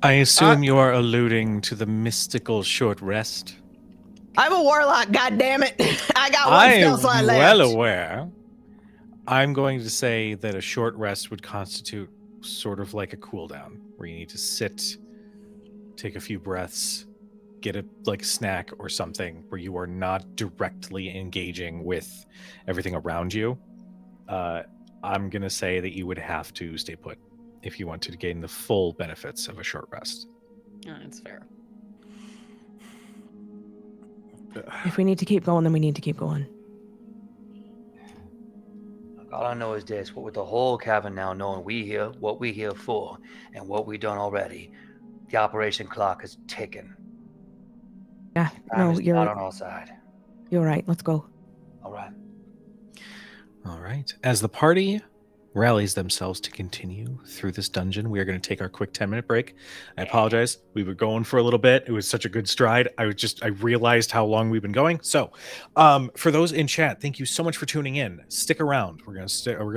[SPEAKER 1] I assume you are alluding to the mystical short rest.
[SPEAKER 4] I'm a warlock, goddammit. I got one spell slot
[SPEAKER 1] I'm
[SPEAKER 4] left.
[SPEAKER 1] well aware. I'm going to say that a short rest would constitute sort of like a cooldown, where you need to sit, take a few breaths, get a snack or something where you are not directly engaging with everything around you. I'm going to say that you would have to stay put if you wanted to gain the full benefits of a short rest.
[SPEAKER 2] That's fair.
[SPEAKER 4] If we need to keep going, then we need to keep going.
[SPEAKER 7] All I know is this: what with the whole cavern now knowing we here, what we here for, and what we done already, the operation clock is ticking.
[SPEAKER 4] Yeah,
[SPEAKER 7] Time is not on our side.
[SPEAKER 4] You're right. Let's go.
[SPEAKER 7] All right.
[SPEAKER 1] All right. As the party rallies themselves to continue through this dungeon, we are going to take our quick 10-minute break. I apologize. We were going for a little bit. It was such a good stride. I realized how long we've been going. So, for those in chat, thank you so much for tuning in. Stick around. We're going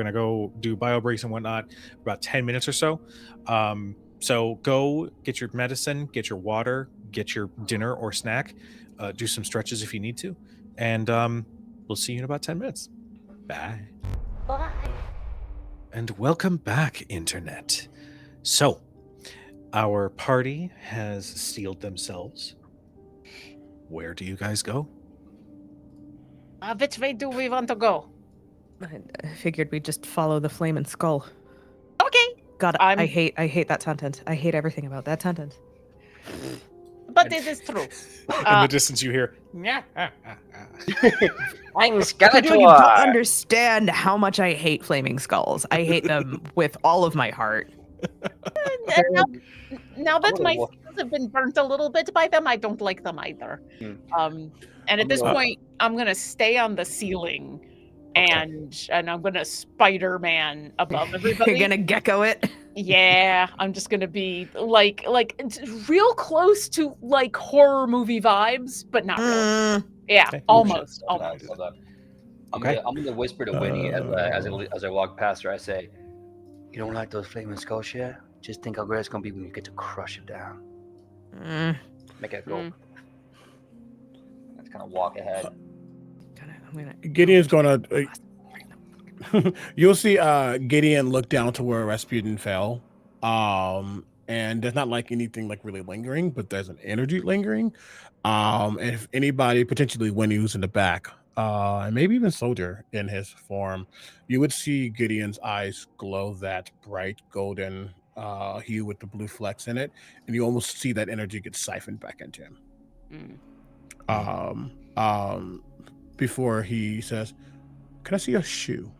[SPEAKER 1] to go do bio breaks and whatnot for about 10 minutes or so. So go get your medicine, get your water, get your dinner or snack, do some stretches if you need to, and we'll see you in about 10 minutes. Bye.
[SPEAKER 2] Bye.
[SPEAKER 1] And welcome back, Internet. So, our party has steeled themselves. Where do you guys go?
[SPEAKER 2] Which way do we want to go?
[SPEAKER 4] I figured we'd just follow the flaming skull.
[SPEAKER 2] Okay.
[SPEAKER 4] God, I hate that sentence. I hate everything about that sentence.
[SPEAKER 2] But it is true.
[SPEAKER 1] In the distance you hear,
[SPEAKER 7] I'm
[SPEAKER 4] You
[SPEAKER 7] Skeletor.
[SPEAKER 4] don't understand how much I hate flaming skulls. I hate them with all of my heart.
[SPEAKER 2] Now that my skills have been burnt a little bit by them, I don't like them either. And at this point, I'm gonna stay on the ceiling, and I'm gonna Spider-Man above everybody.
[SPEAKER 4] You're gonna gecko it.
[SPEAKER 2] Yeah, I'm just gonna be like real close to like horror movie vibes, but not really. Yeah,
[SPEAKER 1] Okay.
[SPEAKER 2] almost.
[SPEAKER 7] Hold on.
[SPEAKER 1] Okay.
[SPEAKER 7] I'm gonna whisper to Winnie as I walk past her. I say, You don't like those flaming skulls yet? Just think how great it's gonna be when you get to crush it down. Make it go. Let's kind of walk ahead.
[SPEAKER 3] Gideon's gonna. You'll see Gideon look down to where Rasputin fell. And there's not like anything like really lingering, but there's an energy lingering. And if anybody, potentially Winnie who's in the back, and maybe even Soldier in his form, you would see Gideon's eyes glow that bright golden hue with the blue flecks in it, and you almost see that energy get siphoned back into him. Before he says, "Can I see your shoe?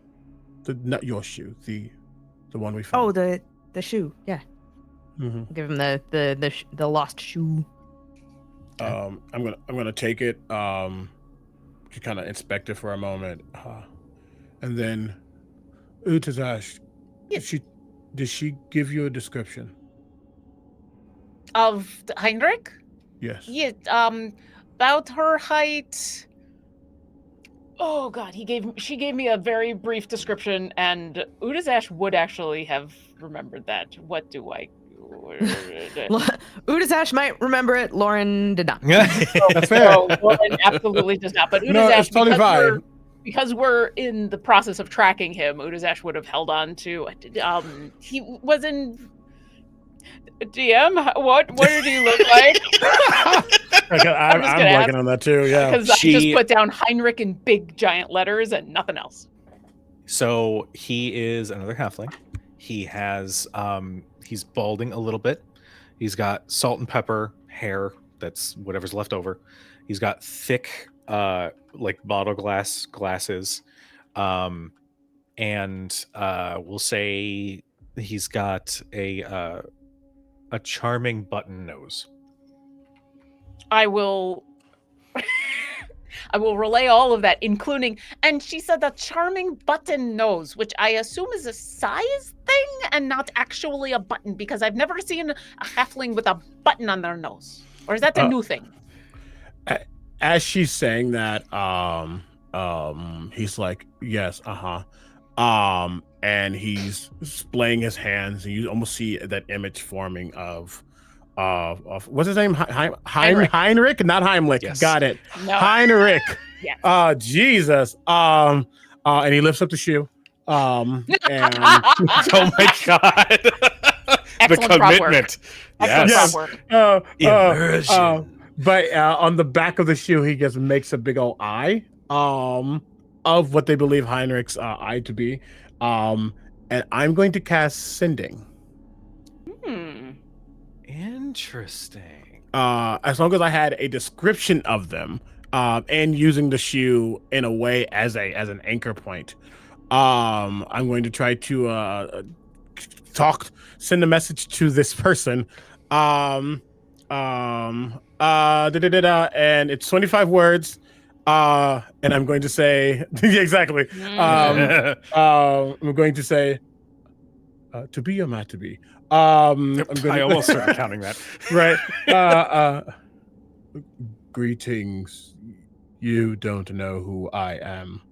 [SPEAKER 3] Not your shoe, the one we found."
[SPEAKER 4] Oh, the shoe. Yeah.
[SPEAKER 3] Mm-hmm.
[SPEAKER 4] Give him the lost shoe.
[SPEAKER 3] I'm gonna take it. To kind of inspect it for a moment, and then Utazash, did she give you a description
[SPEAKER 2] Of Heinrich?
[SPEAKER 3] Yes.
[SPEAKER 2] Yeah. About her height. Oh God, she gave me a very brief description, and Utazash would actually have remembered that. What do I?
[SPEAKER 4] Utazash might remember it. Lauren did not.
[SPEAKER 3] That's fair.
[SPEAKER 2] No, Lauren absolutely does not. But Utazash,
[SPEAKER 3] No, it's totally fine.
[SPEAKER 2] Because we're in the process of tracking him, Utazash would have held on to. He was in. DM, what did he look like?
[SPEAKER 3] I'm working on that too. Yeah,
[SPEAKER 2] because I just put down Heinrich in big giant letters and nothing else.
[SPEAKER 8] So he is another halfling. He has he's balding a little bit. He's got salt and pepper hair. That's whatever's left over. He's got thick like bottle glasses. And we'll say he's got a charming button nose.
[SPEAKER 2] I will relay all of that, including, and she said the charming button nose, which I assume is a size thing and not actually a button, because I've never seen a halfling with a button on their nose. Or is that the new thing?
[SPEAKER 3] As she's saying that, he's like, yes, and he's splaying his hands, and you almost see that image forming of what's his name? Heinrich, not Heimlich.
[SPEAKER 8] Yes.
[SPEAKER 3] Got it.
[SPEAKER 2] No.
[SPEAKER 3] Heinrich.
[SPEAKER 2] Yes.
[SPEAKER 3] Jesus. And he lifts up the shoe. And
[SPEAKER 8] Oh my god. The commitment.
[SPEAKER 2] Excellent prop work.
[SPEAKER 8] Immersion.
[SPEAKER 3] But on the back of the shoe, he just makes a big old eye of what they believe Heinrich's eye to be. And I'm going to cast Sending.
[SPEAKER 8] Interesting.
[SPEAKER 3] As long as I had a description of them, and using the shoe in a way as an anchor point, I'm going to try to send a message to this person. And it's 25 words. And I'm going to say exactly. I'm going to say to be or not to be.
[SPEAKER 8] I almost started counting that.
[SPEAKER 3] Right. Greetings. You don't know who I am,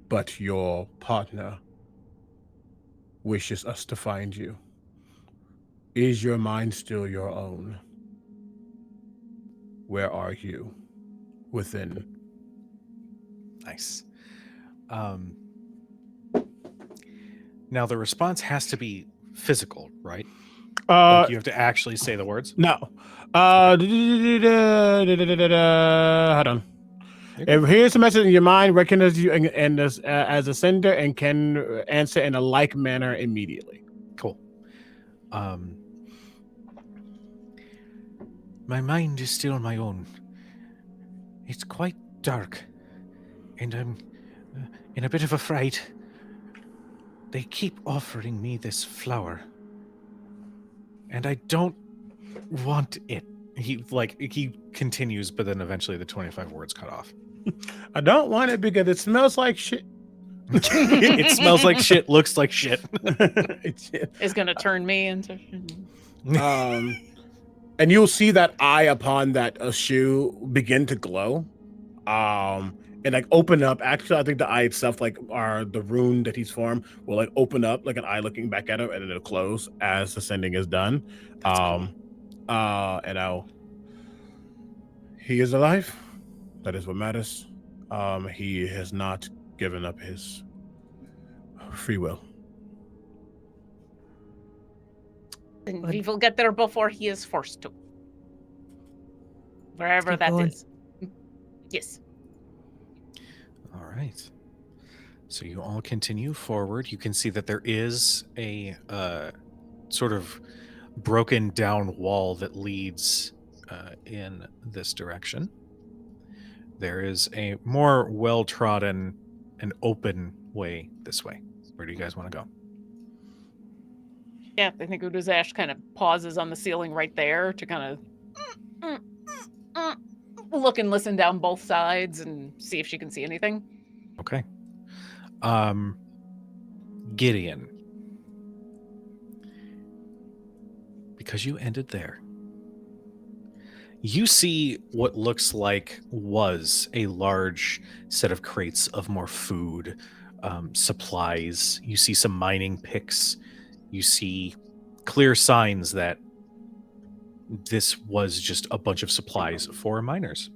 [SPEAKER 3] but your partner wishes us to find you. Is your mind still your own? Where are you? Within.
[SPEAKER 8] Nice. Now the response has to be physical, right? Like you have to actually say the words.
[SPEAKER 3] No. Hold on. If here's a message in your mind, recognize you and as a sender and can answer in a like manner immediately.
[SPEAKER 8] Cool. My mind is still my own. It's quite dark, and I'm in a bit of a fright. They keep offering me this flower, and I don't want it. He continues, but then eventually the 25 words cut off.
[SPEAKER 3] I don't want it because it smells like shit.
[SPEAKER 8] It smells like shit, looks like shit.
[SPEAKER 2] It's gonna turn me into.
[SPEAKER 3] And you'll see that eye upon that shoe begin to glow. and like open up. Actually, I think the eye itself, like the rune that he's formed, will like open up like an eye looking back at him, and then it'll close as the sending is done.
[SPEAKER 1] That's cool.
[SPEAKER 3] And he is alive. That is what matters. He has not given up his free will.
[SPEAKER 2] And we will get there before he is forced to. Wherever
[SPEAKER 4] keep
[SPEAKER 2] that
[SPEAKER 4] going.
[SPEAKER 2] is. Yes.
[SPEAKER 1] All right. So you all continue forward. You can see that there is a sort of broken down wall that leads in this direction. There is a more well-trodden and open way this way. Where do you guys want to go?
[SPEAKER 2] Yeah, I think Uduzash kind of pauses on the ceiling right there to kind of look and listen down both sides and see if she can see anything.
[SPEAKER 1] Okay. Gideon. Because you ended there. You see what looks like was a large set of crates of more food, supplies. You see some mining picks. You see clear signs that this was just a bunch of supplies for miners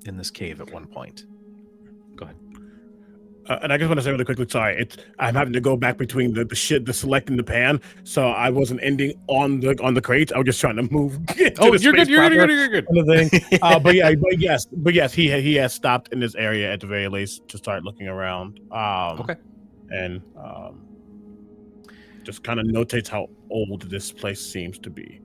[SPEAKER 1] in this cave at one point. Go ahead.
[SPEAKER 3] And I just want to say really quickly, sorry, I'm having to go back between the select and the pan, so I wasn't ending on the crates. I was just trying to move.
[SPEAKER 1] You're good.
[SPEAKER 3] But yes, he has stopped in this area at the very least to start looking around.
[SPEAKER 1] Okay.
[SPEAKER 3] And just kind of notates how old this place seems to be,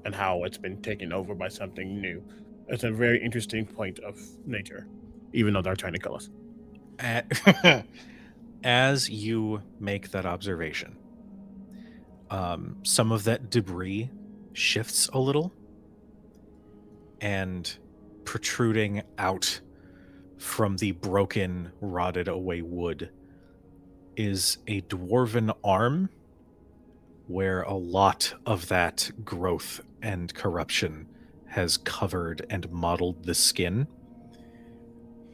[SPEAKER 3] and how it's been taken over by something new. It's a very interesting point of nature, even though they're trying to kill us.
[SPEAKER 1] As you make that observation, some of that debris shifts a little, and protruding out from the broken, rotted away wood is a dwarven arm where a lot of that growth and corruption has covered and mottled the skin.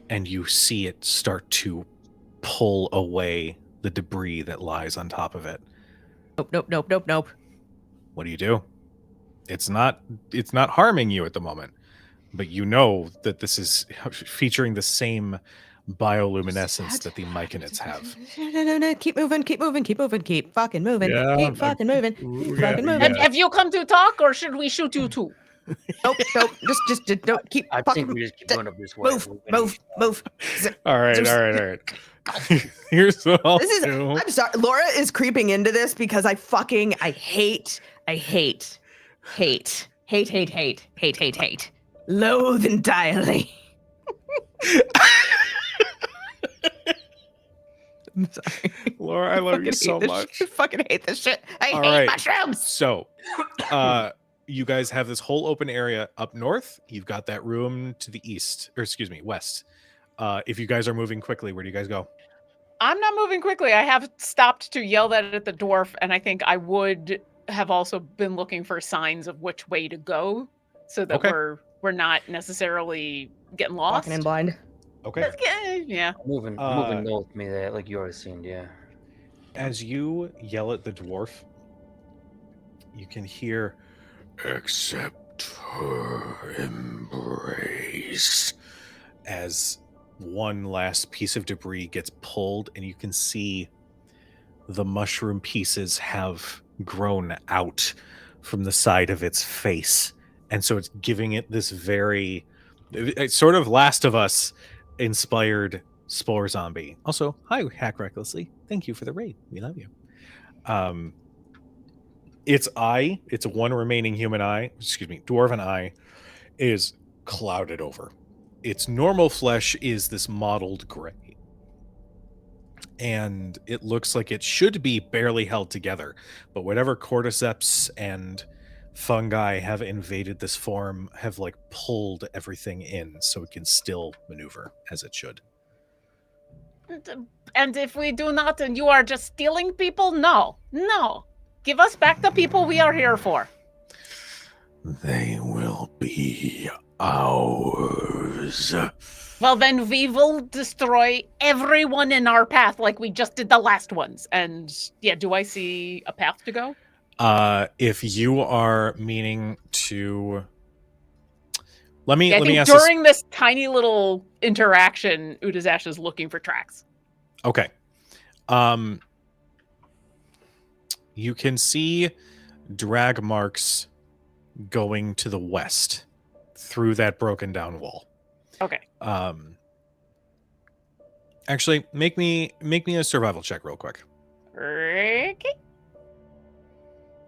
[SPEAKER 1] And you see it start to pull away the debris that lies on top of it.
[SPEAKER 4] Nope.
[SPEAKER 1] What do? It's not harming you at the moment, but you know that this is featuring the same bioluminescence that the Myconids have.
[SPEAKER 4] No. Keep moving. Keep fucking moving.
[SPEAKER 3] Yeah,
[SPEAKER 4] keep fucking moving. Fucking moving.
[SPEAKER 3] yeah.
[SPEAKER 2] Have you come to talk, or should we shoot you too?
[SPEAKER 4] Nope. Just don't keep
[SPEAKER 7] I
[SPEAKER 4] fucking
[SPEAKER 7] think we just keep going up this way.
[SPEAKER 4] move.
[SPEAKER 1] All right. Here's what I'll do.
[SPEAKER 4] I'm sorry. Laura is creeping into this because I hate. Loathe entirely. I'm sorry.
[SPEAKER 1] Laura, I love you so much.
[SPEAKER 4] I fucking hate this shit. I
[SPEAKER 1] All
[SPEAKER 4] hate
[SPEAKER 1] right.
[SPEAKER 4] mushrooms.
[SPEAKER 1] So, you guys have this whole open area up north. You've got that room to the east, or excuse me, west. If you guys are moving quickly, where do you guys go?
[SPEAKER 2] I'm not moving quickly. I have stopped to yell that at the dwarf, and I think I would have also been looking for signs of which way to go, so that
[SPEAKER 1] Okay.
[SPEAKER 2] we're not necessarily getting lost.
[SPEAKER 4] Walking in blind.
[SPEAKER 1] Okay.
[SPEAKER 2] Yeah.
[SPEAKER 7] Moving north with me there, like you already seen, yeah.
[SPEAKER 1] As you yell at the dwarf, you can hear,
[SPEAKER 6] Accept her embrace.
[SPEAKER 1] as one last piece of debris gets pulled, and you can see the mushroom pieces have grown out from the side of its face. And so it's giving it this very it's sort of Last of Us inspired spore zombie. Also, hi, Hack Recklessly. Thank you for the raid. We love you. Its eye, its one remaining human eye, dwarven eye, is clouded over. Its normal flesh is this mottled gray. And it looks like it should be barely held together. But whatever cordyceps and fungi have invaded this form have like pulled everything in so it can still maneuver as it should.
[SPEAKER 2] And if we do not, and you are just stealing people, no. Give us back the people we are here for.
[SPEAKER 6] They will be ours.
[SPEAKER 2] Well, then we will destroy everyone in our path like we just did the last ones. And yeah, do I see a path to go?
[SPEAKER 1] If you are meaning to, let me
[SPEAKER 2] I think
[SPEAKER 1] ask this.
[SPEAKER 2] during this tiny little interaction, Udazash is looking for tracks.
[SPEAKER 1] Okay. You can see drag marks going to the west through that broken down wall.
[SPEAKER 2] Okay.
[SPEAKER 1] Actually, make me a survival check real quick.
[SPEAKER 2] Okay.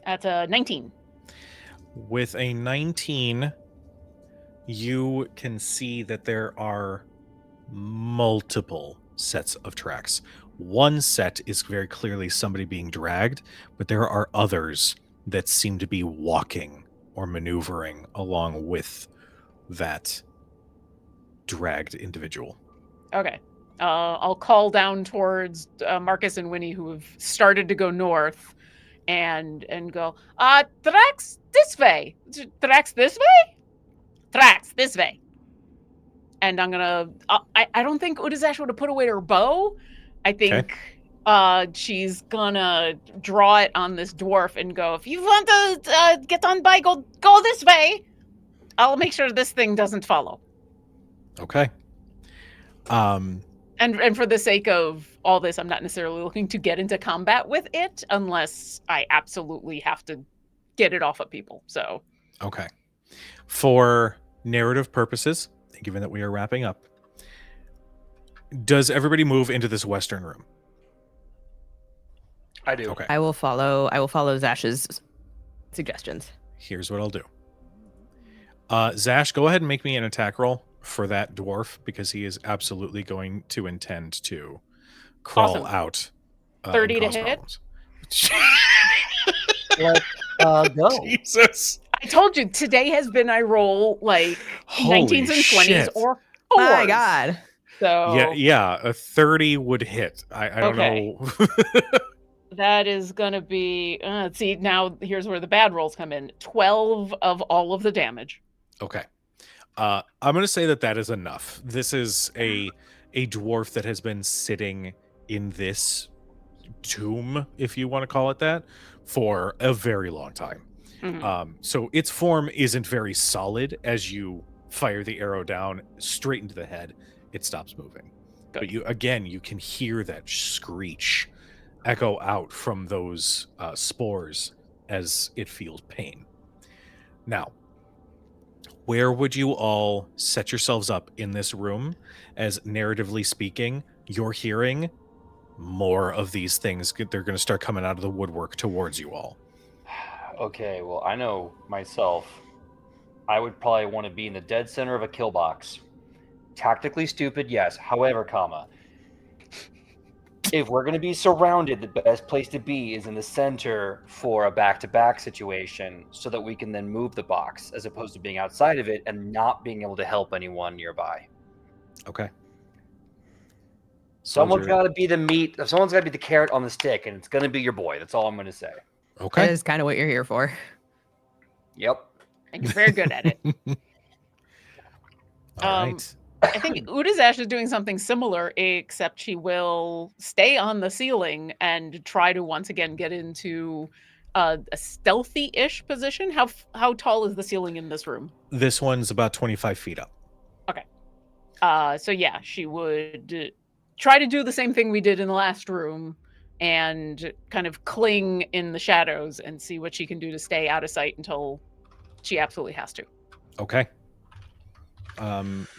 [SPEAKER 2] That's a 19.
[SPEAKER 1] With a 19, you can see that there are multiple sets of tracks. One set is very clearly somebody being dragged, but there are others that seem to be walking or maneuvering along with that dragged individual.
[SPEAKER 2] Okay. I'll call down towards Marcus and Winnie, who have started to go north, and go, Thrax, this way. Thrax, this way? Thrax, this way. And I'm gonna, I don't think Udazash would have put away her bow. I think she's gonna draw it on this dwarf and go, if you want to get on by, go this way. I'll make sure this thing doesn't follow.
[SPEAKER 1] Okay.
[SPEAKER 2] And for the sake of all this, I'm not necessarily looking to get into combat with it unless I absolutely have to get it off of people. So
[SPEAKER 1] Okay. For narrative purposes, given that we are wrapping up, does everybody move into this western room?
[SPEAKER 7] I do.
[SPEAKER 1] Okay.
[SPEAKER 4] I will follow Zash's suggestions.
[SPEAKER 1] Here's what I'll do. Zash, go ahead and make me an attack roll for that dwarf, because he is absolutely going to intend to crawl
[SPEAKER 2] Awesome.
[SPEAKER 1] out.
[SPEAKER 2] 30
[SPEAKER 1] and
[SPEAKER 2] to
[SPEAKER 1] cause
[SPEAKER 2] hit?
[SPEAKER 7] Let's go.
[SPEAKER 1] Jesus.
[SPEAKER 2] I told you, today has been I roll like
[SPEAKER 1] Holy
[SPEAKER 2] 19s and 20s
[SPEAKER 1] shit.
[SPEAKER 2] or 4s.
[SPEAKER 4] My God.
[SPEAKER 2] So
[SPEAKER 1] Yeah, a 30 would hit. I don't know.
[SPEAKER 2] that is going to be, let's see, now here's where the bad rolls come in. 12 of all of the damage.
[SPEAKER 1] Okay. I'm going to say that is enough. This is a dwarf that has been sitting in this tomb, if you want to call it that, for a very long time.
[SPEAKER 2] Mhm.
[SPEAKER 1] So its form isn't very solid. As you fire the arrow down straight into the head, it stops moving.
[SPEAKER 2] Good.
[SPEAKER 1] But you can hear that screech echo out from those spores as it feels pain. Now, where would you all set yourselves up in this room, as narratively speaking, you're hearing more of these things? They're going to start coming out of the woodwork towards you all.
[SPEAKER 7] Okay, well, I know myself. I would probably want to be in the dead center of a kill box. Tactically stupid, yes. However, if we're going to be surrounded, the best place to be is in the center for a back-to-back situation, so that we can then move the box, as opposed to being outside of it and not being able to help anyone nearby.
[SPEAKER 1] Okay.
[SPEAKER 7] Someone's got to be the meat. Someone's got to be the carrot on the stick, and it's going to be your boy. That's all I'm going to say.
[SPEAKER 1] Okay.
[SPEAKER 4] That is kind of what you're here for.
[SPEAKER 7] Yep.
[SPEAKER 2] And you're very good at it.
[SPEAKER 1] All right.
[SPEAKER 2] I think Udazash is doing something similar, except she will stay on the ceiling and try to once again get into a stealthy-ish position. How tall is the ceiling in this room?
[SPEAKER 1] This one's about 25 feet up.
[SPEAKER 2] Okay. So yeah, she would try to do the same thing we did in the last room and kind of cling in the shadows and see what she can do to stay out of sight until she absolutely has to.
[SPEAKER 1] Okay.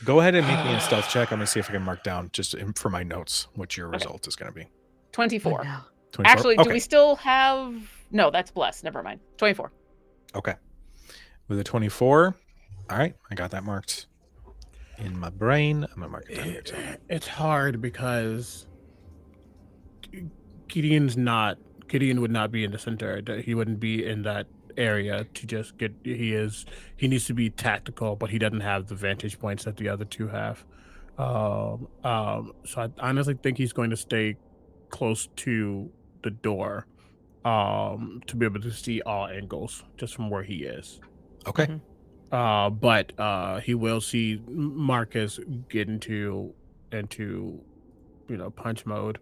[SPEAKER 1] Go ahead and make me a stealth check. I'm going to see if I can mark down just for my notes what your result is going to be.
[SPEAKER 2] 24.
[SPEAKER 4] Oh, no.
[SPEAKER 1] 24?
[SPEAKER 2] Actually,
[SPEAKER 1] okay.
[SPEAKER 2] do we still have... No, that's blessed. Never mind. 24.
[SPEAKER 1] Okay. With a 24. All right. I got that marked in my brain. I'm going to mark it down here too.
[SPEAKER 3] It's hard because Gideon would not be in the center. He wouldn't be in that area to just get. He needs to be tactical, but he doesn't have the vantage points that the other two have. So I honestly think he's going to stay close to the door, to be able to see all angles just from where he is.
[SPEAKER 1] Okay.
[SPEAKER 3] But he will see Marcus get into punch mode.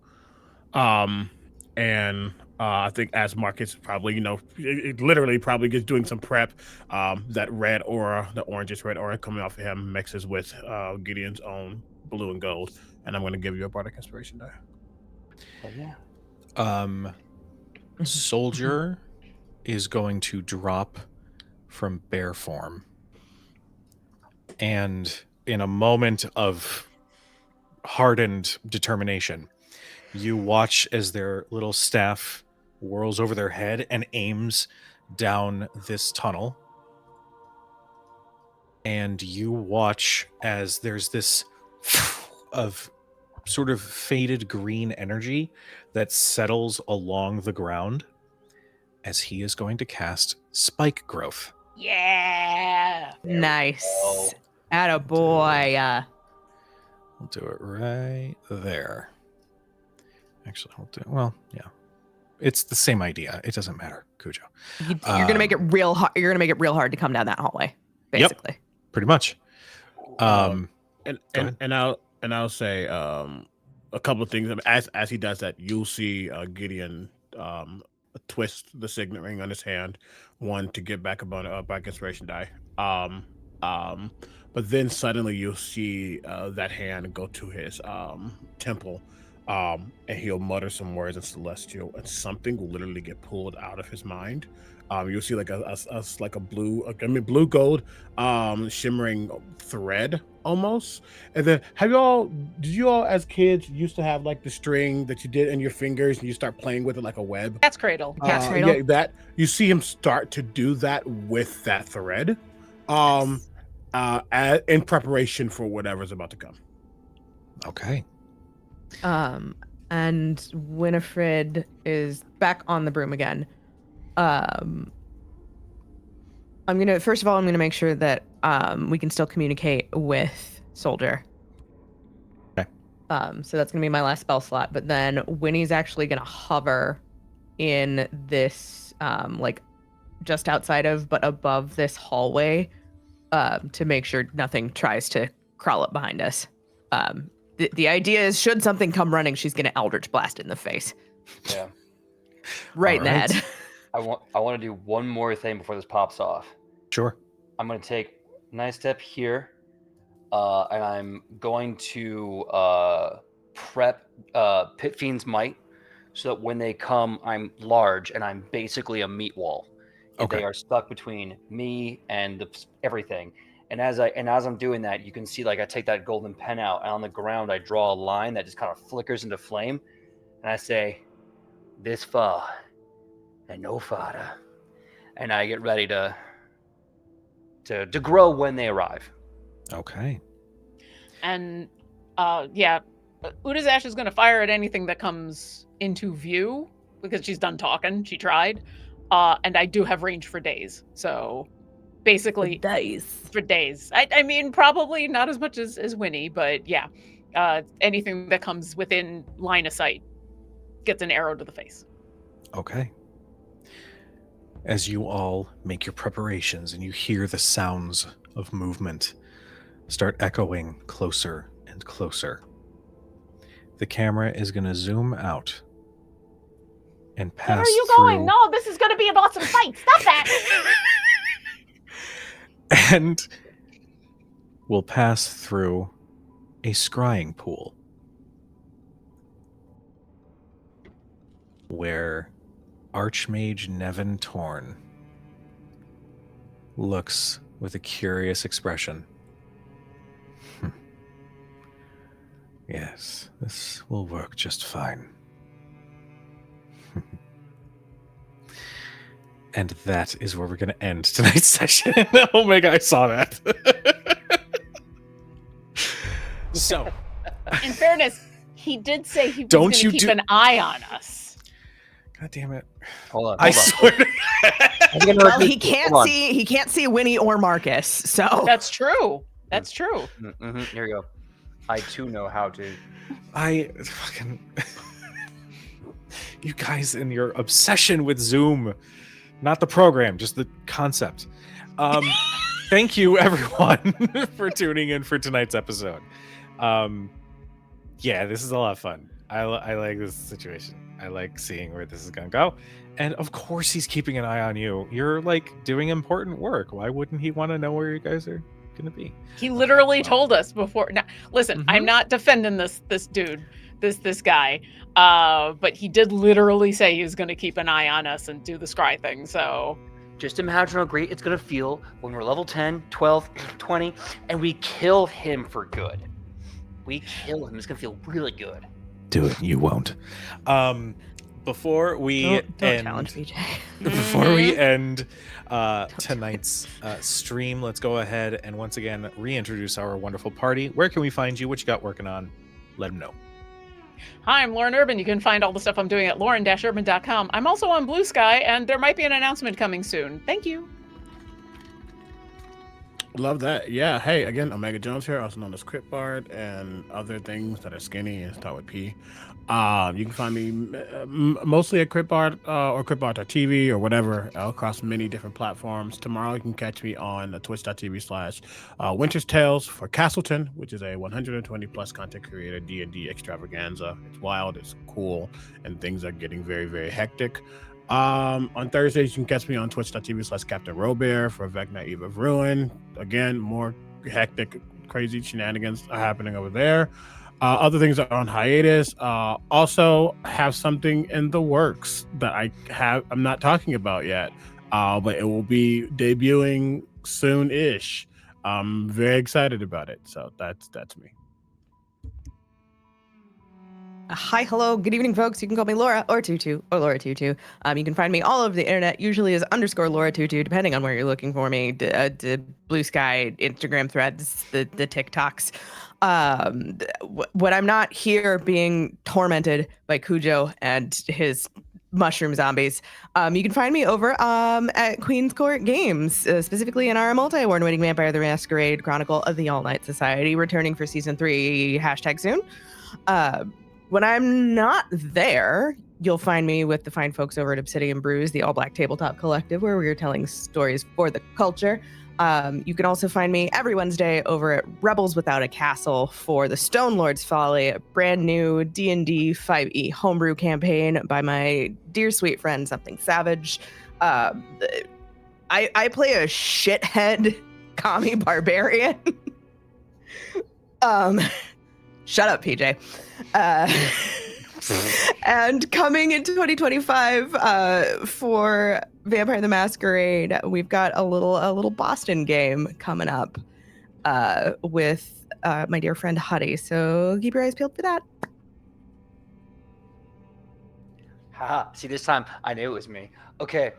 [SPEAKER 3] And I think as Marcus probably it literally probably gets doing some prep. That red aura, the orangish red aura coming off of him mixes with Gideon's own blue and gold, and I'm going to give you a bardic inspiration die.
[SPEAKER 7] Oh yeah.
[SPEAKER 1] Soldier is going to drop from bear form, and in a moment of hardened determination, you watch as their little staff whirls over their head and aims down this tunnel. And you watch as there's this of sort of faded green energy that settles along the ground as he is going to cast Spike Growth.
[SPEAKER 2] Yeah.
[SPEAKER 4] Nice.
[SPEAKER 7] go.
[SPEAKER 4] Attaboy.
[SPEAKER 1] We'll do it right there. Actually, yeah. It's the same idea. It doesn't matter, Cujo.
[SPEAKER 4] You're gonna make it real hard. You're gonna make it real hard to come down that hallway, basically.
[SPEAKER 1] Pretty much.
[SPEAKER 3] And I'll say a couple of things. As he does that, you'll see Gideon twist the signet ring on his hand, one to get back about a back inspiration die. But then suddenly you'll see that hand go to his temple, and he'll mutter some words in Celestial, and something will literally get pulled out of his mind. You'll see like a blue gold shimmering thread almost. And then did you all as kids used to have like the string that you did in your fingers and you start playing with it like a web?
[SPEAKER 2] Cat's cradle.
[SPEAKER 3] Yeah, that you see him start to do that with that thread, in preparation for whatever's about to come.
[SPEAKER 1] Okay.
[SPEAKER 4] And Winifred is back on the broom again. I'm gonna make sure that we can still communicate with Soldier.
[SPEAKER 1] Okay.
[SPEAKER 4] So that's gonna be my last spell slot. But then Winnie's actually gonna hover in this like just outside of but above this hallway to make sure nothing tries to crawl up behind us. The idea is, should something come running, she's gonna Eldritch Blast in the face.
[SPEAKER 7] Yeah.
[SPEAKER 4] Right in the
[SPEAKER 1] Alright.
[SPEAKER 4] head.
[SPEAKER 7] I want to do one more thing before this pops off.
[SPEAKER 1] Sure.
[SPEAKER 7] I'm going to take a nice step here, and I'm going to prep Pit Fiend's Might, so that when they come, I'm large and I'm basically a meat wall.
[SPEAKER 1] Okay.
[SPEAKER 7] They are stuck between me and everything. And as I'm doing that, you can see like I take that golden pen out, and on the ground I draw a line that just kind of flickers into flame, and I say, "This far and no farther," and I get ready to grow when they arrive.
[SPEAKER 1] Okay.
[SPEAKER 2] And Uda's Ash is going to fire at anything that comes into view because she's done talking. She tried. And I do have range for days. So basically for days. I mean, probably not as much as Winnie, but yeah. Anything that comes within line of sight gets an arrow to the face.
[SPEAKER 1] Okay. As you all make your preparations and you hear the sounds of movement start echoing closer and closer, the camera is going to zoom out and pass
[SPEAKER 2] Where are you
[SPEAKER 1] through...
[SPEAKER 2] going? No, this is going to be an awesome fight. Stop that!
[SPEAKER 1] And we'll pass through a scrying pool where Archmage Nevin Torn looks with a curious expression. Yes, this will work just fine. And that is where we're going to end tonight's session. Oh my god, I saw that. So,
[SPEAKER 2] in fairness, he did say he was going to keep an eye on us.
[SPEAKER 1] God damn it!
[SPEAKER 7] Hold on.
[SPEAKER 1] I swear.
[SPEAKER 4] Well, he can't see Winnie or Marcus. So
[SPEAKER 2] that's true. That's true.
[SPEAKER 7] Mm-hmm. Here we go. I too know how to.
[SPEAKER 1] You guys and your obsession with Zoom, not the program, just the concept.
[SPEAKER 8] thank you everyone for tuning in for tonight's episode. Yeah, this is a lot of fun. I like this situation. I like seeing where this is gonna go. And of course he's keeping an eye on you. You're like doing important work. Why wouldn't he want to know where you guys are gonna be?
[SPEAKER 2] He literally
[SPEAKER 8] well.
[SPEAKER 2] told us before. Now, listen, I'm
[SPEAKER 8] Mhm.
[SPEAKER 2] not defending this dude, this guy. But he did literally say he was going to keep an eye on us and do the scry thing. So
[SPEAKER 7] Just imagine how great it's going to feel when we're level 10, 12, 20, and we kill him for good. We kill him. It's going to feel really good.
[SPEAKER 1] Do it. You won't.
[SPEAKER 8] Before we
[SPEAKER 4] Don't
[SPEAKER 8] end,
[SPEAKER 4] challenge BJ.
[SPEAKER 8] before we end tonight's stream, let's go ahead and once again reintroduce our wonderful party. Where can we find you? What you got working on? Let them know.
[SPEAKER 2] hi, I'm Lauren Urban. You can find all the stuff I'm doing at lauren-urban.com. I'm also on Blue Sky, and there might be an announcement coming soon. Thank you.
[SPEAKER 3] Love that. Yeah. Hey, again, Omega Jones here, also known as Crit Bard, and other things that are skinny and start with P. You can find me mostly at Crit Bard or CritBard.tv or whatever across many different platforms. Tomorrow you can catch me on twitch.tv/Winter's Tales for Castleton, which is a 120 plus content creator D&D extravaganza. It's wild, it's cool, and things are getting very, very hectic. On Thursdays, you can catch me on twitch.tv/Captain Robert for Vecna Eve of Ruin. Again, more hectic, crazy shenanigans are happening over there. Other things are on hiatus. Also have something in the works that I'm not talking about yet, but it will be debuting soon-ish. I'm very excited about it. So that's me.
[SPEAKER 4] Hi, hello, good evening, folks. You can call me Laura or Tutu or Laura22. You can find me all over the internet, usually as _Laura22, depending on where you're looking for me. Blue Sky, Instagram threads, the TikToks. When I'm not here being tormented by Cujo and his mushroom zombies, you can find me over at Queen's Court Games, specifically in our multi-award winning Vampire the Masquerade Chronicle of the All Night Society, returning for season 3, #soon. When I'm not there, you'll find me with the fine folks over at Obsidian Brews, the all-black tabletop collective, where we are telling stories for the culture. You can also find me every Wednesday over at Rebels Without a Castle for the Stone Lord's Folly, a brand new D&D 5e homebrew campaign by my dear sweet friend Something Savage. I play a shithead commie barbarian. Shut up, PJ. And coming in 2025 for Vampire the Masquerade, we've got a little Boston game coming up with my dear friend Huddy. So keep your eyes peeled for that.
[SPEAKER 7] Haha. See, this time I knew it was me. Okay.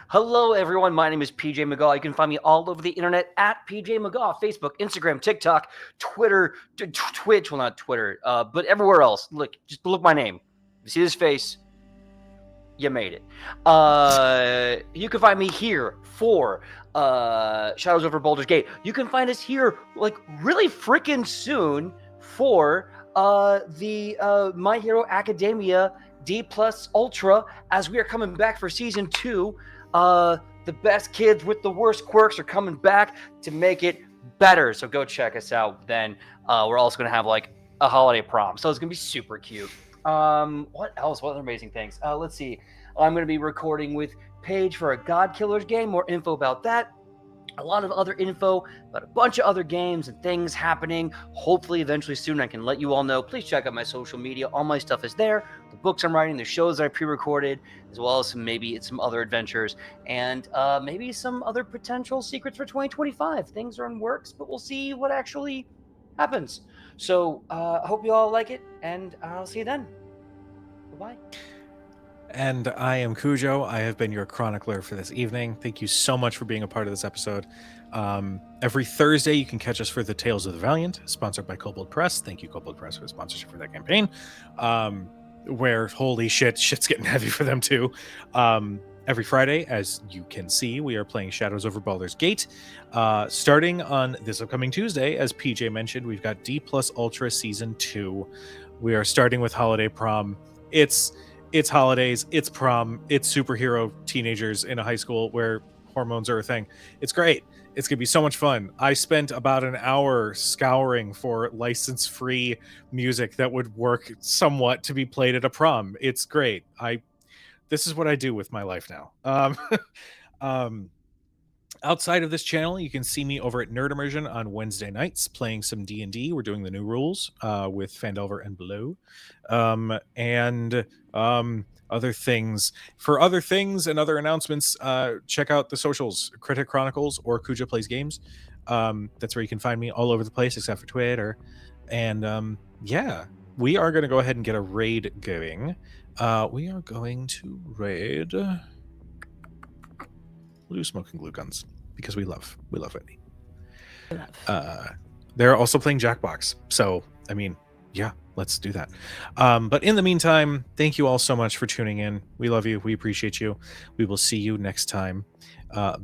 [SPEAKER 7] Hello, everyone. My name is PJ McGaw. You can find me all over the internet at PJ McGaw, Facebook, Instagram, TikTok, Twitter, Twitch. Well, not Twitter, but everywhere else. Look, just look my name. You see this face? You made it. You can find me here for Shadows Over Baldur's Gate. You can find us here like really freaking soon for the My Hero Academia D+ Ultra, as we are coming back for season 2. The best kids with the worst quirks are coming back to make it better. So go check us out. Then we're also going to have like a holiday prom. So it's going to be super cute. What else? What other amazing things? Let's see. I'm going to be recording with Paige for a God Killers game. More info about that. A lot of other info about a bunch of other games and things happening. Hopefully, eventually soon, I can let you all know. Please check out my social media. All my stuff is there. The books I'm writing, the shows I pre-recorded, as well as some other adventures, and maybe some other potential secrets for 2025. Things are in works, but we'll see what actually happens. So I hope you all like it, and I'll see you then. Bye-bye.
[SPEAKER 8] And I am Cujo. I have been your chronicler for this evening. Thank you so much for being a part of this episode. Every Thursday, you can catch us for the Tales of the Valiant, sponsored by Kobold Press. Thank you, Kobold Press, for the sponsorship for that campaign. Where, holy shit's getting heavy for them too. Every Friday, as you can see, we are playing Shadows Over Baldur's Gate. Starting on this upcoming Tuesday, as PJ mentioned, we've got D+ Ultra Season 2. We are starting with Holiday Prom. It's holidays, it's prom, it's superhero teenagers in a high school where, hormones are a thing. It's great. It's gonna be so much fun. I spent about an hour scouring for license-free music that would work somewhat to be played at a prom. It's great. This is what I do with my life now. Outside of this channel, you can see me over at Nerd Immersion on Wednesday nights playing some D&D. We're doing the new rules with Fandelver and Blue. Other things. For other things and other announcements, check out the socials, Critic Chronicles or Kuja Plays Games. That's where you can find me all over the place except for Twitter. And yeah, we are going to go ahead and get a raid going. We are going to raid Blue Smoking Glue Guns because we love Whitney. They're also playing Jackbox, so I mean, yeah, let's do that. But in the meantime, thank you all so much for tuning in. We love you. We appreciate you. We will see you next time.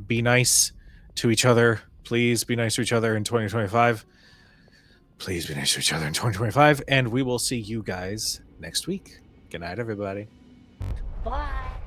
[SPEAKER 8] Be nice to each other. Please be nice to each other in 2025. Please be nice to each other in 2025, and we will see you guys next week. Good night, everybody.
[SPEAKER 10] Bye.